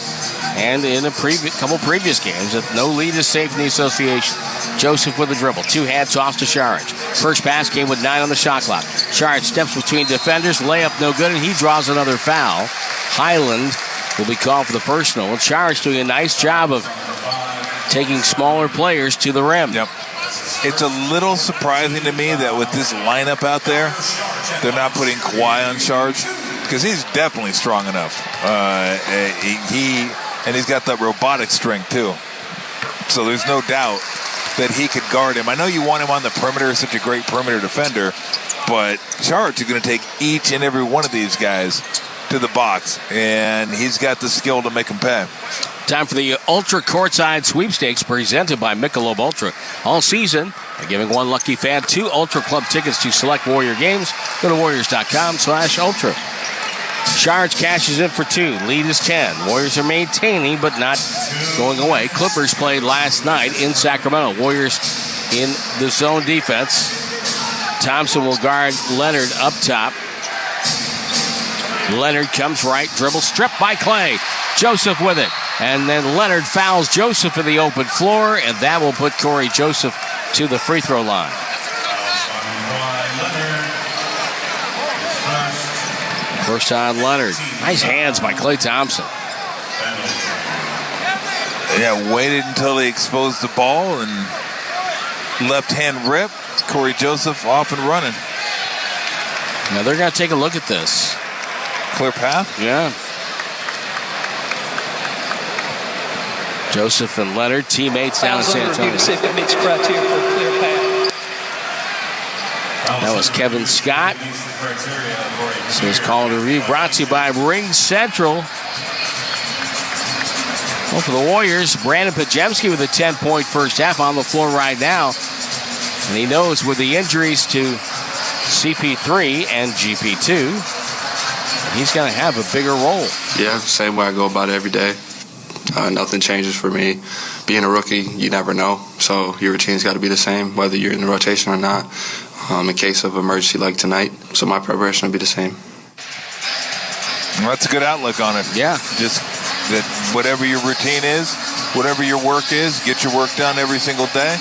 and in a couple previous games, that no lead is safe in the association. Joseph with a dribble. 2 hands off to Sharage. First pass came with 9 on the shot clock. Sharage steps between defenders. Layup no good, and he draws another foul. Highland will be called for the personal. And Sharage doing a nice job of taking smaller players to the rim. Yep. It's a little surprising to me that with this lineup out there, they're not putting Kawhi on charge because he's definitely strong enough. He's got that robotic strength too. So there's no doubt that he could guard him. I know you want him on the perimeter, such a great perimeter defender, but Charge is going to take each and every one of these guys to the box, and he's got the skill to make them pay. Time for the Ultra Courtside Sweepstakes presented by Michelob Ultra. All season, they're giving one lucky fan 2 Ultra Club tickets to select Warrior games. Go to warriors.com/ultra. Charge cashes in for 2. Lead is 10. Warriors are maintaining, but not going away. Clippers played last night in Sacramento. Warriors in the zone defense. Thompson will guard Leonard up top. Leonard comes right, dribble, stripped by Clay. Joseph with it. And then Leonard fouls Joseph in the open floor, and that will put Corey Joseph to the free throw line. First on Leonard. Nice hands by Klay Thompson. Yeah, waited until he exposed the ball and left hand rip. Corey Joseph off and running. Now they're going to take a look at this. Clear path? Yeah. Joseph and Leonard, teammates down in San Antonio. To see if it meets criteria for a clear path. That was Kevin Scott. So his call to review brought to you by Ring Central. Well, for the Warriors, Brandon Pajemski with a 10-point first half on the floor right now. And he knows with the injuries to CP3 and GP2, he's going to have a bigger role. Yeah, same way I go about it every day. Nothing changes for me. Being a rookie, you never know. So your routine's got to be the same, whether you're in the rotation or not, in case of emergency like tonight. So my preparation will be the same. Well, that's a good outlook on it. Yeah. Just that whatever your routine is, whatever your work is, get your work done every single day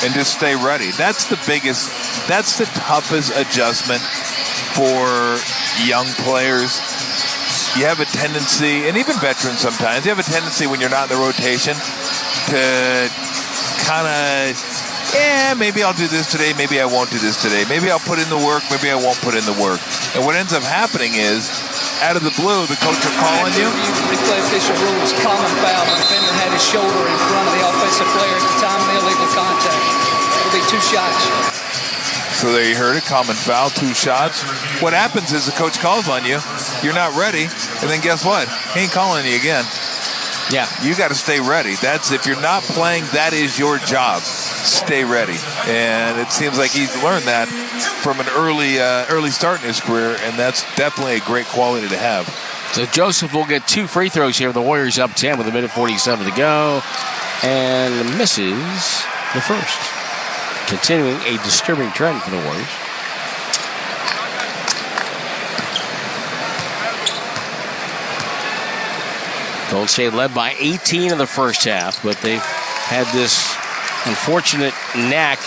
and just stay ready. That's the toughest adjustment for young players. You have a tendency, and even veterans sometimes, you have a tendency when you're not in the rotation to kind of, maybe I'll do this today, maybe I won't do this today. Maybe I'll put in the work, maybe I won't put in the work. And what ends up happening is, out of the blue, the coach will call on you. Replay official rules, common foul. The defender had his shoulder in front of the offensive player at the time of the illegal contact. It'll be 2 shots. So there you heard it, common foul, 2 shots. What happens is the coach calls on you, you're not ready, and then guess what? He ain't calling you again. Yeah. You got to stay ready. That's, if you're not playing, that is your job. Stay ready. And it seems like he's learned that from an early start in his career, and that's definitely a great quality to have. So Joseph will get 2 free throws here. The Warriors up 10 with 1:47 to go, and misses the first. Continuing a disturbing trend for the Warriors. Golden State led by 18 in the first half, but they've had this unfortunate knack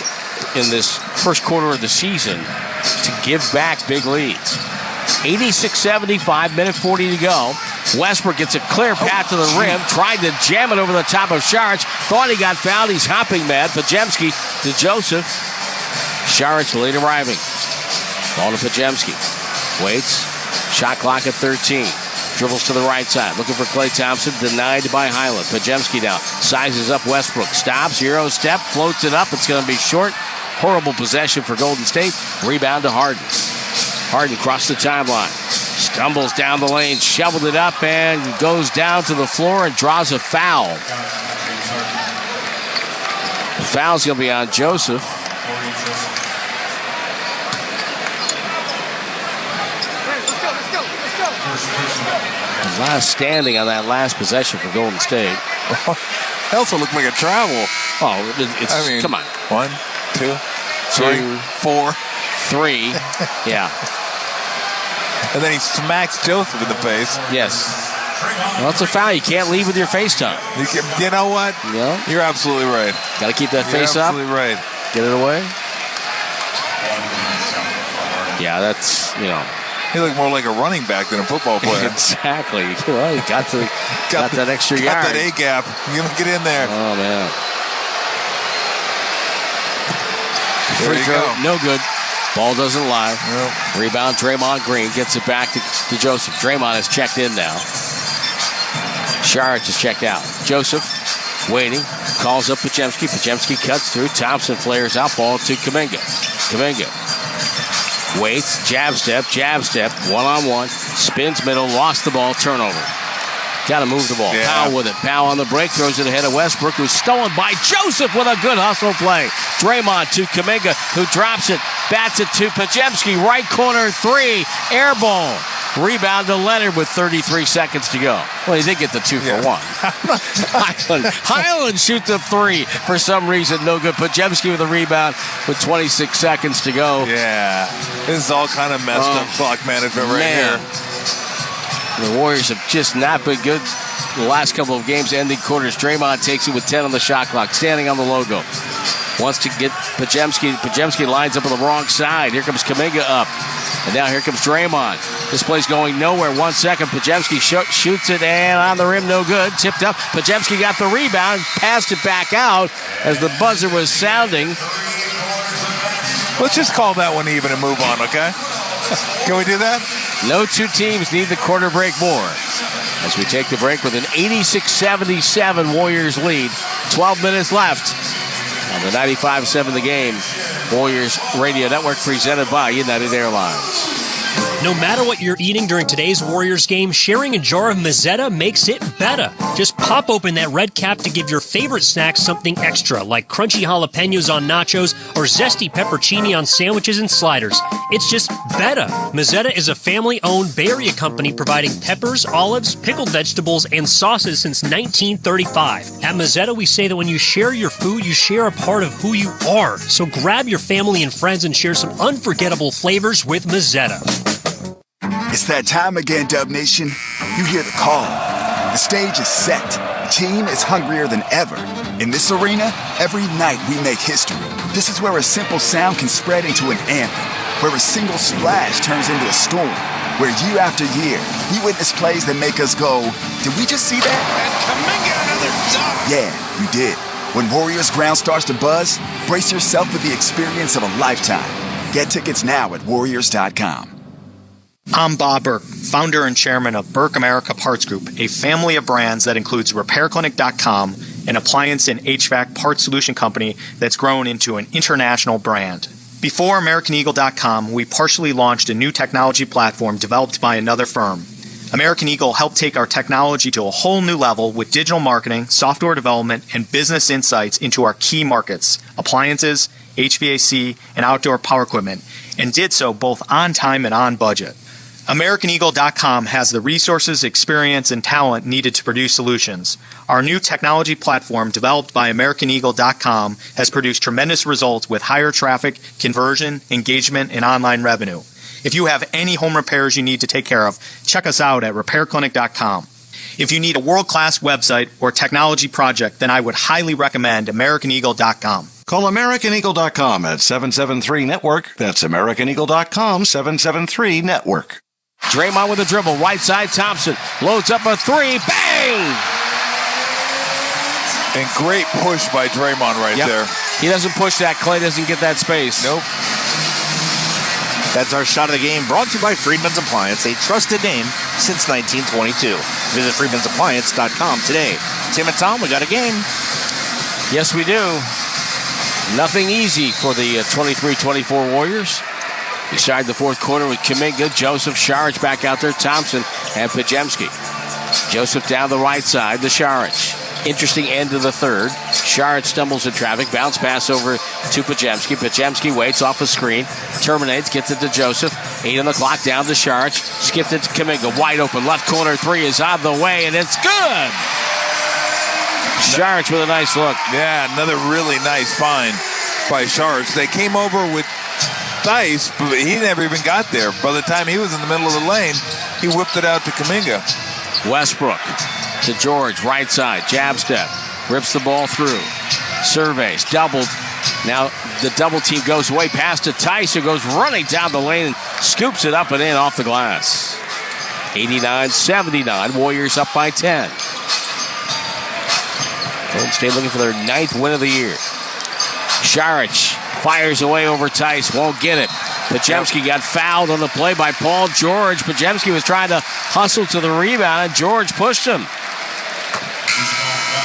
in this first quarter of the season to give back big leads. 86-75, 1:40 to go. Westbrook gets a clear path to the rim, tried to jam it over the top of Šarić, thought he got fouled, he's hopping mad. Podziemski to Joseph. Šarić late arriving. Ball to Podziemski. Waits. Shot clock at 13. Dribbles to the right side. Looking for Klay Thompson. Denied by Highland. Podziemski now. Sizes up Westbrook. Stops. Euro step. Floats it up. It's going to be short. Horrible possession for Golden State. Rebound to Harden. Harden crossed the timeline. Stumbles down the lane. Shoveled it up and goes down to the floor and draws a foul. The foul's going to be on Joseph. Last standing on that last possession for Golden State. It also looked like a travel. Oh, come on. 1, 2, 3, 4, 3. Yeah. And then he smacks Joseph in the face. Yes. Well, it's a foul. You can't leave with your face tucked. You know what? Yeah. You're absolutely right. Got to keep that face up. You're absolutely right. Get it away. Yeah, that's, He looked more like a running back than a football player. Exactly. Well, he got that extra yard. Got that A-gap. You're going to get in there. Oh, man. There you go. No good. Ball doesn't lie. Nope. Rebound, Draymond Green gets it back to Joseph. Draymond is checked in now. Šarić is checked out. Joseph waiting. Calls up Podziemski. Podziemski cuts through. Thompson flares out. Ball to Kuminga. Kuminga waits. Jab step. One-on-one. Spins middle. Lost the ball. Turnover. Got to move the ball. Yeah. Powell with it. Powell on the break. Throws it ahead of Westbrook, who's stolen by Joseph with a good hustle play. Draymond to Kuminga, who drops it. Bats it to Podziemski. Right corner 3. Air ball. Rebound to Leonard with 33 seconds to go. Well, he did get the 2 for 1. Highland shoots a 3 for some reason. No good. Podziemski with a rebound with 26 seconds to go. Yeah. This is all kind of messed up clock management here. The Warriors have just not been good the last couple of games, ending quarters. Draymond takes it with 10 on the shot clock, standing on the logo. Wants to get Podziemski. Podziemski lines up on the wrong side. Here comes Kuminga up. And now here comes Draymond. This play's going nowhere. 1 second. Podziemski shoots it, and on the rim, no good. Tipped up. Podziemski got the rebound, passed it back out as the buzzer was sounding. Let's just call that one even and move on, okay? Can we do that? No two teams need the quarter break more. As we take the break with an 86-77 Warriors lead. 12 minutes left on the 95-7 The Game Warriors Radio Network, presented by United Airlines. No matter what you're eating during today's Warriors game, sharing a jar of Mazzetta makes it better. Just pop open that red cap to give your favorite snack something extra, like crunchy jalapenos on nachos or zesty peppercini on sandwiches and sliders. It's just better. Mazzetta is a family-owned Bay Area company providing peppers, olives, pickled vegetables, and sauces since 1935. At Mazzetta, we say that when you share your food, you share a part of who you are. So grab your family and friends and share some unforgettable flavors with Mazzetta. It's that time again, Dub Nation. You hear the call. The stage is set. The team is hungrier than ever. In this arena, every night we make history. This is where a simple sound can spread into an anthem, where a single splash turns into a storm, where year after year, we witness plays that make us go, did we just see that? And Kuminga, another dunk! Yeah, you did. When Warriors ground starts to buzz, brace yourself for the experience of a lifetime. Get tickets now at Warriors.com. I'm Bob Burke, founder and chairman of Burke America Parts Group, a family of brands that includes RepairClinic.com, an appliance and HVAC parts solution company that's grown into an international brand. Before AmericanEagle.com, we partially launched a new technology platform developed by another firm. American Eagle helped take our technology to a whole new level with digital marketing, software development, and business insights into our key markets, appliances, HVAC, and outdoor power equipment, and did so both on time and on budget. AmericanEagle.com has the resources, experience, and talent needed to produce solutions. Our new technology platform, developed by AmericanEagle.com, has produced tremendous results with higher traffic, conversion, engagement, and online revenue. If you have any home repairs you need to take care of, check us out at RepairClinic.com. If you need a world-class website or technology project, then I would highly recommend AmericanEagle.com. Call AmericanEagle.com at 773-NETWORK. That's AmericanEagle.com, 773-NETWORK. Draymond with a dribble, right side, Thompson loads up a three, bang! And great push by Draymond there. He doesn't push that. Clay doesn't get that space. Nope. That's our shot of the game, brought to you by Friedman's Appliance, a trusted name since 1922. Visit Friedman'sAppliance.com today. Tim and Tom, we got a game. Yes, we do. Nothing easy for the 23-24 Warriors. We started the fourth quarter with Kuminga, Joseph, Saric back out there, Thompson, and Pajemski. Joseph down the right side to Saric. Interesting end of the third. Saric stumbles in traffic, bounce pass over to Pajemski. Pajemski waits off a screen, terminates, gets it to Joseph. 8 on the clock, down to Saric. Skipped it to Kuminga, wide open, left corner three is on the way, and it's good! Saric with a nice look. Yeah, another really nice find by Saric. They came over with Dice, but he never even got there. By the time he was in the middle of the lane, he whipped it out to Kuminga. Westbrook to George, right side, jab step, rips the ball through, surveys, doubled. Now the double team goes away, pass to Tice, who goes running down the lane and scoops it up and in off the glass. 89-79, Warriors up by 10. Golden State looking for their 9th win of the year. Saric fires away over Tice, won't get it. Pajemski got fouled on the play by Paul George. Pajemski was trying to hustle to the rebound, and George pushed him.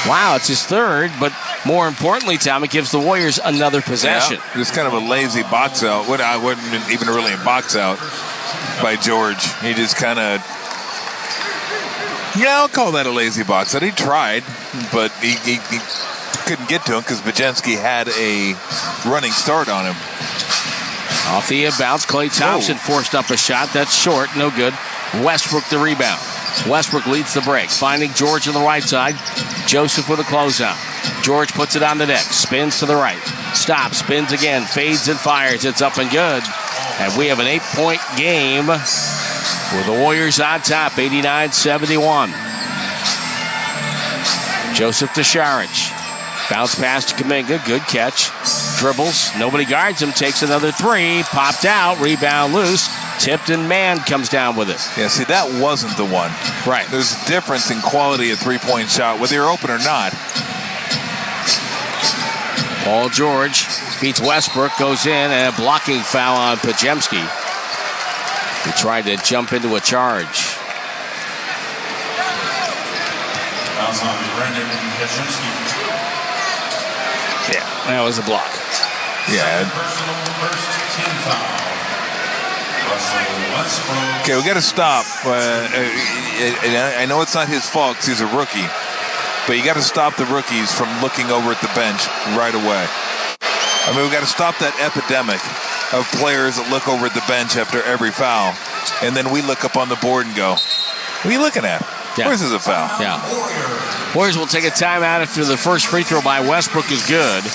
Wow, it's his third, but more importantly, Tom, it gives the Warriors another possession. Yeah, it's kind of a lazy box out. I wouldn't even really a box out by George. He just kind of, I'll call that a lazy box out. He tried, but he couldn't get to him because Pajemski had a running start on him. Off the bounce, Klay Thompson forced up a shot. That's short, no good. Westbrook the rebound. Westbrook leads the break, finding George on the right side. Joseph with a closeout. George puts it on the deck, spins to the right. Stops, spins again, fades and fires. It's up and good. And we have an 8-point game with the Warriors on top, 89-71. Joseph to Saric. Bounce pass to Kuminga, good catch. Dribbles, nobody guards him, takes another three, popped out, rebound loose, tipped and Mann comes down with it. Yeah, see, that wasn't the one. Right. There's a difference in quality of three-point shot, whether you're open or not. Paul George beats Westbrook, goes in, and a blocking foul on Pajemski. He tried to jump into a charge. Fouls on Brendan Pajemski. Yeah, that was a block. Yeah. Okay, we got to stop. I know it's not his fault because he's a rookie, but you got to stop the rookies from looking over at the bench right away. I mean, we got to stop that epidemic of players that look over at the bench after every foul, and then we look up on the board and go, "What are you looking at? Yeah. Where's a foul?" Yeah. Warriors will take a timeout after the first free throw by Westbrook is good.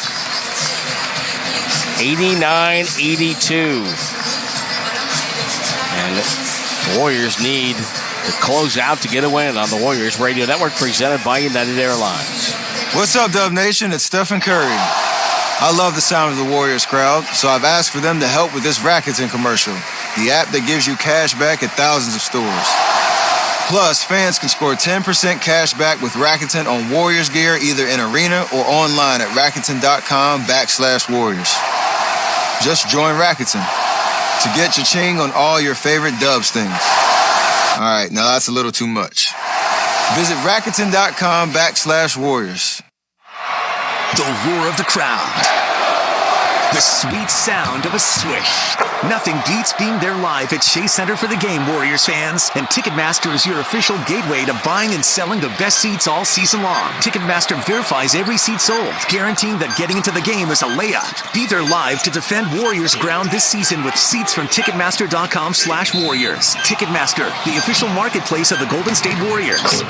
89-82. And the Warriors need to close out to get a win on the Warriors Radio Network, presented by United Airlines. What's up, Dub Nation? It's Stephen Curry. I love the sound of the Warriors crowd, so I've asked for them to help with this Rakuten commercial, the app that gives you cash back at thousands of stores. Plus, fans can score 10% cash back with Rakuten on Warriors gear either in arena or online at Rakuten.com/Warriors. Just join Rakuten to get your ching on all your favorite Dubs things. All right, now that's a little too much. Visit Rakuten.com/Warriors. The roar of the crowd. The sweet sound of a swish. Nothing beats being there live at Chase Center for the game, Warriors fans. And Ticketmaster is your official gateway to buying and selling the best seats all season long. Ticketmaster verifies every seat sold, guaranteeing that getting into the game is a layup. Be there live to defend Warriors ground this season with seats from Ticketmaster.com/Warriors. Ticketmaster, the official marketplace of the Golden State Warriors.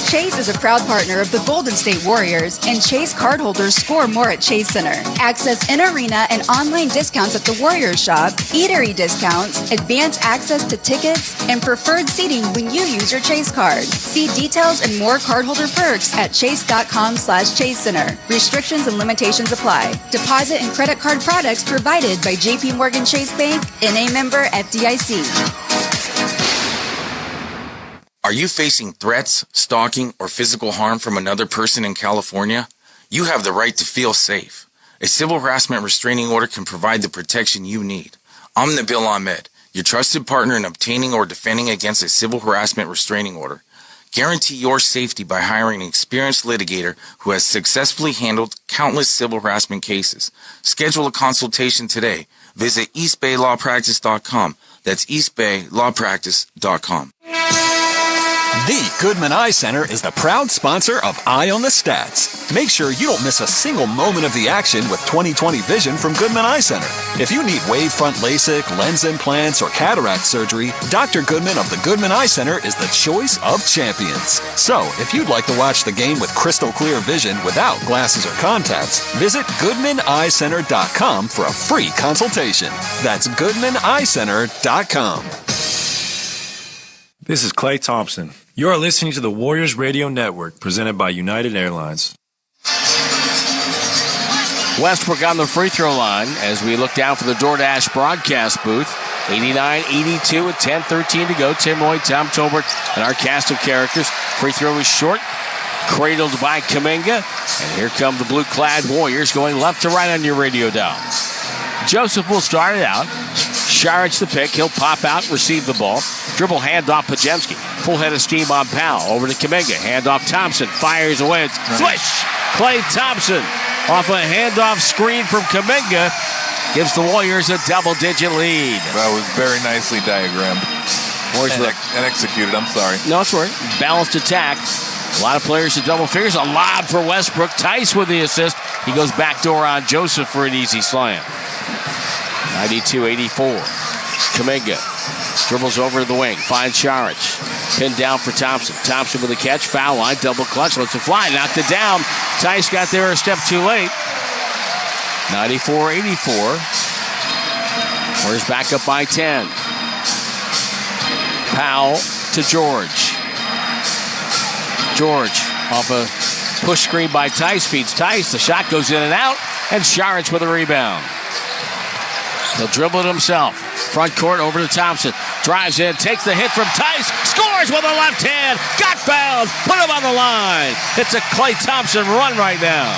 Chase is a proud partner of the Golden State Warriors, and Chase cardholders score more at Chase Center. Access in-arena and online discounts at the Warriors shop, eatery discounts, advanced access to tickets, and preferred seating when you use your Chase card. See details and more cardholder perks at chase.com/Chase Center. Restrictions and limitations apply. Deposit and credit card products provided by JP Morgan Chase Bank, NA member FDIC. Are you facing threats, stalking, or physical harm from another person in California? You have the right to feel safe. A civil harassment restraining order can provide the protection you need. I'm Nabil Ahmed, your trusted partner in obtaining or defending against a civil harassment restraining order. Guarantee your safety by hiring an experienced litigator who has successfully handled countless civil harassment cases. Schedule a consultation today. Visit eastbaylawpractice.com. That's eastbaylawpractice.com. The Goodman Eye Center is the proud sponsor of Eye on the Stats. Make sure you don't miss a single moment of the action with 20/20 vision from Goodman Eye Center. If you need wavefront LASIK, lens implants, or cataract surgery, Dr. Goodman of the Goodman Eye Center is the choice of champions. So, if you'd like to watch the game with crystal clear vision without glasses or contacts, visit GoodmanEyeCenter.com for a free consultation. That's GoodmanEyeCenter.com. This is Klay Thompson. You are listening to the Warriors Radio Network, presented by United Airlines. Westbrook on the free throw line as we look down for the DoorDash broadcast booth. 89-82 with 10:13 to go. Tim Roy, Tom Tolbert, and our cast of characters. Free throw is short, cradled by Kuminga. And here come the blue-clad Warriors going left to right on your radio dial. Joseph will start it out. Sharich the pick. He'll pop out, receive the ball. Dribble handoff Pajemski. Full head of steam on Powell. Over to Kuminga. Handoff Thompson. Fires away. It's swish! Klay Thompson off a handoff screen from Kuminga. Gives the Warriors a double-digit lead. That was very nicely diagrammed. And executed, I'm sorry. No, it's right. Balanced attack. A lot of players to double figures. A lob for Westbrook. Tice with the assist. He goes backdoor on Joseph for an easy slam. 92-84. Kuminga dribbles over to the wing. Finds Sharich. Pinned down for Thompson. Thompson with a catch. Foul line. Double clutch. Lets it fly. Knocked it down. Tice got there a step too late. 94-84. Warriors back up by 10. Powell to George. George off a push screen by Tice. Feeds Tice. The shot goes in and out. And Sharich with a rebound. He'll dribble it himself. Front court over to Thompson. Drives in, takes the hit from Tice. Scores with a left hand. Got fouled. Put him on the line. It's a Klay Thompson run right now.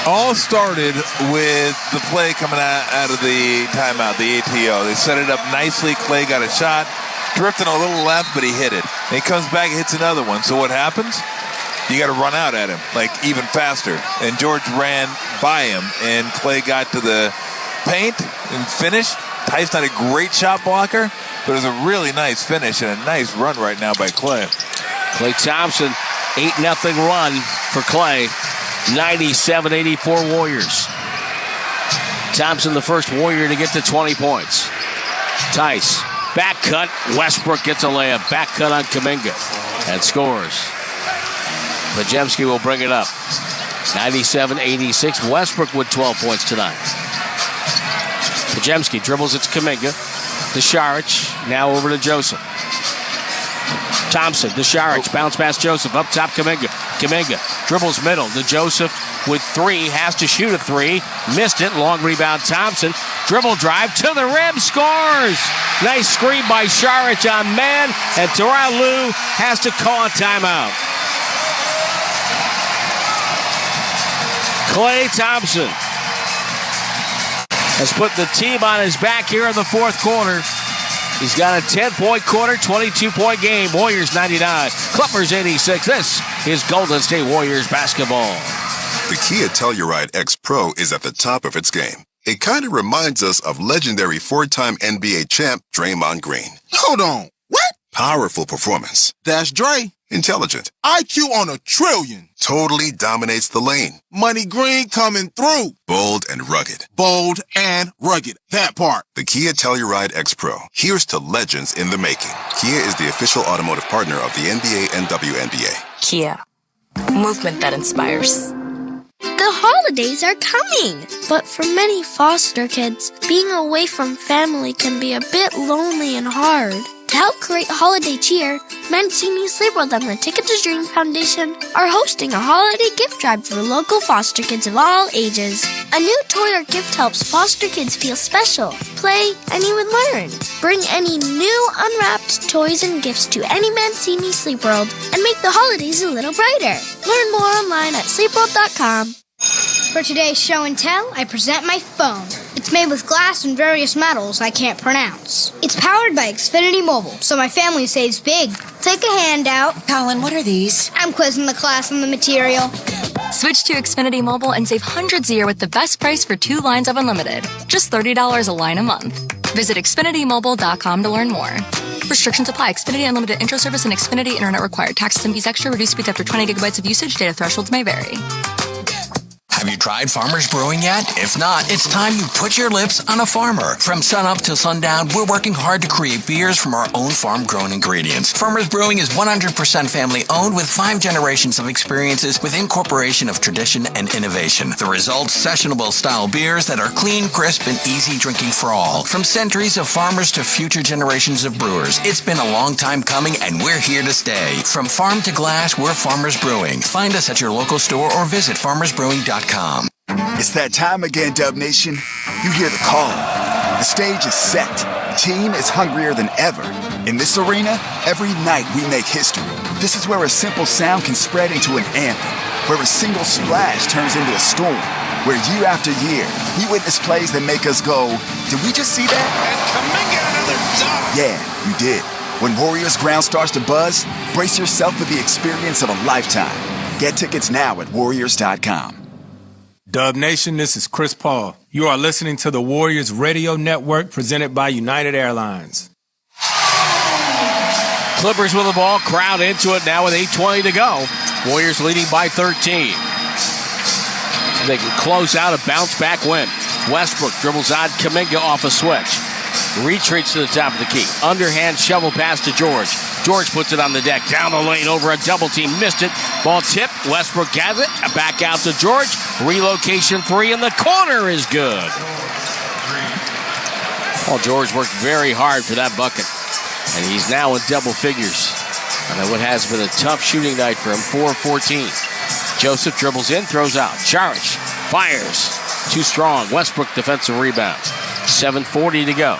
All started with the play coming out of the timeout, the ATO. They set it up nicely. Klay got a shot. Drifting a little left, but he hit it. And he comes back and hits another one. So what happens? you got to run out at him, like even faster. And George ran by him, and Clay got to the paint and finished. Tice not a great shot blocker, but it was a really nice finish and a nice run right now by Clay. Clay Thompson, 8-0 run for Clay. 97-84 Warriors. Thompson, the first Warrior to get to 20 points. Tice, back cut. Westbrook gets a layup. Back cut on Kuminga and scores. Podziemski will bring it up. 97-86. Westbrook with 12 points tonight. Podziemski dribbles it to Kuminga. To Šarić. Now over to Joseph. Thompson to Šarić. Bounce past Joseph. Up top Kuminga. Kuminga dribbles middle to Joseph with 3. Has to shoot a 3. Missed it. Long rebound Thompson. Dribble drive to the rim. Scores. Nice screen by Šarić on man. And Tyronn Lue has to call a timeout. Clay Thompson has put the team on his back here in the fourth quarter. He's got a 10-point quarter, 22-point game. Warriors 99, Clippers 86. This is Golden State Warriors basketball. The Kia Telluride X Pro is at the top of its game. It kind of reminds us of legendary 4-time NBA champ Draymond Green. Hold on. What? Powerful performance. That's Dre. Intelligent. IQ on a trillion. Totally dominates the lane. Money Green coming through. Bold and rugged. Bold and rugged. That part. The Kia Telluride X Pro. Here's to legends in the making. Kia is the official automotive partner of the NBA and WNBA. Kia. Movement that inspires. The holidays are coming, but for many foster kids, being away from family can be a bit lonely and hard. To help create holiday cheer, Mancini Sleep World and the Ticket to Dream Foundation are hosting a holiday gift drive for local foster kids of all ages. A new toy or gift helps foster kids feel special, play, and even learn. Bring any new unwrapped toys and gifts to any Mancini Sleep World and make the holidays a little brighter. Learn more online at sleepworld.com. For today's show and tell, I present my phone. It's made with glass and various metals I can't pronounce. It's powered by Xfinity Mobile, so my family saves big. Take a handout. Colin, what are these? I'm quizzing the class on the material. Switch to Xfinity Mobile and save hundreds a year with the best price for 2 lines of unlimited. Just $30 a line a month. Visit XfinityMobile.com to learn more. Restrictions apply. Xfinity Unlimited Intro Service and Xfinity Internet required. Taxes and fees extra. Reduced speeds after 20 gigabytes of usage. Data thresholds may vary. Have you tried Farmer's Brewing yet? If not, it's time you put your lips on a farmer. From sunup till sundown, we're working hard to create beers from our own farm-grown ingredients. Farmer's Brewing is 100% family-owned with 5 generations of experiences with incorporation of tradition and innovation. The result, sessionable-style beers that are clean, crisp, and easy drinking for all. From centuries of farmers to future generations of brewers, it's been a long time coming, and we're here to stay. From farm to glass, we're Farmer's Brewing. Find us at your local store or visit farmersbrewing.com. It's that time again, Dub Nation. You hear the call. The stage is set. The team is hungrier than ever. In this arena, every night we make history. This is where a simple sound can spread into an anthem, where a single splash turns into a storm, where year after year, we witness plays that make us go, did we just see that? And Kuminga, another dunk. Yeah, you did. When Warriors ground starts to buzz, brace yourself for the experience of a lifetime. Get tickets now at Warriors.com. Dub Nation, this is Chris Paul. You are listening to the Warriors Radio Network presented by United Airlines. Clippers with the ball, crowd into it now with 8:20 to go. Warriors leading by 13. So they can close out a bounce-back win. Westbrook dribbles on Kuminga off a switch. Retreats to the top of the key. Underhand shovel pass to George. George puts it on the deck. Down the lane over a double team. Missed it. Ball tipped. Westbrook has it. Back out to George. Relocation 3 in the corner is good. Paul George worked very hard for that bucket. And he's now in double figures. And what has been a tough shooting night for him. 4-14. Joseph dribbles in, throws out. Šarić fires. Too strong. Westbrook defensive rebound. 7:40 to go.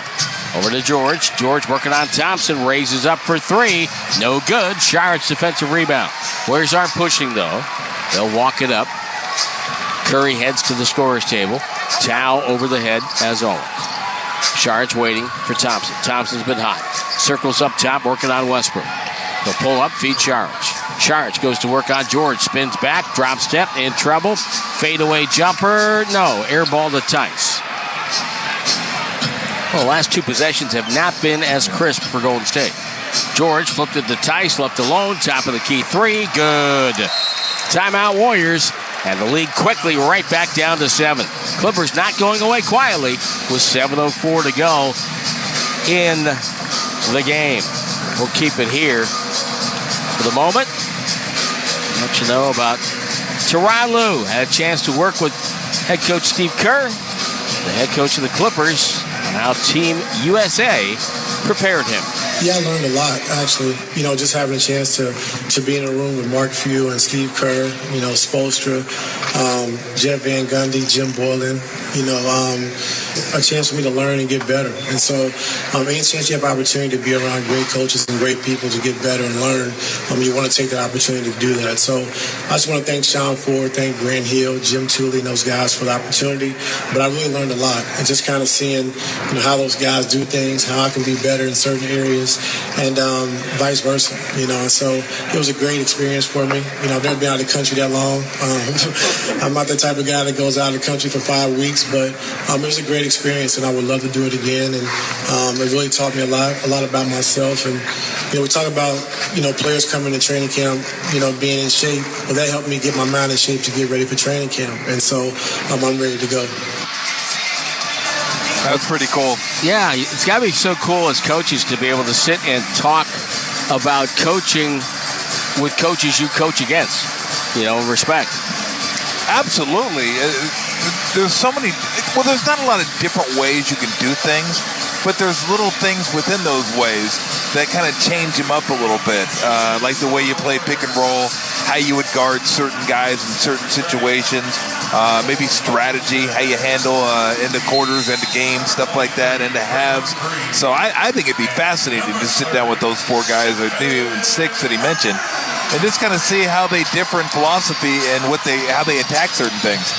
Over to George. George working on Thompson. Raises up for 3. No good. Šarić defensive rebound. Warriors aren't pushing, though. They'll walk it up. Curry heads to the scorer's table. Towel over the head, as always. Šarić waiting for Thompson. Thompson's been hot. Circles up top, working on Westbrook. They'll pull up, feed Šarić. Charge goes to work on George. Spins back, drop step, in trouble. Fadeaway jumper, no. Air ball to Tice. Well, the last two possessions have not been as crisp for Golden State. George flipped it to Tice, left alone. Top of the key three, good. Timeout Warriors. And the lead quickly right back down to 7. Clippers not going away quietly with 7:04 to go in the game. We'll keep it here for the moment. Let you know about Tyronn Lue. Had a chance to work with head coach Steve Kerr, the head coach of the Clippers, and how Team USA prepared him. Yeah, I learned a lot, actually. Just having a chance to be in a room with Mark Few and Steve Kerr, Spoelstra, Jeff Van Gundy, Jim Boylan, a chance for me to learn and get better. And so any chance you have opportunity to be around great coaches and great people to get better and learn, you want to take the opportunity to do that. So I just want to thank Sean Ford, thank Grant Hill, Jim Tooley, and those guys for the opportunity. But I really learned a lot. And just kind of seeing how those guys do things, how I can be better in certain areas, and vice versa, and so it was a great experience for me. I've never been out of the country that long. I'm not the type of guy that goes out of the country for 5 weeks, but it was a great experience, and I would love to do it again. And it really taught me a lot about myself. And we talk about players coming to training camp, being in shape. Well, that helped me get my mind in shape to get ready for training camp, and so I'm ready to go. That's pretty cool. Yeah, it's got to be so cool as coaches to be able to sit and talk about coaching with coaches you coach against. Respect. Absolutely. There's so many. Well, there's not a lot of different ways you can do things, but there's little things within those ways that kind of change them up a little bit. Like the way you play pick and roll, how you would guard certain guys in certain situations, maybe strategy, how you handle into quarters, into games, stuff like that, into halves. So I think it'd be fascinating to sit down with those 4 guys, or maybe even 6 that he mentioned, and just kind of see how they differ in philosophy and how they attack certain things.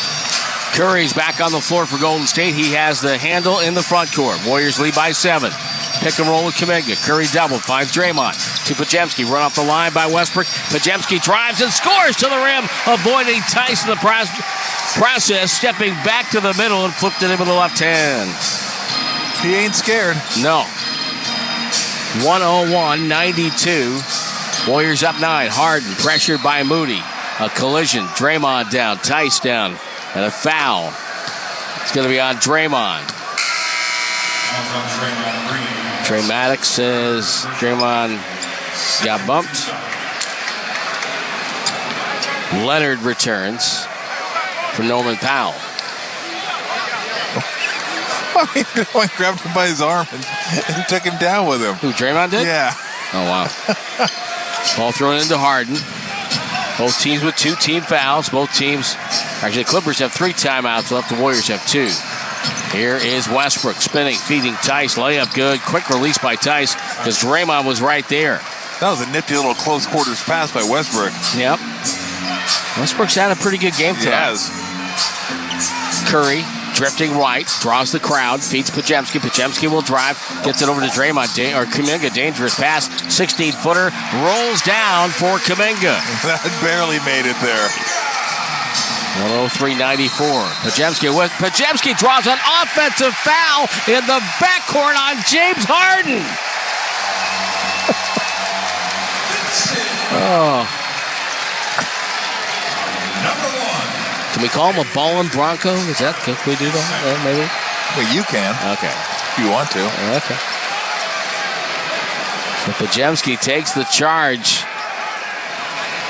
Curry's back on the floor for Golden State. He has the handle in the front court. Warriors lead by 7. Pick and roll with Kuminga. Curry double, finds Draymond. To Podziemski, run off the line by Westbrook. Podziemski drives and scores to the rim, avoiding Tice in the process, stepping back to the middle and flipped it in with the left hand. He ain't scared. No. 101-92. Warriors up 9. Harden pressured by Moody. A collision. Draymond down. Tice down. And a foul. It's going to be on Draymond. Trey Maddox says Draymond got bumped. Leonard returns for Norman Powell. He grabbed him by his arm and took him down with him. Who, Draymond did? Yeah. Oh, wow. Ball thrown into Harden. Both teams with 2 team fouls. Both teams, actually the Clippers have 3 timeouts left. The Warriors have 2. Here is Westbrook spinning, feeding Tice. Layup good. Quick release by Tice because Draymond was right there. That was a nifty little close quarters pass by Westbrook. Yep. Westbrook's had a pretty good game tonight. He has. Curry drifting right, draws the crowd, feeds Podziemski. Podziemski will drive, gets it over to Draymond. Kuminga, dangerous pass. 16-footer, rolls down for Kuminga. That barely made it there. 103-94. Podziemski draws an offensive foul in the backcourt on James Harden. Oh. Can we call him a ballin' Bronco? Can we do that? Maybe? Well, you can. Okay. If you want to. Okay. So Podziemski takes the charge.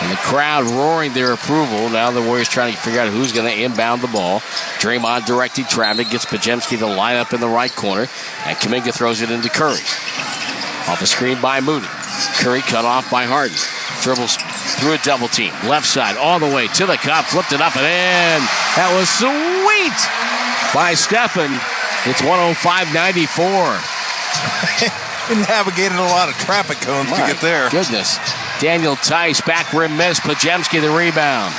And the crowd roaring their approval. Now the Warriors trying to figure out who's going to inbound the ball. Draymond directing traffic, gets Podziemski to line up in the right corner. And Kuminga throws it into Curry. Off a screen by Moody. Curry cut off by Harden. Dribbles through a double team. Left side all the way to the cup. Flipped it up and in. That was sweet by Stephen. It's 105-94. He navigated a lot of traffic cones to get there. Goodness. Daniel Tice, back rim miss. Podziemski the rebound.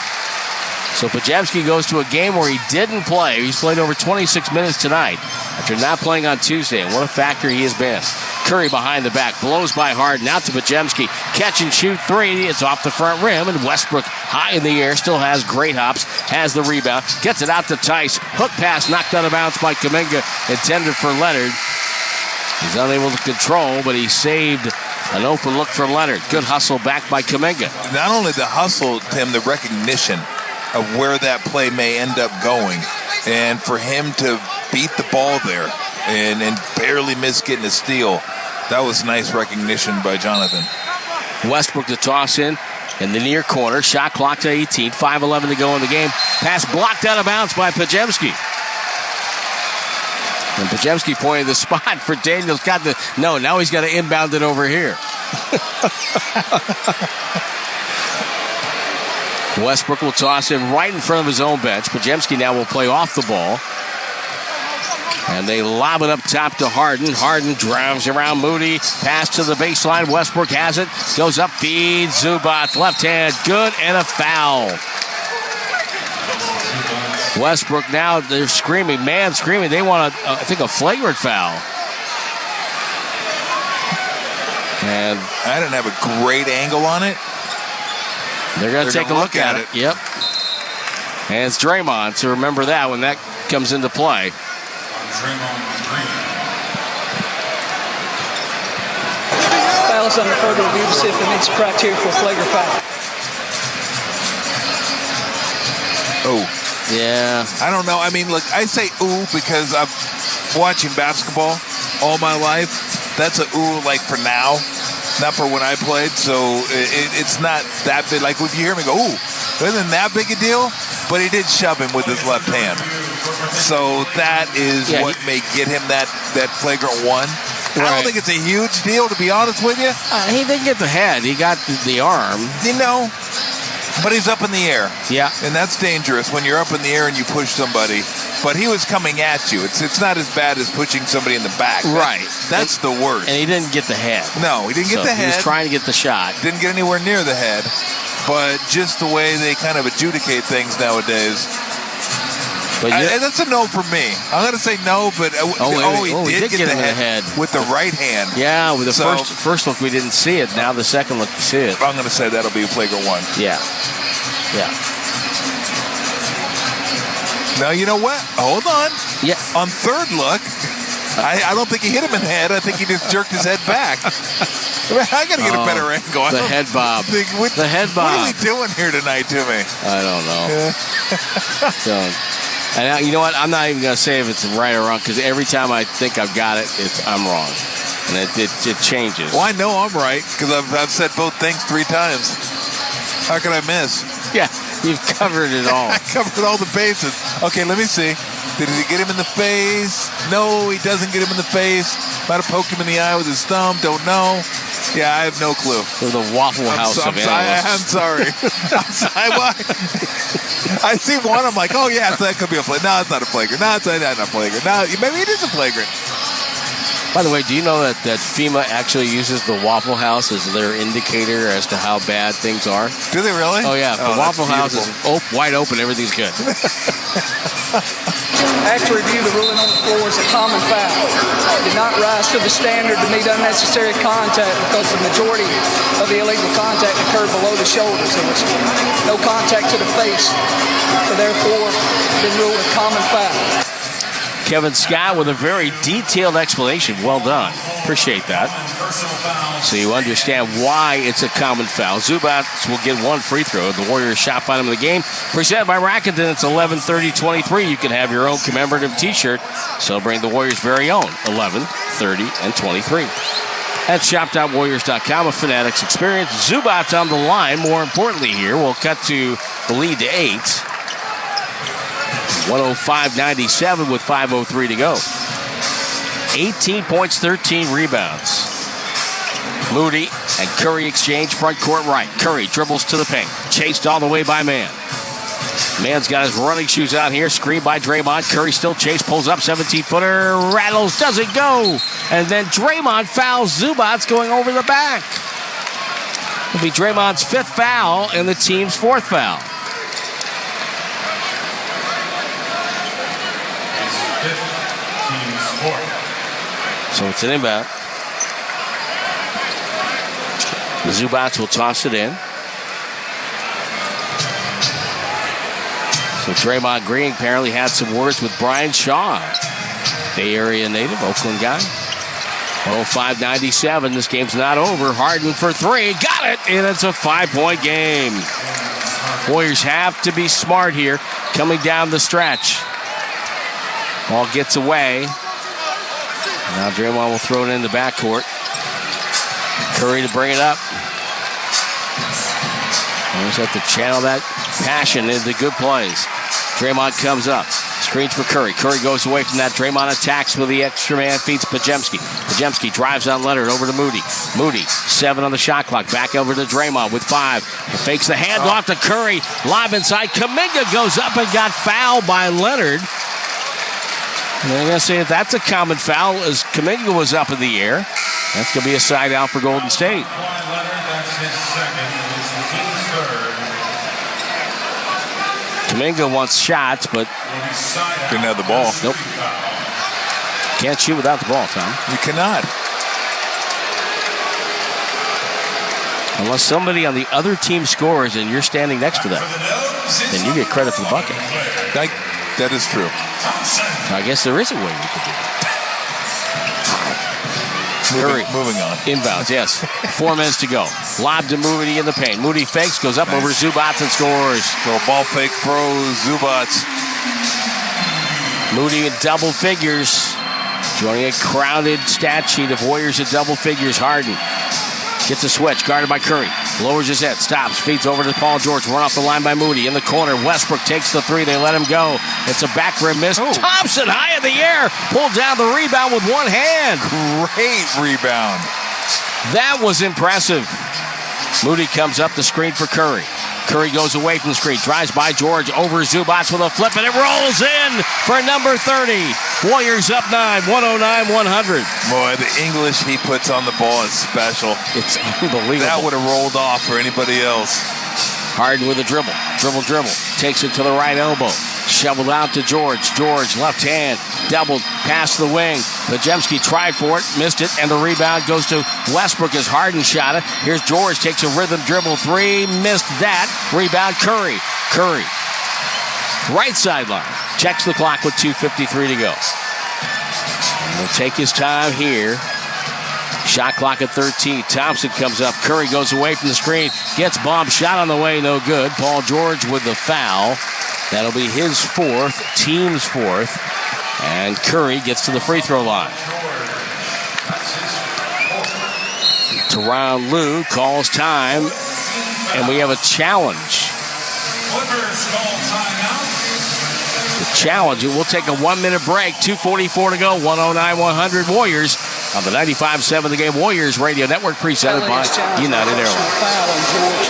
So Podziemski goes to a game where he didn't play. He's played over 26 minutes tonight after not playing on Tuesday. And what a factor he has been. Curry behind the back, blows by Harden, out to Podziemski. Catch and shoot three. It's off the front rim, and Westbrook high in the air, still has great hops, has the rebound, gets it out to Tice. Hook pass knocked out of bounds by Kuminga, intended for Leonard. He's unable to control, but he saved an open look from Leonard. Good hustle back by Kuminga. Not only the hustle, Tim, the recognition of where that play may end up going. And for him to beat the ball there and barely miss getting a steal, that was nice recognition by Jonathan. Westbrook to toss in the near corner. Shot clock to 18. 5:11 to go in the game. Pass blocked out of bounds by Podziemski. And Podziemski pointed the spot for Daniels. Now he's got to inbound it over here. Westbrook will toss in right in front of his own bench. Podziemski now will play off the ball. And they lob it up top to Harden. Harden drives around Moody. Pass to the baseline. Westbrook has it. Goes up, feeds Zubac. Left hand, good, and a foul. Westbrook now, they're screaming. Man screaming. They want, I think, a flagrant foul. And I didn't have a great angle on it. They're going to take a look at it. Yep. And it's Draymond, so remember that when that comes into play. Fouls under further review to see if it meets criteria for a flagrant foul. Oh. Yeah. I don't know. I mean, look, I say ooh because I'm watching basketball all my life. That's a ooh like for now, not for when I played. So it's not that big. Like if you hear me go, ooh, it isn't that big a deal. But he did shove him with his left hand. So that is what may get him that flagrant one. Right. I don't think it's a huge deal, to be honest with you. He didn't get the head. He got the arm. You know, but he's up in the air. Yeah. And that's dangerous when you're up in the air and you push somebody. But he was coming at you. It's not as bad as pushing somebody in the back. Right. That's the worst. And he didn't get the head. No, he didn't get the head. He was trying to get the shot. Didn't get anywhere near the head. But just the way they kind of adjudicate things nowadays. That's a no for me. I'm going to say no, but he did get the head with the right hand. Yeah, with the first look we didn't see it. Now the second look you see it. I'm going to say that'll be a flagrant one. Yeah. Yeah. Now, you know what? Hold on. Yeah. On third look, I don't think he hit him in the head. I think he just jerked his head back. I got to get a better angle. The head bob. The head bob. What are we doing here tonight, Timmy? I don't know. And you know what? I'm not even going to say if it's right or wrong because every time I think I've got it, I'm wrong. And it changes. Well, I know I'm right because I've said both things 3 times. How can I miss? Yeah, you've covered it all. I covered all the bases. Okay, let me see. Did he get him in the face? No, he doesn't get him in the face. Might have poked him in the eye with his thumb. Don't know. Yeah, I have no clue. We're the Waffle House of analysts. I'm sorry. I see one. I'm like, oh, yeah, so that could be a flagrant. No, it's not a flagrant. No, it's not a flagrant. No, maybe it is a flagrant. By the way, do you know that FEMA actually uses the Waffle House as their indicator as to how bad things are? Do they really? Oh, yeah. The Waffle House is wide open. Everything's good. After review, the ruling on the floor is a common foul. It did not rise to the standard to meet unnecessary contact because the majority of the illegal contact occurred below the shoulders. There was no contact to the face, so therefore, been ruled a common foul. Kevin Scott with a very detailed explanation. Well done. Appreciate that. So you understand why it's a common foul. Zubac will get one free throw. The Warriors shot bottom of the game. Presented by Rakuten. It's 11-30-23. You can have your own commemorative t-shirt celebrating the Warriors' very own 11, 30, and 23. At shop.warriors.com, a Fanatics experience. Zubac on the line. More importantly here, we'll cut to the lead to 8. 105-97 with 5:03 to go. 18 points, 13 rebounds. Moody and Curry exchange front court right. Curry dribbles to the paint. Chased all the way by Mann. Mann's got his running shoes out here. Screened by Draymond. Curry still chased. Pulls up. 17-footer. Rattles. Doesn't go. And then Draymond fouls Zubac going over the back. It'll be Draymond's 5th foul and the team's 4th foul. So it's an inbound. Zubats will toss it in. So Draymond Green apparently had some words with Brian Shaw, Bay Area native, Oakland guy. 105-97. This game's not over. Harden for three. Got it. And it's a 5-point game. Warriors have to be smart here coming down the stretch. Ball gets away. Now Draymond will throw it in the backcourt. Curry to bring it up. Always have to channel that passion into good plays. Draymond comes up. Screens for Curry. Curry goes away from that. Draymond attacks with the extra man. Feeds Pajemski. Pajemski drives on Leonard over to Moody. Moody, 7 on the shot clock. Back over to Draymond with 5. He fakes the handoff to Curry. Lob inside. Kuminga goes up and got fouled by Leonard. And they're going to say that that's a common foul as Kuminga was up in the air. That's going to be a side out for Golden State. That's his second. It's the team's third. Kuminga wants shots, but didn't have the ball. Nope. Can't shoot without the ball, Tom. You cannot. Unless somebody on the other team scores and you're standing next to them, then you get credit for the bucket. That is true. So I guess there is a way we could do that. Moving on. Inbounds, yes. 4 minutes to go. Lob to Moody in the paint. Moody fakes, goes up over Zubats and scores. Little ball fake throws, Zubats. Moody in double figures. Joining a crowded stat sheet of Warriors at double figures. Harden gets a switch, guarded by Curry. Lowers his head, stops, feeds over to Paul George. Run off the line by Moody. In the corner, Westbrook takes the 3. They let him go. It's a back rim miss. Thompson high in the air. Pulled down the rebound with one hand. Great rebound. That was impressive. Moody comes up the screen for Curry. Curry goes away from the screen. Drives by George over Zubats with a flip, and it rolls in for number 30. Warriors up 9, 109-100. Boy, the English he puts on the ball is special. It's unbelievable. That would have rolled off for anybody else. Harden with a dribble. Dribble. Takes it to the right elbow. Shoveled out to George. George, left hand. Doubled. Past the wing. Pajemski tried for it. Missed it. And the rebound goes to Westbrook as Harden shot it. Here's George. Takes a rhythm dribble 3. Missed that. Rebound Curry. Right sideline. Checks the clock with 2:53 to go. And will take his time here. Shot clock at 13. Thompson comes up. Curry goes away from the screen. Gets bombed. Shot on the way. No good. Paul George with the foul. That'll be his 4th. Team's 4th. And Curry gets to the free throw line. Tyronn Lue calls time. And we have a challenge. The challenge. We'll take a 1-minute break. 2:44 to go. 109-100 Warriors on the 95.7 The Game Warriors Radio Network, presented by United Airlines.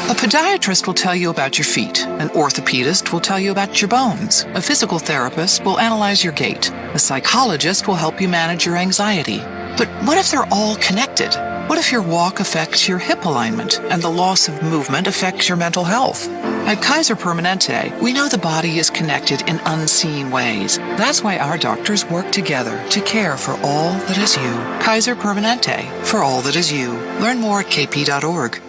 A podiatrist will tell you about your feet. An orthopedist will tell you about your bones. A physical therapist will analyze your gait. A psychologist will help you manage your anxiety. But what if they're all connected? What if your walk affects your hip alignment and the loss of movement affects your mental health? At Kaiser Permanente, we know the body is connected in unseen ways. That's why our doctors work together to care for all that is you. Kaiser Permanente, for all that is you. Learn more at kp.org.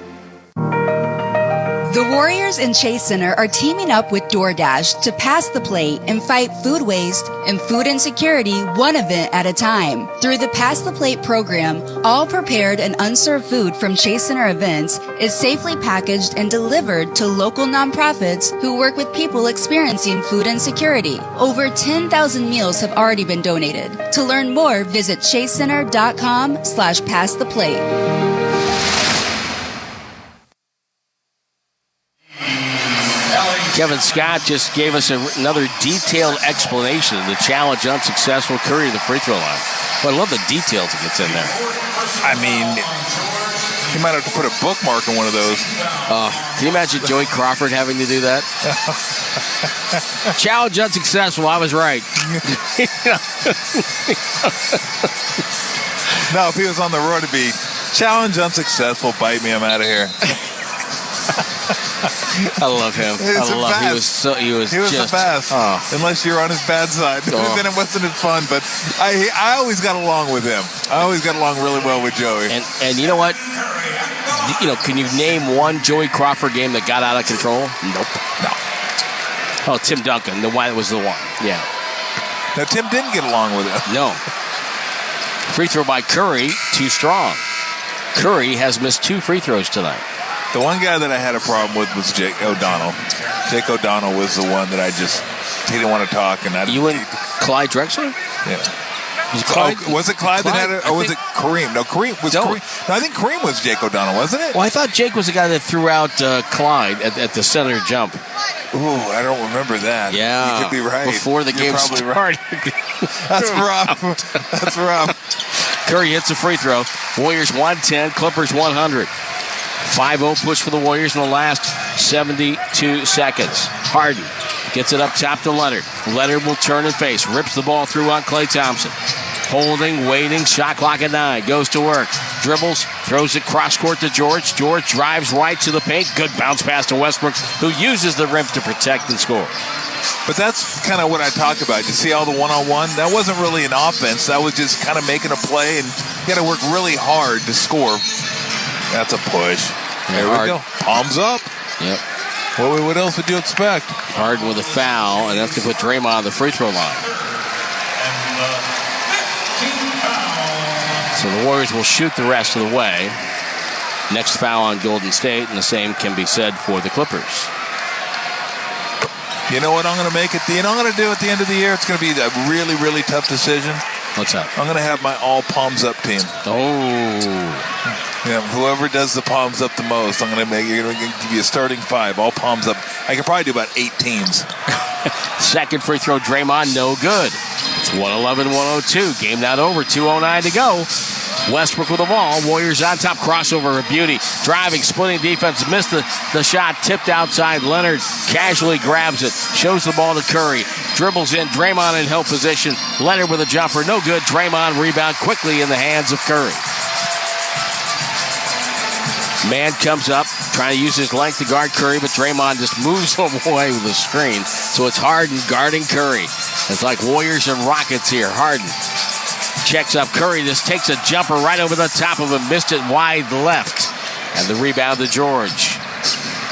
The Warriors and Chase Center are teaming up with DoorDash to pass the plate and fight food waste and food insecurity one event at a time. Through the Pass the Plate program, all prepared and unserved food from Chase Center events is safely packaged and delivered to local nonprofits who work with people experiencing food insecurity. Over 10,000 meals have already been donated. To learn more, visit chasecenter.com/passtheplate. Kevin Scott just gave us another detailed explanation of the challenge unsuccessful. Curry to the free throw line. But I love the details it gets in there. I mean, you might have to put a bookmark on one of those. Can you imagine Joey Crawford having to do that? Challenge unsuccessful. I was right. No, if he was on the road, it'd be challenge unsuccessful. Bite me. I'm out of here. I love him. He was just the best. Unless you're on his bad side, then it wasn't as fun. But I always got along with him. I always got along really well with Joey. And you know what? Can you name one Joey Crawford game that got out of control? Nope. No. Oh, Tim Duncan. That was the one. Yeah. Now, Tim didn't get along with it. No. Free throw by Curry, too strong. Curry has missed 2 free throws tonight. The one guy that I had a problem with was Jake O'Donnell. Jake O'Donnell was the one that he didn't want to talk. And you and Clyde Drexler? Yeah. Was it Clyde that had it, or was it Kareem? No, Kareem was Kareem. No, I think Kareem was Jake O'Donnell, wasn't it? Well, I thought Jake was the guy that threw out Clyde at the center jump. Ooh, I don't remember that. Yeah. You could be right. Before the game started. Right. That's rough. That's rough. Curry hits a free throw. Warriors 110, Clippers 100. 5-0 push for the Warriors in the last 72 seconds. Harden gets it up top to Leonard. Leonard will turn and face. Rips the ball through on Klay Thompson. Holding, waiting, shot clock at 9. Goes to work. Dribbles, throws it cross court to George. George drives right to the paint. Good bounce pass to Westbrook, who uses the rim to protect and score. But that's kind of what I talk about. You see all the one-on-one? That wasn't really an offense. That was just kind of making a play, and you got to work really hard to score. That's a push. There we go. Palms up. Yep. What else would you expect? Harden with a foul, and that's going to put Draymond on the free throw line. So the Warriors will shoot the rest of the way. Next foul on Golden State, and the same can be said for the Clippers. You know what I'm going to make it? You know what I'm going to do at the end of the year? It's going to be a really, really tough decision. What's that? I'm going to have my all palms up team. Oh. Yeah, whoever does the palms up the most, I'm going to give you a starting 5, all palms up. I could probably do about 8 teams. Second free throw, Draymond, no good. It's 111-102. Game not over. 2:09 to go. Westbrook with the ball. Warriors on top. Crossover of Beauty. Driving, splitting defense. Missed the shot. Tipped outside. Leonard casually grabs it. Shows the ball to Curry. Dribbles in. Draymond in help position. Leonard with a jumper. No good. Draymond rebound quickly in the hands of Curry. Man comes up, trying to use his length to guard Curry, but Draymond just moves him away with a screen. So it's Harden guarding Curry. It's like Warriors and Rockets here. Harden checks up. Curry just takes a jumper right over the top of him. Missed it wide left. And the rebound to George.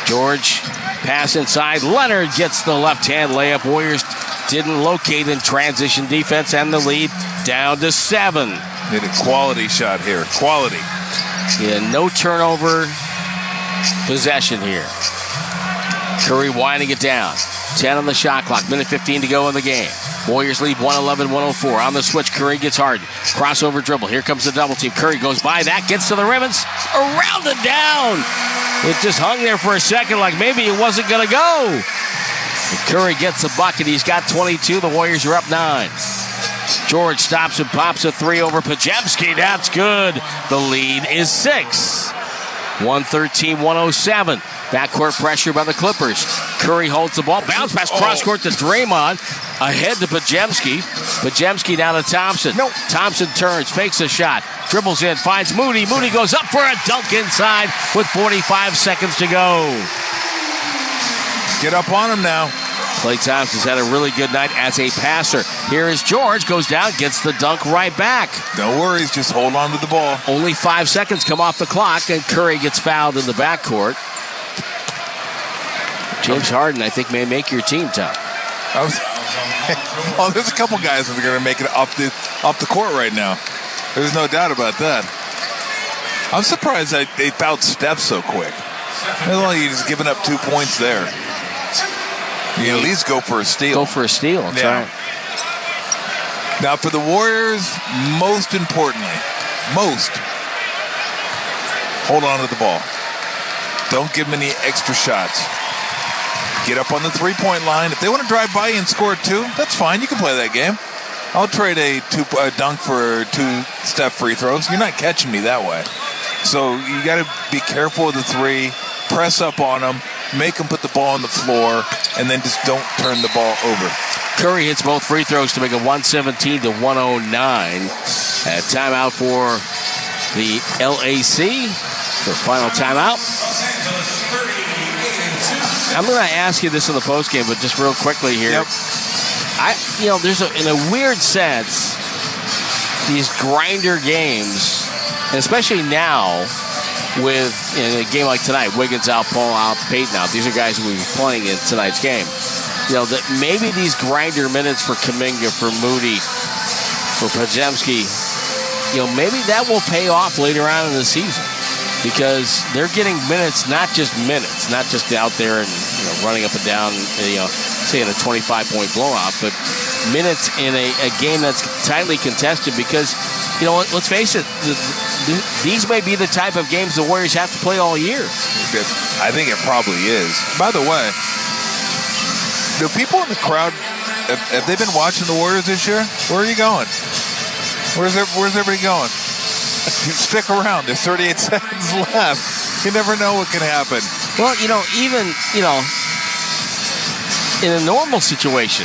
George, pass inside. Leonard gets the left-hand layup. Warriors didn't locate in transition defense, and the lead down to 7. Need a quality shot here. Quality. Yeah, no turnover possession here. Curry winding it down. 10 on the shot clock. Minute 15 to go in the game. Warriors lead 111-104. On the switch, Curry gets Harden. Crossover dribble. Here comes the double team. Curry goes by that, gets to the rim, and around and down. It just hung there for a second like maybe it wasn't going to go. But Curry gets the bucket. He's got 22. The Warriors are up 9. George stops and pops a 3 over Podziemski. That's good. The lead is 6. 113-107. Backcourt pressure by the Clippers. Curry holds the ball. Bounce pass cross court to Draymond. Ahead to Podziemski. Podziemski down to Thompson. Thompson turns, fakes a shot. Dribbles in, finds Moody. Moody goes up for a dunk inside with 45 seconds to go. Get up on him now. Klay Thompson's had a really good night as a passer. Here is George, goes down, gets the dunk right back. No worries, just hold on to the ball. Only 5 seconds come off the clock, and Curry gets fouled in the backcourt. James Harden, I think, may make your team tough. Oh, there's a couple guys that are going to make it off the court right now. There's no doubt about that. I'm surprised that they fouled Steph so quick. He's giving up 2 points there. You at least go for a steal. Go for a steal, that's right. Now for the Warriors, most importantly, hold on to the ball. Don't give them any extra shots. Get up on the three-point line. If they want to drive by you and score 2, that's fine. You can play that game. I'll trade a dunk for 2 step free throws. You're not catching me that way. So you got to be careful with the 3. Press up on them. Make them put the ball on the floor, and then just don't turn the ball over. Curry hits both free throws to make it 117-109. Timeout for the LAC. Their final timeout. I'm going to ask you this in the postgame, but just real quickly here. Yep. There's in a weird sense, these grinder games, and especially now, with, in a game like tonight, Wiggins out, Paul out, Peyton out. These are guys who will be playing in tonight's game. That maybe these grinder minutes for Kuminga, for Moody, for Podziemski, maybe that will pay off later on in the season, because they're getting minutes, not just out there and running up and down, say in a 25-point blowout, but minutes in a game that's tightly contested. Because let's face it, these may be the type of games the Warriors have to play all year. I think it probably is. By the way, do people in the crowd, have they been watching the Warriors this year? Where are you going? Where's everybody going? Stick around. There's 38 seconds left. You never know what can happen. Well, even in a normal situation,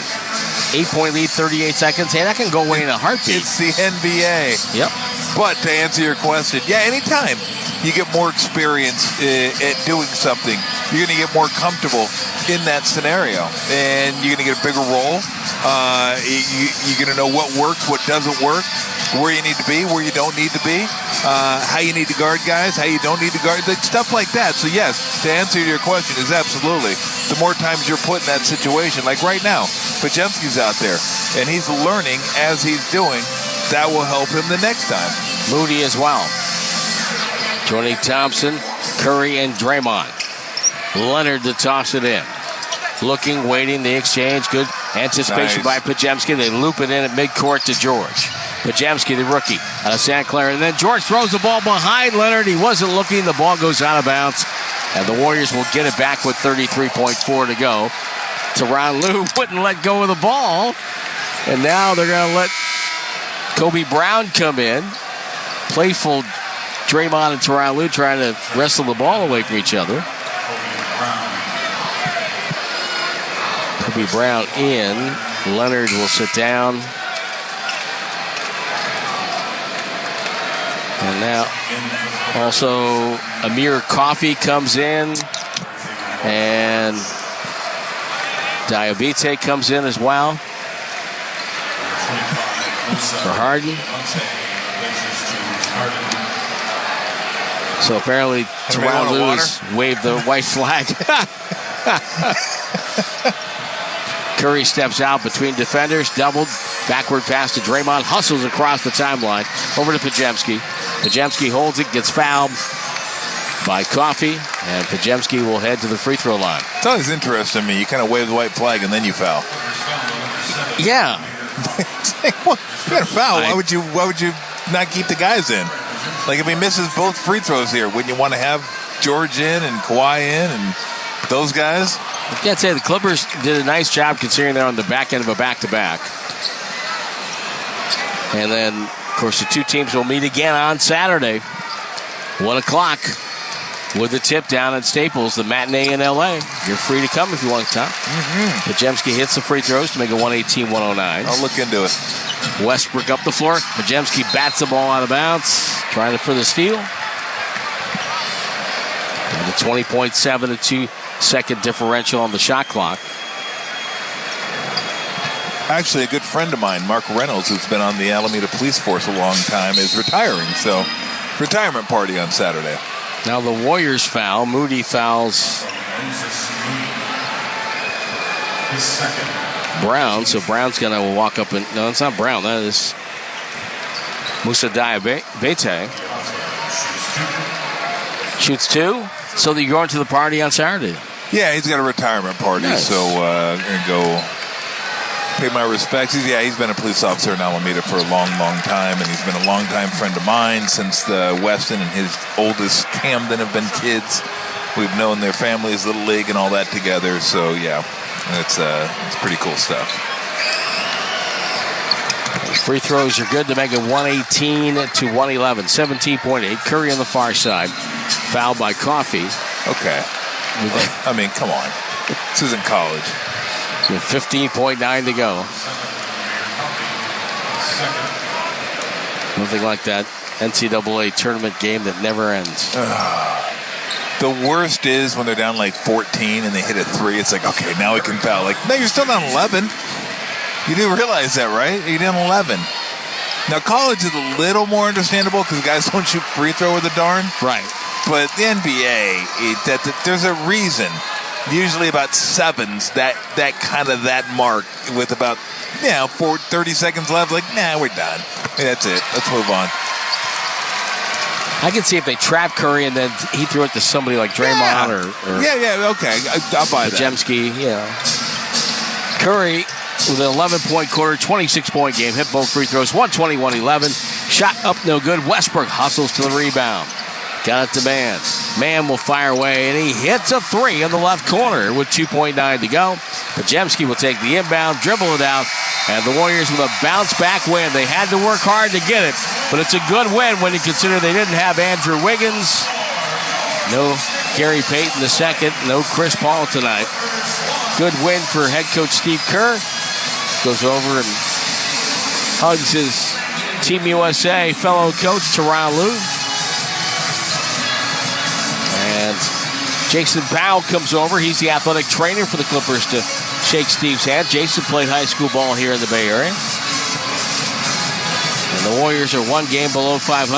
8-point lead, 38 seconds, hey, that can go away in a heartbeat. It's the NBA. Yep. But to answer your question, anytime you get more experience at doing something, you're going to get more comfortable in that scenario, and you're going to get a bigger role. You're going to know what works, what doesn't work, where you need to be, where you don't need to be, how you need to guard guys, how you don't need to guard, stuff like that. So yes, to answer your question is absolutely. The more times you're put in that situation, like right now, Podziemski's out there, and he's learning as he's doing. That will help him the next time. Moody as well. Joining Thompson, Curry, and Draymond. Leonard to toss it in. Looking, waiting, the exchange. Good anticipation by Podziemski. They loop it in at midcourt to George. Podziemski, the rookie, out of Santa Clara. And then George throws the ball behind Leonard. He wasn't looking. The ball goes out of bounds. And the Warriors will get it back with 33.4 to go. Tyronn Lue wouldn't let go of the ball. And now they're going to let Kobe Brown come in. Playful Draymond and Tyronn Lue trying to wrestle the ball away from each other. Kobe Brown in. Leonard will sit down. And now also Amir Coffey comes in. And Diabite comes in as well. For Harden. So apparently Tyronn Lue has waved the white flag. Curry steps out between defenders, doubled, backward pass to Draymond, hustles across the timeline, over to Podziemski. Podziemski holds it, gets fouled by Coffey, and Podziemski will head to the free throw line. It's always interesting to me. You kind of wave the white flag and then you foul. Yeah. You got a foul. Why would you not keep the guys in? Like if he misses both free throws here, wouldn't you want to have George in and Kawhi in and those guys? I can't say the Clippers did a nice job considering they're on the back end of a back-to-back. And then, of course, the two teams will meet again on Saturday, 1 o'clock, with the tip down at Staples, the matinee in L.A. You're free to come if you want to, Tom. Podziemski hits the free throws to make it 118-109. I'll look into it. Westbrook up the floor. Podziemski bats the ball out of bounds, trying for the steal. And a 20.7 to 2-second differential on the shot clock. Actually, a good friend of mine, Mark Reynolds, who's been on the Alameda Police Force a long time, is retiring. So, retirement party on Saturday. Now the Warriors foul. Moody fouls Brown. So Brown's going to walk up and... No, it's not Brown. That is Moussa Diabate. Shoots two. So you're going to the party on Saturday? Yeah, he's got a retirement party. Nice. So I'm going to go pay my respects. He's been a police officer in Alameda for a long, long time, and he's been a long-time friend of mine since Weston and his oldest Camden have been kids. We've known their families, Little League, and all that together. So, yeah, it's pretty cool stuff. Free throws are good to make it 118 to 111. 17.8. Curry on the far side. Fouled by Coffey. Okay. I mean, come on. This isn't college. With 15.9 to go. Nothing like that NCAA tournament game that never ends. The worst is when they're down like 14 and they hit a three. It's like, okay, now we can foul. Like, no, you're still down 11. You do realize that, right? You're down 11. Now, college is a little more understandable because guys don't shoot free throw with a darn. Right. but the NBA, there's a reason. Usually about 7s, that mark with about 30 seconds left. Like, nah, we're done. That's it. Let's move on. I can see if they trap Curry and then he threw it to somebody like Draymond or okay. I'll buy that. Jemski, Curry with an 11-point quarter, 26-point game, hit both free throws, 121-11. Shot up, no good. Westbrook hustles to the rebound. Got it to Mann. Mann will fire away, and he hits a 3 in the left corner with 2.9 to go. Pajemski will take the inbound, dribble it out, and the Warriors with a bounce-back win. They had to work hard to get it, but it's a good win when you consider they didn't have Andrew Wiggins. No Gary Payton II. No Chris Paul tonight. Good win for head coach Steve Kerr. Goes over and hugs his Team USA fellow coach, Tyronn Lue. And Jason Powell comes over. He's the athletic trainer for the Clippers to shake Steve's hand. Jason played high school ball here in the Bay Area. And the Warriors are one game below 500.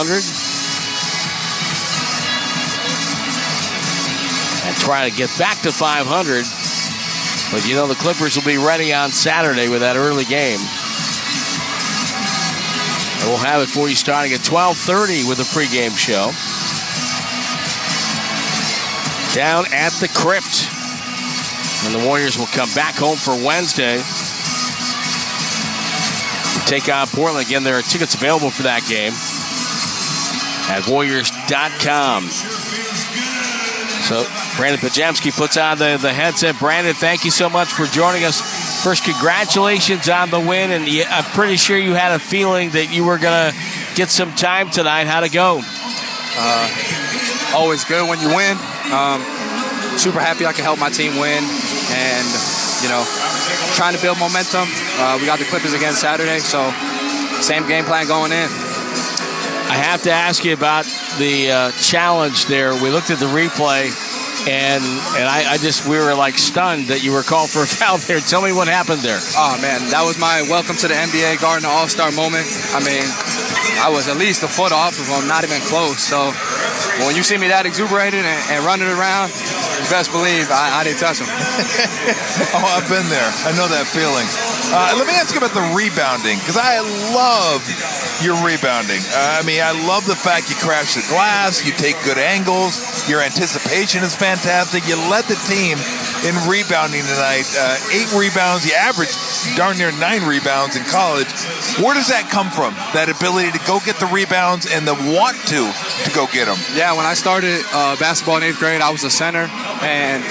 And try to get back to 500. But you know the Clippers will be ready on Saturday with that early game. And we'll have it for you starting at 12:30 with a pregame show. Down at the Crypt. And the Warriors will come back home for Wednesday. Take on Portland. Again, there are tickets available for that game at Warriors.com. So Brandon Pajemski puts on the headset. Brandon, thank you so much for joining us. First, congratulations on the win. And I'm pretty sure you had a feeling that you were going to get some time tonight. How'd it go? Always good when you win. Super happy I can help my team win. And, trying to build momentum. We got the Clippers again Saturday, so same game plan going in. I have to ask you about the challenge there. We looked at the replay, and we were like stunned that you were called for a foul there. Tell me what happened there. Oh, man, that was my welcome to the NBA Garden All-Star moment. I mean, I was at least a foot off of him, not even close. So when you see me that exuberated and running around, you best believe I didn't touch him. Oh, I've been there. I know that feeling. Let me ask you about the rebounding, because I love your rebounding. I love the fact you crash the glass, you take good angles, your anticipation is fantastic. You led the team in rebounding tonight. 8 rebounds. You averaged darn near 9 rebounds in college. Where does that come from? That ability to go get the rebounds and the want to go get them? Yeah, when I started basketball in 8th grade, I was a center. And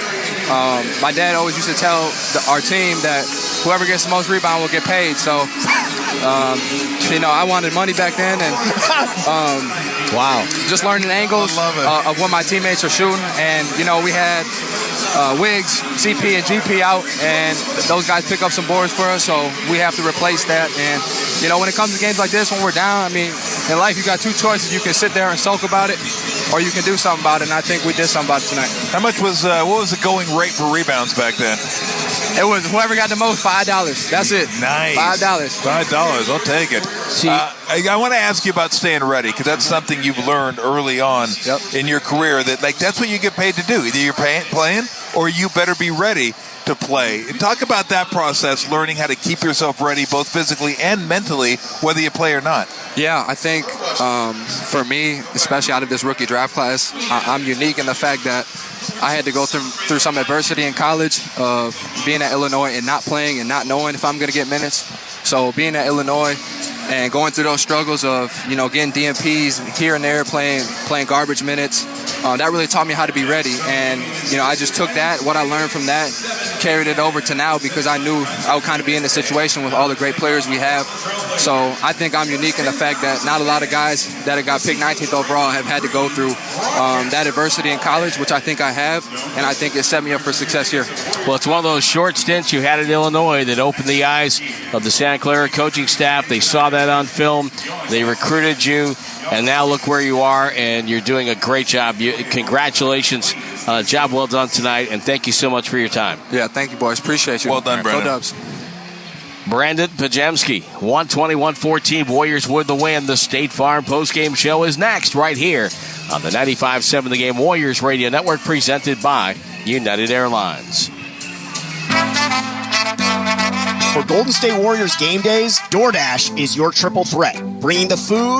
my dad always used to tell our team that whoever gets the most rebound will get paid. So, I wanted money back then. And wow, just learning angles of what my teammates are shooting. And, we had Wiggs, CP, and GP out. And those guys pick up some boards for us. So we have to replace that. And, when it comes to games like this, when we're down, in life you got 2 choices. You can sit there and sulk about it, or you can do something about it, and I think we did something about it tonight. How much was what was the going rate for rebounds back then? It was whoever got the most, $5. That's it. Nice. $5. I'll take it. See, I want to ask you about staying ready, because that's something you've learned early on in your career, that that's what you get paid to do. Either you're playing, or you better be ready to play. Talk about that process, learning how to keep yourself ready, both physically and mentally, whether you play or not. Yeah, I think for me, especially out of this rookie draft class, I'm unique in the fact that I had to go through some adversity in college of being at Illinois and not playing and not knowing if I'm going to get minutes. So being at Illinois and going through those struggles of, getting DNPs here and there, playing garbage minutes, that really taught me how to be ready. And, I just took that, what I learned from that, carried it over to now, because I knew I would kind of be in a situation with all the great players we have. So I think I'm unique in the fact that not a lot of guys that have got picked 19th overall have had to go through that adversity in college, which I think I have, and I think it set me up for success here. Well, it's one of those short stints you had at Illinois that opened the eyes of the Santa Clara coaching staff. They saw that on film. They recruited you, and now look where you are, and you're doing a great job. Congratulations. Job well done tonight, and thank you so much for your time. Yeah, thank you, boys. Appreciate you. Well done, Brandon. Go Dubs. Brandon Pajemski. 120-114. Warriors with the win. The State Farm postgame show is next right here on the 95.7 The Game Warriors Radio Network, presented by United Airlines. For Golden State Warriors game days, DoorDash is your triple threat, bringing the food